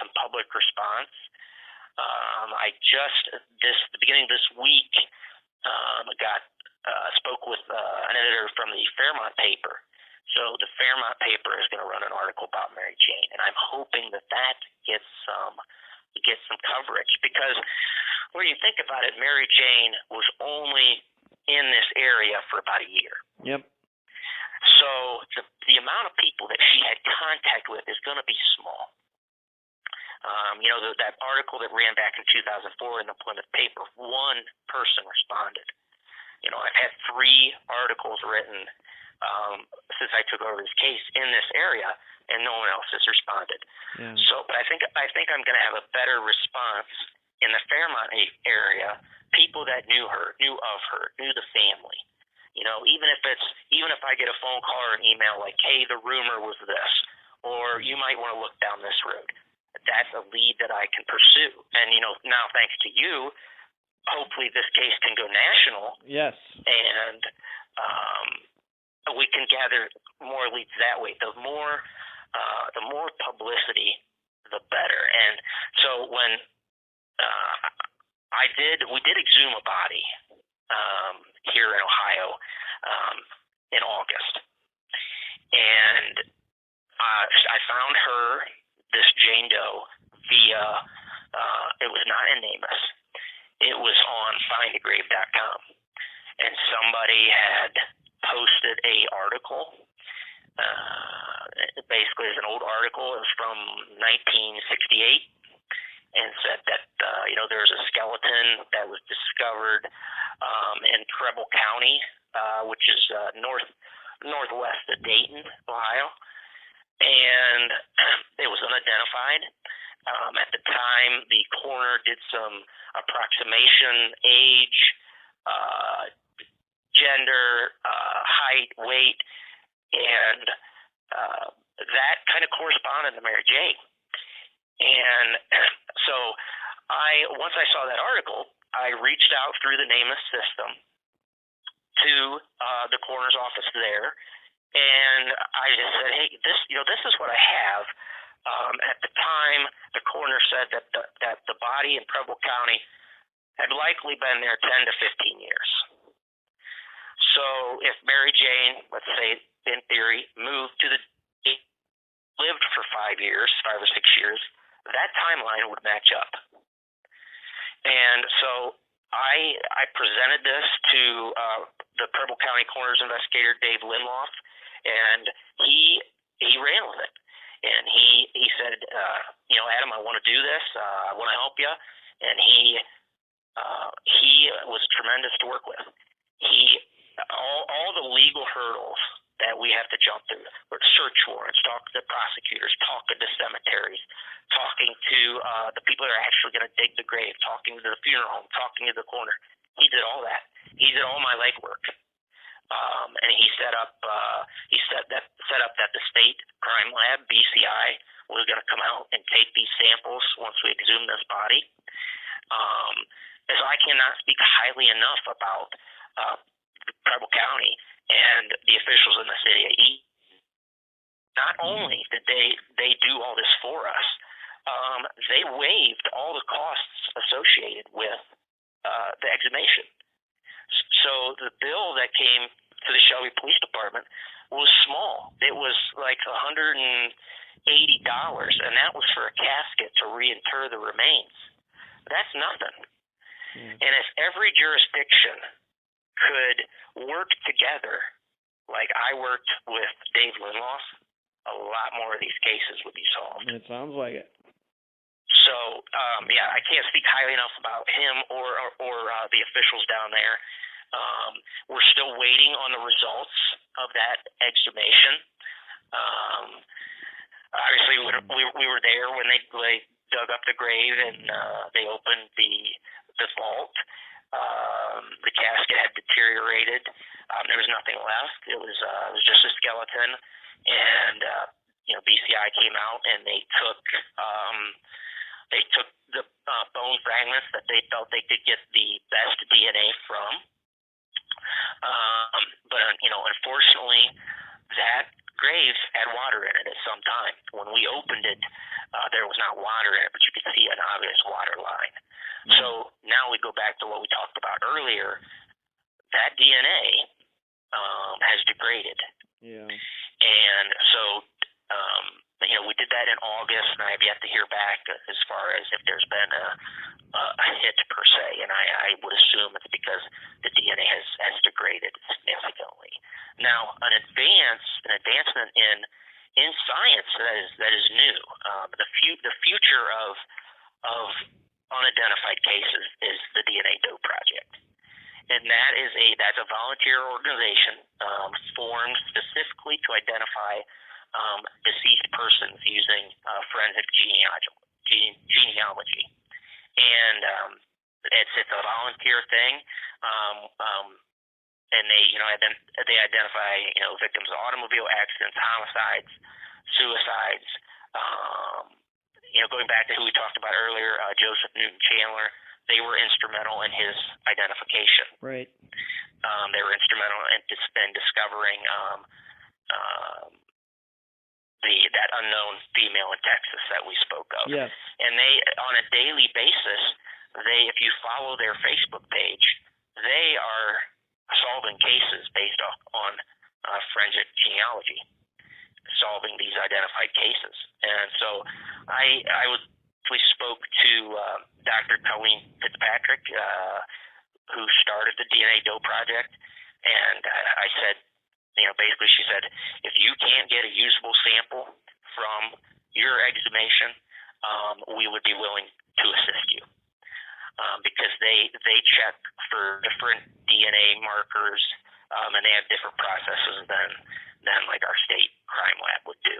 some public response. The beginning of this week, spoke with an editor from the Fairmont paper. So the Fairmont paper is going to run an article about Mary Jane, and I'm hoping that gets some coverage, because when you think about it, Mary Jane was only in this area for about a year. Yep. So the amount of people that she had contact with is going to be small. That article that ran back in 2004 in the Plymouth paper, one person responded. I've had 3 articles written since I took over this case in this area, and no one else has responded. Yeah. So, but I think I'm going to have a better response in the Fairmont area. People that knew her, knew of her, knew the family. Even if I get a phone call or an email like, "Hey, the rumor was this," or "You might want to look down this road," that's a lead that I can pursue. And now thanks to you, hopefully this case can go national. Yes. And we can gather more leads that way. The more publicity, the better. And so when we did exhume a body here in Ohio in August, and I found her, this Jane Doe, via it was not in NamUs. It was on findagrave.com, and somebody had posted a article. Basically, it's an old article. It was from 1968, and said that there's a skeleton that was discovered in Preble County, which is northwest of Dayton, Ohio, and it was unidentified. At the time, the coroner did some approximation, age, gender, height, weight, and that kind of corresponded to Mary Jane. And so once I saw that article, I reached out through the NamUs system to the coroner's office there, and I just said, hey, this is what I have. At the time, the coroner said that the body in Preble County had likely been there 10 to 15 years. So if Mary Jane, let's say in theory, lived for 5 or 6 years, that timeline would match up. And so I presented this to the Preble County Coroner's investigator, Dave Linloff, and he ran with it. And he said, Adam, I want to do this. I want to help you. And he was tremendous to work with. All the legal hurdles that we have to jump through, search warrants, talk to the prosecutors, talking to cemeteries, talking to the people that are actually going to dig the grave, talking to the funeral home, talking to the coroner. He did all that. He did all my legwork. And he set up that the state crime lab, BCI, was going to come out and take these samples once we exhumed this body. And so I cannot speak highly enough about Preble County and the officials in the city. Not only did they do all this for us, they waived all the costs associated with the exhumation. So the bill that came to the Shelby Police Department was small. It was like $180, and that was for a casket to reinter the remains. That's nothing. And if every jurisdiction could work together like I worked with Dave Linloff, a lot more of these cases would be solved. It sounds like it. So, I can't speak highly enough about him or the officials down there. We're still waiting on the results of that exhumation. Obviously, we were there when they dug up the grave and they opened the vault. The casket had deteriorated. There was nothing left. It was just a skeleton. And BCI came out and they took the bone fragments that they felt they could get the best DNA from. But unfortunately, that grave had water in it at some time. When we opened it, there was not water in it, but you could see an obvious water line. So now we go back to what we talked about earlier. That DNA has degraded. Yeah. And so, we did that in August, and I have yet to hear back as far as if there's been a hit per se. And I would assume it's because the DNA has degraded significantly. Now, an advancement in science that is new. The future of unidentified cases is the DNA Doe Project, and that's a volunteer organization formed specifically to identify deceased persons using forensic genealogy, and it's a volunteer thing. And they identify victims of automobile accidents, homicides, suicides. Going back to who we talked about earlier, Joseph Newton Chandler, they were instrumental in his identification. Right. They were instrumental in discovering that unknown female in Texas that we spoke of. Yes. And they, on a daily basis, if you follow their Facebook page, they are solving cases based on forensic genealogy, solving these identified cases. And so we spoke to Dr. Colleen Fitzpatrick, who started the DNA Doe Project, and I said, basically she said, if you can't get a usable sample from your exhumation, we would be willing to assist you. Because they check for different DNA markers, and they have different processes than like our state crime lab would do.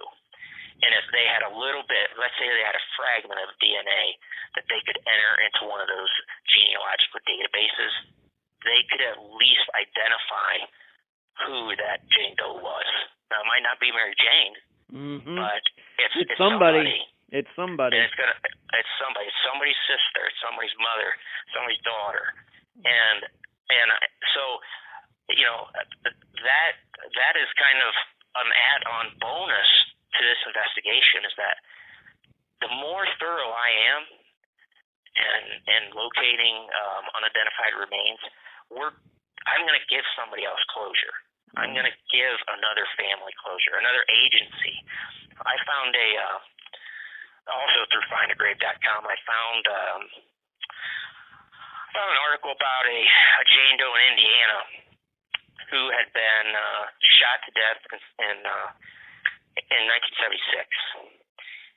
And if they had a little bit, let's say they had a fragment of DNA that they could enter into one of those genealogical databases, they could at least identify who that Jane Doe was. Now, it might not be Mary Jane, but it's somebody. It's somebody. And it's somebody. It's somebody's sister. It's somebody's mother. Somebody's daughter. And so that is kind of an add-on bonus to this investigation, is that the more thorough I am in locating unidentified remains, I'm going to give somebody else closure. I'm going to give another family closure, another agency. I found also through findagrave.com, I found an article about a Jane Doe in Indiana who had been shot to death in 1976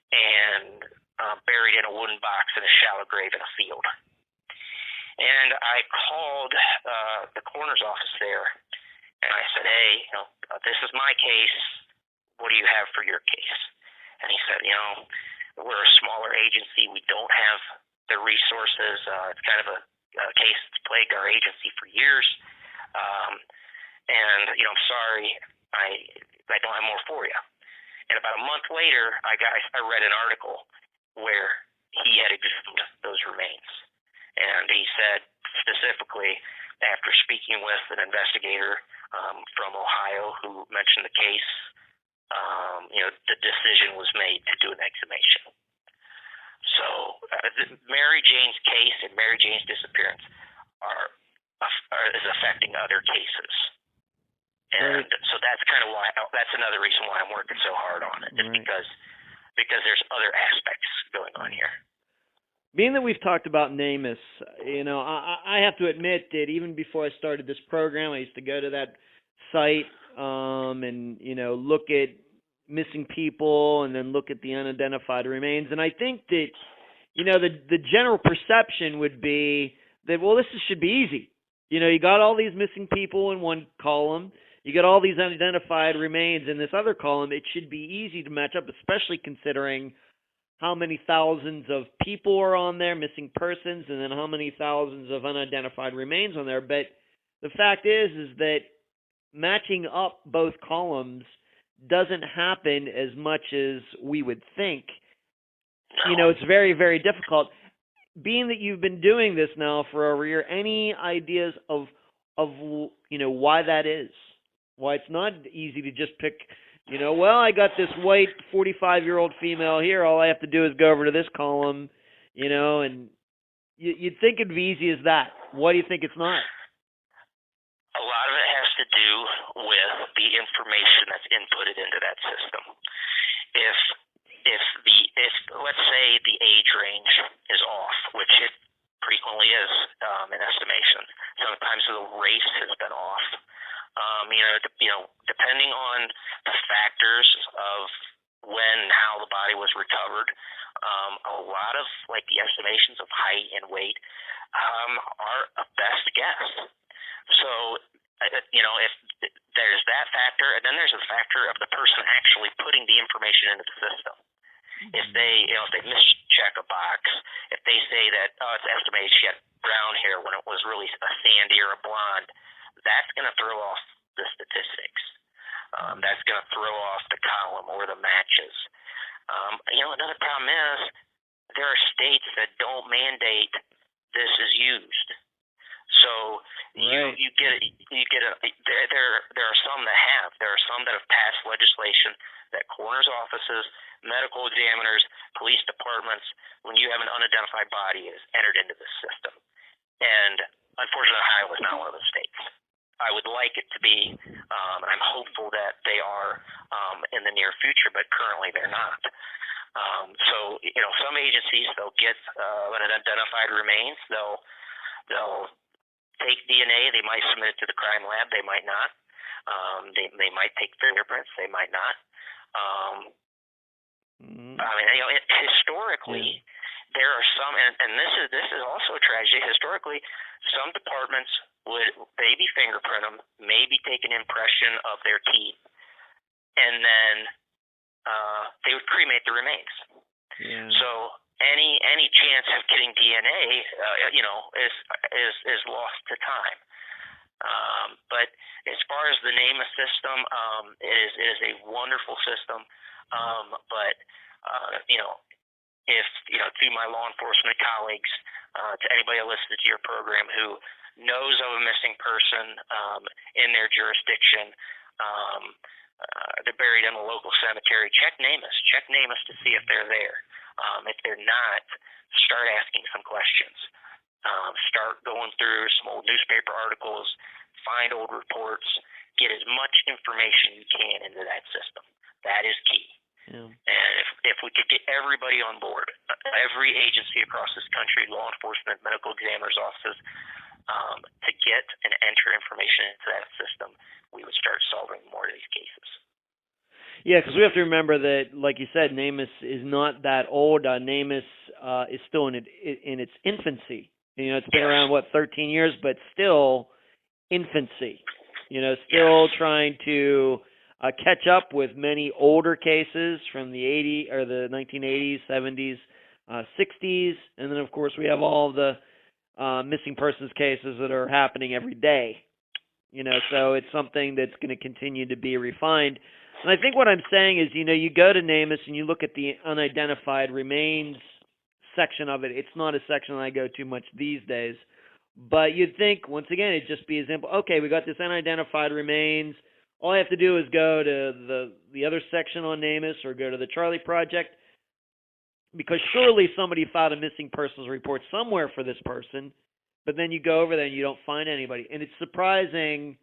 and buried in a wooden box in a shallow grave in a field. And I called the coroner's office there, and I said, hey, this is my case. What do you have for your case? And he said, we're a smaller agency. We don't have the resources. It's kind of a case that's plagued our agency for years. And I'm sorry, I don't have more for you. And about a month later, I read an article where he had exhumed those remains. And he said specifically, after speaking with an investigator from Ohio who mentioned the case, the decision was made to do an exhumation. So Mary Jane's case and Mary Jane's disappearance is affecting other cases. And so that's kind of why, that's another reason why I'm working so hard on it, is because there's other aspects going on here. Being that we've talked about NamUs, I have to admit that even before I started this program, I used to go to that site and look at missing people and then look at the unidentified remains. And I think that the general perception would be that, well, this should be easy. You got all these missing people in one column. You got all these unidentified remains in this other column. It should be easy to match up, especially considering how many thousands of people are on there, missing persons, and then how many thousands of unidentified remains on there. But the fact is that matching up both columns doesn't happen as much as we would think. It's very, very difficult. Being that you've been doing this now for over a year, any ideas of why that is? Why it's not easy to just pick, well, I got this white 45-year-old female here. All I have to do is go over to this column, and you'd think it'd be easy as that. Why do you think it's not? A lot of it has to do with the information that's inputted into that system. If let's say the age range is off, which it frequently is in estimation. Sometimes the race has been off. Depending on the factors of when and how the body was recovered, a lot of the estimations of height and weight are a best guess. So, if there's that factor, and then there's a factor of the person actually putting the information into the system. If they mischeck a box, if they say that, it's estimated she had brown hair when it was really a sandy or a blonde, that's going to throw off the statistics. That's going to throw off the column or the matches. Another problem is there are states that don't mandate this is used. So there are some that have. There are some that have passed legislation that coroner's offices, medical examiners, police departments, when you have an unidentified body, is entered into the system. And unfortunately, Ohio is not one of those states. I would like it to be, and I'm hopeful that they are in the near future, but currently they're not. So some agencies, they'll get unidentified remains. They'll take DNA. They might submit it to the crime lab. They might not. They might take fingerprints, they might not. I mean, historically, there are some, and this is also a tragedy. Historically, some departments would maybe fingerprint them, maybe take an impression of their teeth, and then they would cremate the remains. Yeah. So any chance of getting DNA, is lost to time. But as far as the NamUs system, it is a wonderful system. But if to my law enforcement colleagues, to anybody that listens to your program who knows of a missing person in their jurisdiction, they're buried in a local cemetery, check NamUs. Check NamUs to see if they're there. If they're not, start asking some questions. Start going through some old newspaper articles, find old reports, get as much information you can into that system. That is key. Yeah. And if we could get everybody on board, every agency across this country, law enforcement, medical examiners' offices, to get and enter information into that system, we would start solving more of these cases. Yeah, because we have to remember that, like you said, NamUs is not that old. NamUs is still in its infancy. It's been around 13 years, but still infancy. Still trying to catch up with many older cases from the 1980s, 70s, 60s, and then of course we have all the missing persons cases that are happening every day. So it's something that's going to continue to be refined. And I think what I'm saying is, you go to NamUs and you look at the unidentified remains section of it. It's not a section I go to much these days. But you'd think, once again, it'd just be a simple, okay, we got this unidentified remains. All I have to do is go to the other section on NamUs or go to the Charlie Project, because surely somebody filed a missing persons report somewhere for this person, but then you go over there and you don't find anybody. And it's surprising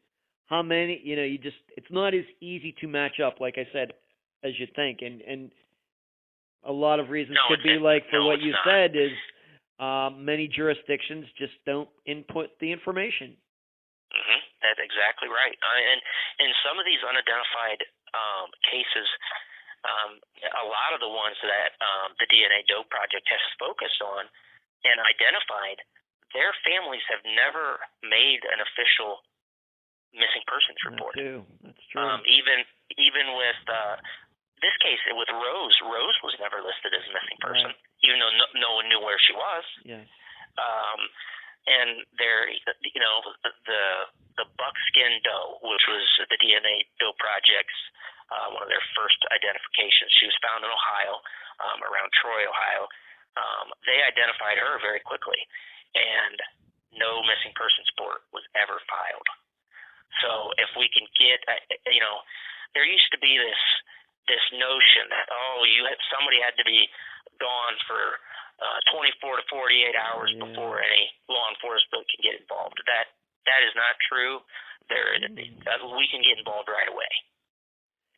how many, it's not as easy to match up, like I said, as you think. And a lot of reasons could be like, for what you said, is many jurisdictions just don't input the information. Mm-hmm. That's exactly right. And in some of these unidentified cases, a lot of the ones that the DNA Dope Project has focused on and identified, their families have never made an official missing persons report. That's true. Even with this case with Rose was never listed as a missing person, even though no one knew where she was. Yes. And there, the buckskin doe, which was the DNA Dope Project's one of their first identifications. She was found in Ohio, around Troy, Ohio. They identified her very quickly, and no missing persons report was ever filed. So if we can get, there used to be this notion that somebody had to be gone for 24 to 48 hours before any law enforcement can get involved. That is not true. We can get involved right away.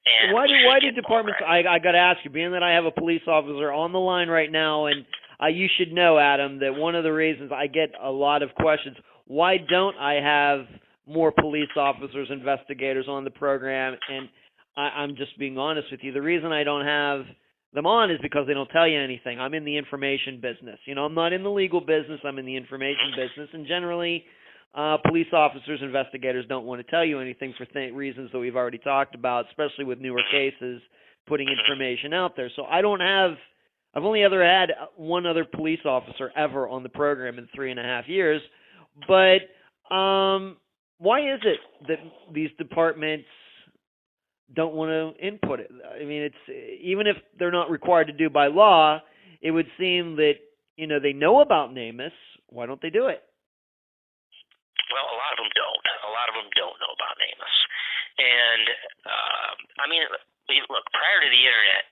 And why do departments? I got to ask you, being that I have a police officer on the line right now, and you should know, Adam, that one of the reasons I get a lot of questions, why don't I have more police officers, investigators on the program? And I'm just being honest with you. The reason I don't have them on is because they don't tell you anything. I'm in the information business. I'm not in the legal business. I'm in the information business, and generally, police officers, investigators don't want to tell you anything for reasons that we've already talked about, especially with newer cases, putting information out there. So I've only ever had one other police officer ever on the program in 3.5 years. But why is it that these departments don't want to input it? I mean, it's, even if they're not required to do by law, it would seem that, they know about NamUs. Why don't they do it? Well, a lot of them don't. A lot of them don't know about NamUs. And, look, prior to the internet,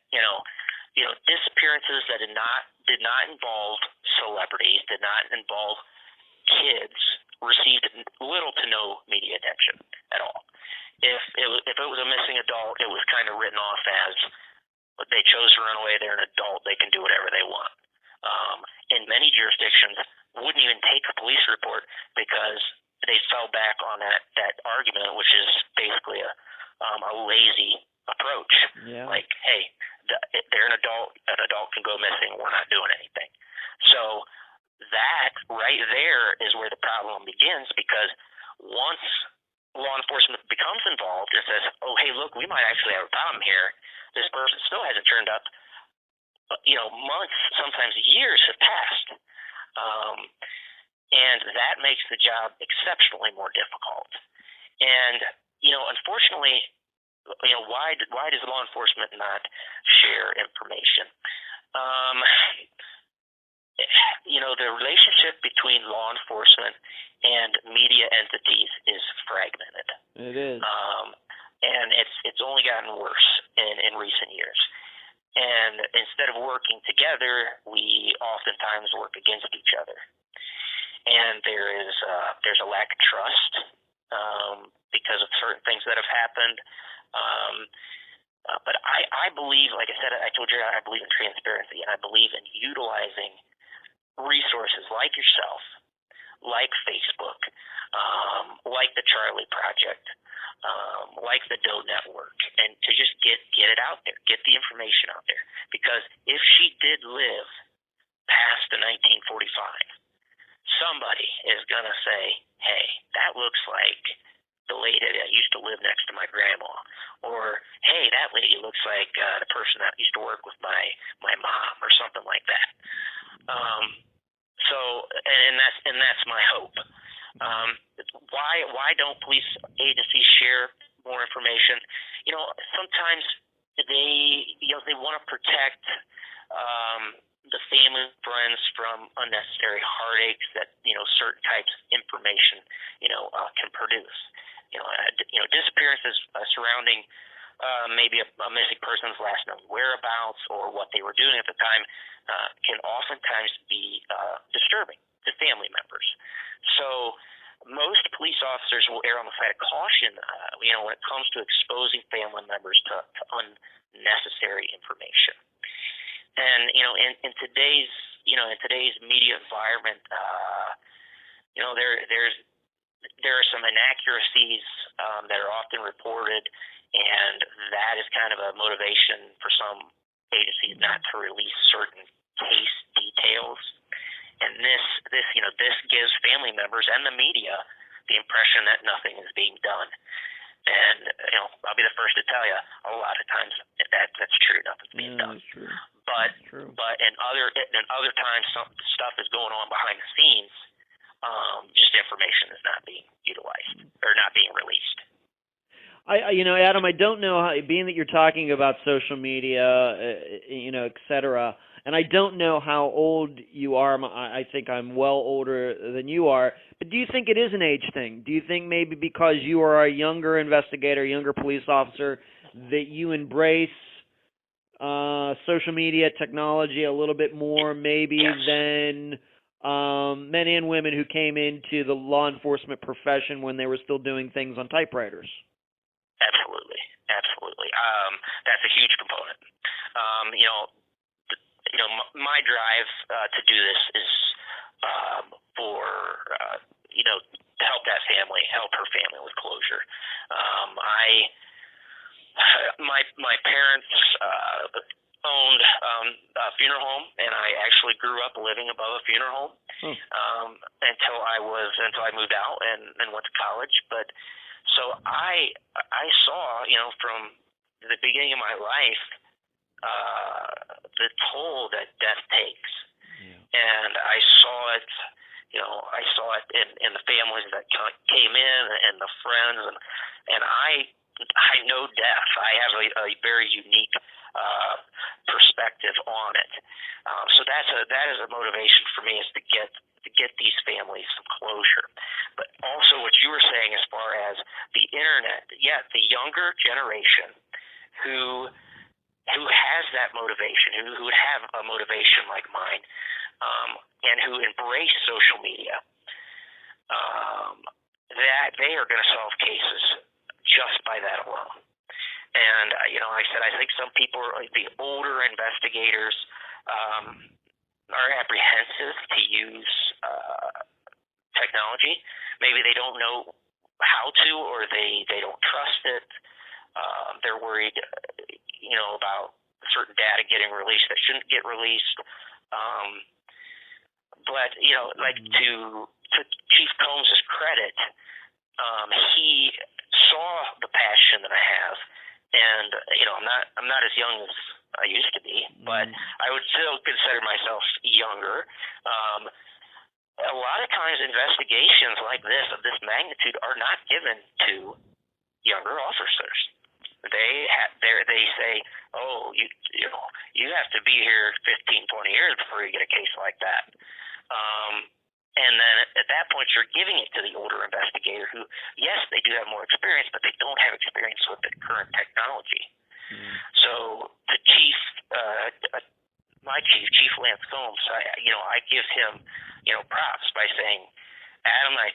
disappearances that did not involve celebrities, did not involve kids, received little to no media attention at all. If it was a missing adult, it was kind of written off as they chose to run away. They're an adult. They can do whatever they want. In many jurisdictions, wouldn't even take a police report because they fell back on that argument, which is basically that right there is where the problem begins, because once law enforcement becomes involved and says, oh, hey, look, we might actually have a problem here, this person still hasn't turned up, months, sometimes years have passed. And that makes the job exceptionally more difficult. And, unfortunately, why does law enforcement not share information? The relationship between law enforcement and media entities is fragmented. It is. And it's only gotten worse in recent years. And instead of working together, we oftentimes work against each other. And there's a lack of trust because of certain things that have happened. But I believe, like I said, I told you, I believe in transparency, and I believe in utilizing resources like yourself, like Facebook, like the Charlie Project, like the Doe Network, and to just get it out there, get the information out there. Because if she did live past the 1945, somebody is going to say, hey, that looks like the lady that used to live next to my grandma. Or, hey, that lady looks like the person that used to work with my mom, or something like that. And that's my hope. Why don't police agencies share more information? Sometimes they want to protect the family and friends from unnecessary heartaches that certain types of information can produce. Disappearances surrounding maybe a missing person's last known whereabouts or what they were doing at the time can oftentimes be disturbing to family members. So most police officers will err on the side of caution, when it comes to exposing family members to unnecessary information. And in today's media environment, there are some inaccuracies that are often reported, and that is kind of a motivation for some agencies not to release certain case details. And this gives family members and the media the impression that nothing is being done. And I'll be the first to tell you, a lot of times that's true, nothing's being done. That's true. But That's true. but in other times, some stuff is going on behind the scenes. Just information is not being utilized or not being released. Adam, I don't know how, being that you're talking about social media, et cetera, and I don't know how old you are. I think I'm well older than you are. But do you think it is an age thing? Do you think maybe because you are a younger investigator, younger police officer, that you embrace social media technology a little bit more maybe Yes. than men and women who came into the law enforcement profession when they were still doing things on typewriters? Absolutely. That's a huge component. My drive to do this is for to help that family, help her family with closure. My parents owned a funeral home, and I actually grew up living above a funeral home until I moved out and went to college. But so I saw, from the beginning of my life, the toll that death takes. Yeah. And I saw it, in the families that came in and the friends, and I know death. I have a very unique perspective on it. So that is a motivation for me, is to get these families some closure. But also what you were saying as far as the internet, the younger generation who has that motivation, who would have a motivation like mine, and who embrace social media, that they are going to solve cases just by that alone. And like I said, I think some people, the older investigators, are apprehensive to use technology. Maybe they don't know how to, or they don't trust it. They're worried, about certain data getting released that shouldn't get released. but like to Chief Combs' credit, he saw the passion that I have, and I'm not as young as I used to be, but I would still consider myself younger. A lot of times, investigations like this of this magnitude are not given to younger officers. They say, oh, you have to be here 15, 20 years before you get a case like that. And then at that point, you're giving it to the older investigator who, yes, they do have more experience, but they don't have experience with the current technology. So the chief, my chief, Chief Lance Combs, I give him, props by saying, Adam, I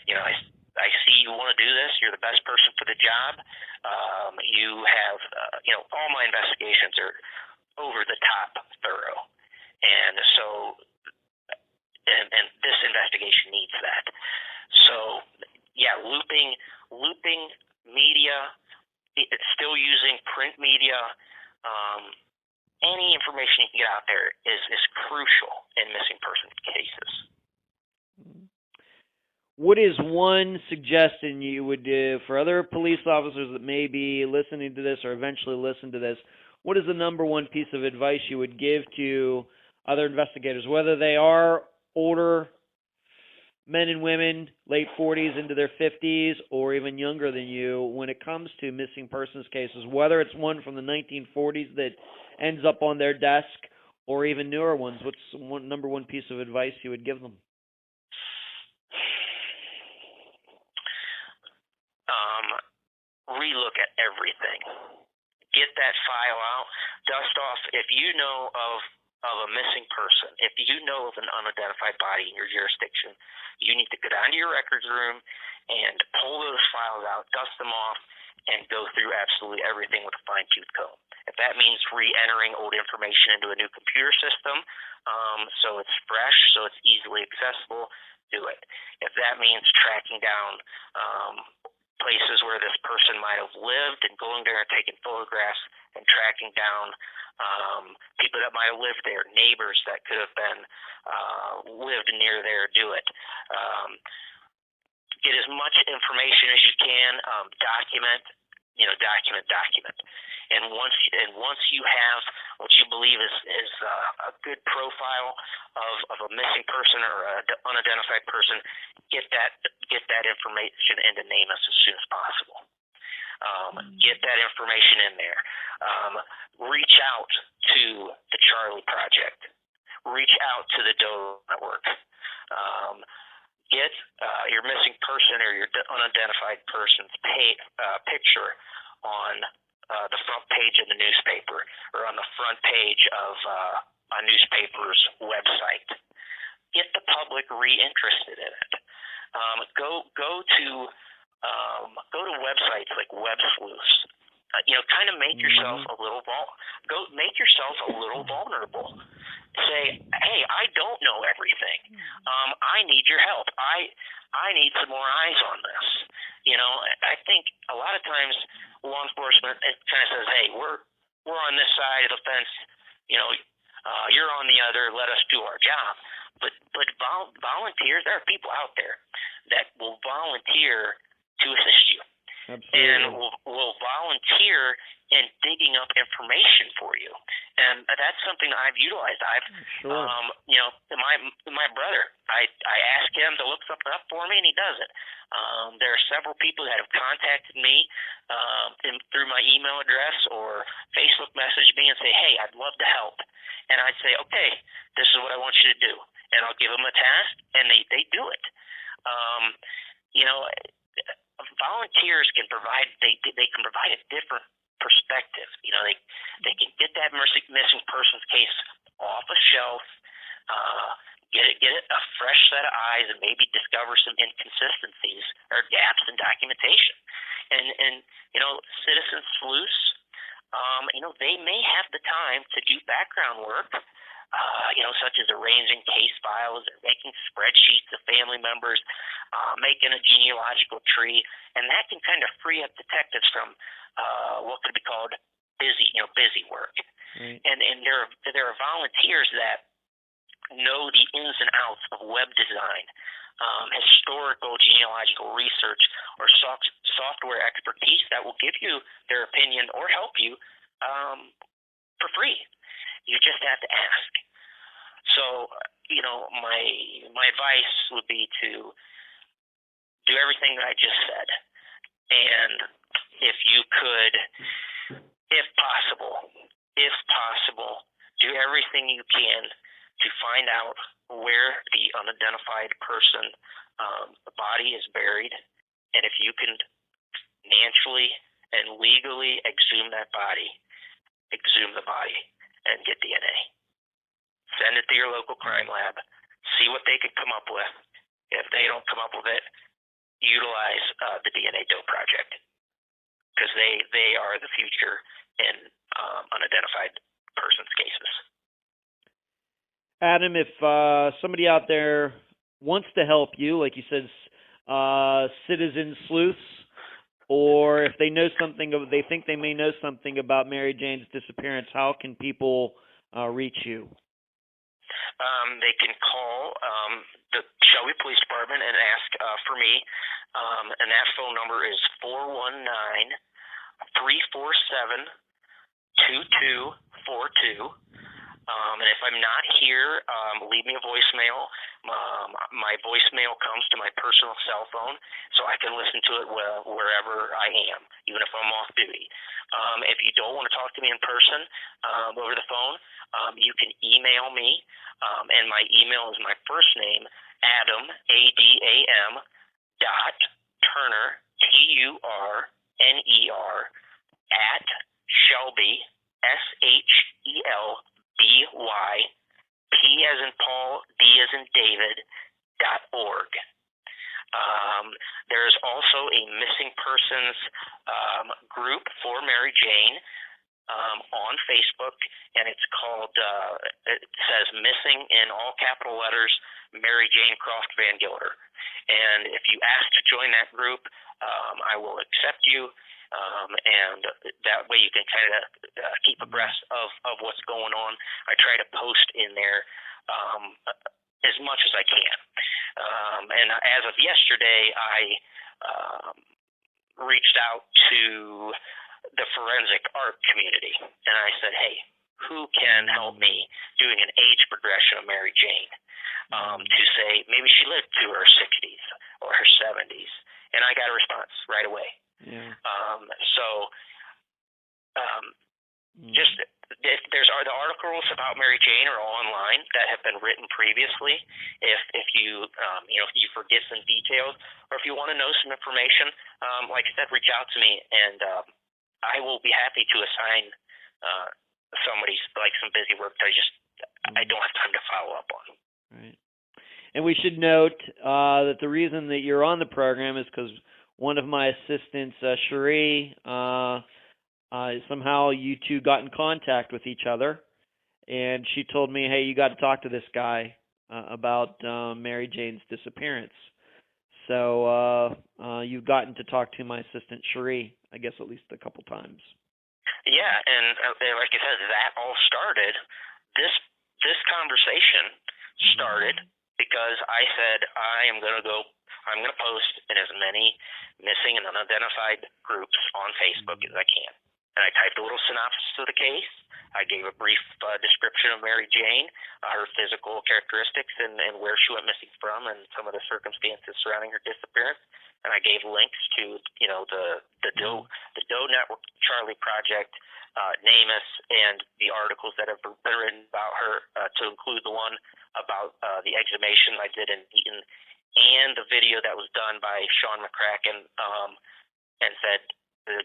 see you want to do this. You're the best person for the job. You have, all my investigations are over the top thorough, and so. And this investigation needs that. So, yeah, looping media, it's still using print media. Any information you can get out there is crucial in missing person cases. What is one suggestion you would do for other police officers that may be listening to this or eventually listen to this? What is the number one piece of advice you would give to other investigators, whether they are older men and women, late 40s into their 50s, or even younger than you, when it comes to missing persons cases, whether it's one from the 1940s that ends up on their desk or even newer ones? What's number one piece of advice you would give them? Relook at everything. Get that file out. Dust off. If you know of a missing person, if you know of an unidentified body in your jurisdiction, you need to go down to your records room and pull those files out, dust them off, and go through absolutely everything with a fine-tooth comb. If that means re-entering old information into a new computer system, so it's fresh, so it's easily accessible, do it. If that means tracking down places where this person might have lived and going there and taking photographs and tracking down people that might have lived there, neighbors that could have been lived near there, do it. Get as much information as you can. Document. And once you have what you believe is a good profile of a missing person or an unidentified person, get that information into NamUs as soon as possible. Get that information in there. Reach out to the Charlie Project. Reach out to the Doe Network. Get your missing person or your unidentified person's picture on the front page of the newspaper or on the front page of a newspaper's website. Get the public re-interested in it. Go to websites like Web Sleuths. Kind of make yourself a little vulnerable. Say, hey, I don't know everything. I need your help. I need some more eyes on this. I think a lot of times law enforcement kind of says, hey, we're on this side of the fence. You're on the other. Let us do our job. But volunteers, there are people out there that will volunteer to assist you. Absolutely. And will volunteer in digging up information for you, and that's something that I've utilized. Sure. My brother, I ask him to look something up for me, and he does it. There are several people that have contacted me through my email address or Facebook message me and say, hey, I'd love to help. And I'd say, okay, this is what I want you to do. And I'll give them a task, and they do it. Volunteers can provide a different perspective. They can get that missing persons case off a shelf, get it a fresh set of eyes, and maybe discover some inconsistencies or gaps in documentation. And citizen sleuths, they may have the time to do background work. Such as arranging case files or making spreadsheets of family members, making a genealogical tree, and that can kind of free up detectives from what could be called busy work. Right. And there are volunteers that know the ins and outs of web design, historical genealogical research, or software expertise that will give you their opinion or help you for free. You just have to ask. So, my advice would be to do everything that I just said. And if you could, if possible, do everything you can to find out where the unidentified person, the body is buried, and if you can financially and legally exhume the body, and get DNA. Send it to your local crime lab. See what they can come up with. If they don't come up with it, utilize the DNA Dope Project, because they are the future in unidentified persons cases. Adam, if somebody out there wants to help you, like you said, citizen sleuths, or if they know something, they think they may know something about Mary Jane's disappearance, how can people reach you? They can call the Shelby Police Department and ask for me, and that phone number is 419-347-2242. And if I'm not here, leave me a voicemail. My voicemail comes to my personal cell phone, so I can listen to it wherever I am, even if I'm off duty. If you don't want to talk to me in person over the phone, you can email me, and my email is my first name, Adam, A-D-A-M, .Turner, T-U-R-N-E-R, at Shelby, S-H-E-L-B-Y, P as in Paul, D as in David, .org. There's also a missing persons group for Mary Jane on Facebook, and it's called, it says missing in all capital letters, Mary Jane Croft Vangilder. And if you ask to join that group, I will accept you, and that way you can kind of keep abreast of what's going on. I try to post in there as much as I can. And as of yesterday, I reached out to the forensic art community, and I said, hey, who can help me doing an age progression of Mary Jane, to say maybe she lived to her 60s or her 70s, and I got a response right away. Yeah. Just if there's the articles about Mary Jane are all online that have been written previously. If you if you forget some details, or if you want to know some information, like I said, reach out to me, and I will be happy to assign somebody, like some busy work that I don't have time to follow up on. Right. And we should note that the reason that you're on the program is because one of my assistants, Cherie, somehow you two got in contact with each other, and she told me, hey, you got to talk to this guy about Mary Jane's disappearance. So you've gotten to talk to my assistant, Cherie, I guess at least a couple times. Yeah, and like I said, that all started, this conversation started because I said I'm going to post in as many missing and unidentified groups on Facebook as I can. And I typed a little synopsis of the case. I gave a brief description of Mary Jane, her physical characteristics, and where she went missing from, and some of the circumstances surrounding her disappearance. And I gave links to, the Doe Network, Charlie Project, NamUs, and the articles that have been written about her, to include the one about the exhumation I did in Eaton, and the video that was done by Sean McCracken, and said,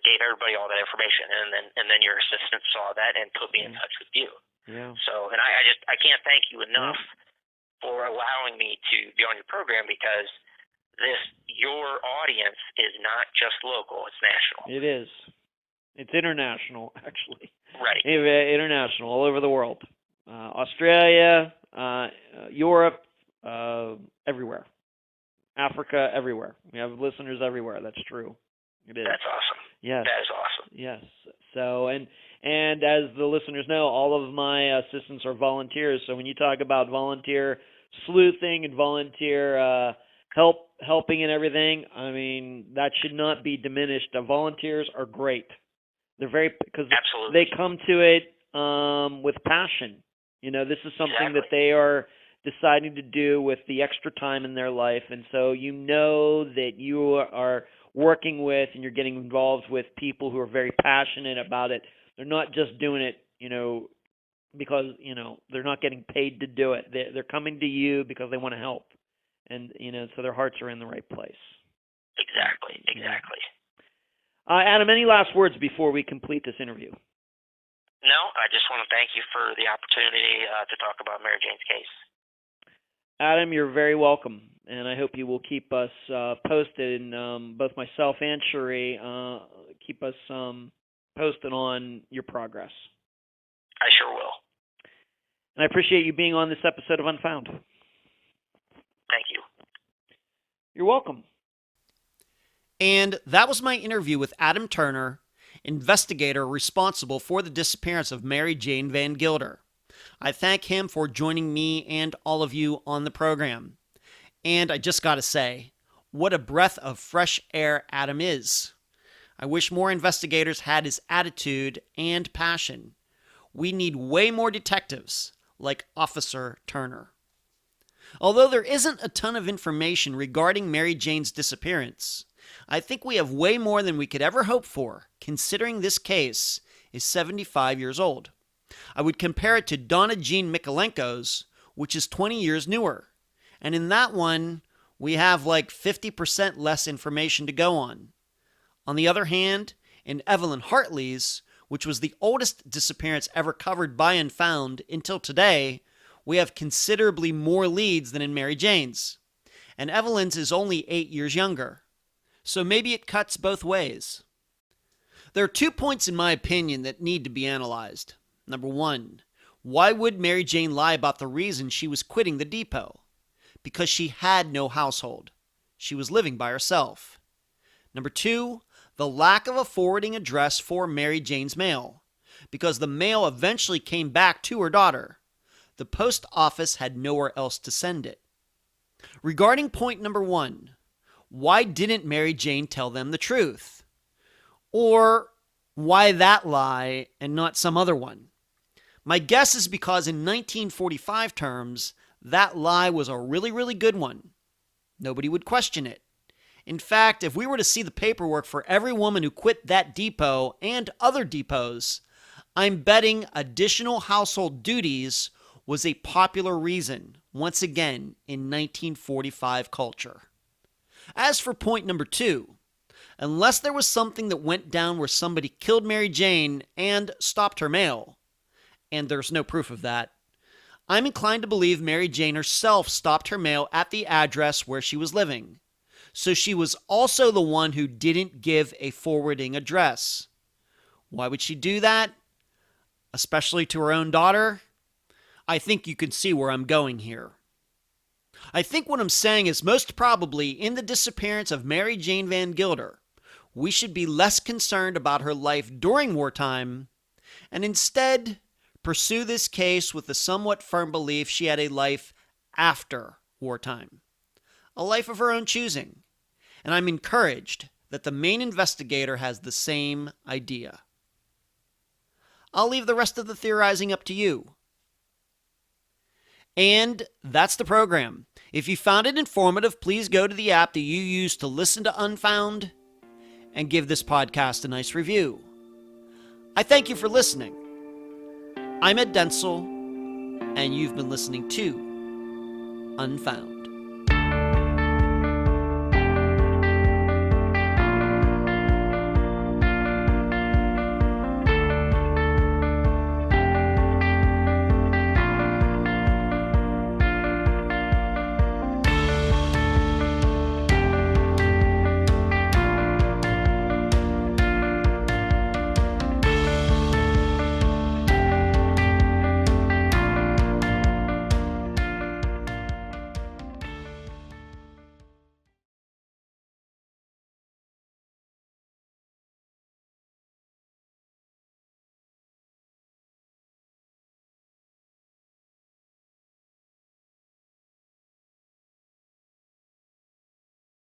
gave everybody all that information, and then your assistant saw that and put me in touch with you. Yeah. So, and I can't thank you enough for allowing me to be on your program, because your audience is not just local, it's national. It is. It's international, actually. Right. International, all over the world. Australia, Europe, everywhere. Africa, everywhere. We have listeners everywhere. That's true. It is. That's awesome. Yes. That is awesome. Yes. So, and as the listeners know, all of my assistants are volunteers. So when you talk about volunteer sleuthing and volunteer helping and everything, I mean, that should not be diminished. The volunteers are great. They're very, because Absolutely. they come to it with passion. You know, this is something Exactly. that they are deciding to do with the extra time in their life, and so you know that you are working with and you're getting involved with people who are very passionate about it. They're not just doing it, you know, because, you know, they're not getting paid to do it. They're coming to you because they want to help, and, you know, so their hearts are in the right place. Exactly. Yeah. Adam, any last words before we complete this interview? No, I just want to thank you for the opportunity to talk about Mary Jane's case. Adam, you're very welcome, and I hope you will keep us posted, and both myself and Cherie keep us posted on your progress. I sure will. And I appreciate you being on this episode of Unfound. Thank you. You're welcome. And that was my interview with Adam Turner, investigator responsible for the disappearance of Mary Jane Vangilder. I thank him for joining me and all of you on the program. And I just got to say, what a breath of fresh air Adam is. I wish more investigators had his attitude and passion. We need way more detectives like Officer Turner. Although there isn't a ton of information regarding Mary Jane's disappearance, I think we have way more than we could ever hope for, considering this case is 75 years old. I would compare it to Donna Jean Mikolenko's, which is 20 years newer. And in that one, we have like 50% less information to go on. On the other hand, in Evelyn Hartley's, which was the oldest disappearance ever covered by Unfound until today, we have considerably more leads than in Mary Jane's. And Evelyn's is only 8 years younger. So maybe it cuts both ways. There are 2 points in my opinion that need to be analyzed. Number 1, why would Mary Jane lie about the reason she was quitting the depot? Because she had no household. She was living by herself. Number 2, the lack of a forwarding address for Mary Jane's mail. Because the mail eventually came back to her daughter. The post office had nowhere else to send it. Regarding point number 1, why didn't Mary Jane tell them the truth? Or why that lie and not some other one? My guess is because in 1945 terms, that lie was a really, really good one. Nobody would question it. In fact, if we were to see the paperwork for every woman who quit that depot and other depots, I'm betting additional household duties was a popular reason, once again, in 1945 culture. As for point number 2, unless there was something that went down where somebody killed Mary Jane and stopped her mail, and there's no proof of that, I'm inclined to believe Mary Jane herself stopped her mail at the address where she was living. So she was also the one who didn't give a forwarding address. Why would she do that? Especially to her own daughter? I think you can see where I'm going here. I think what I'm saying is most probably in the disappearance of Mary Jane Vangilder, we should be less concerned about her life during wartime and instead pursue this case with the somewhat firm belief she had a life after wartime, a life of her own choosing. And I'm encouraged that the main investigator has the same idea. I'll leave the rest of the theorizing up to you. And that's the program. If you found it informative, please go to the app that you use to listen to Unfound and give this podcast a nice review. I thank you for listening. I'm Ed Densel, and you've been listening to Unfound.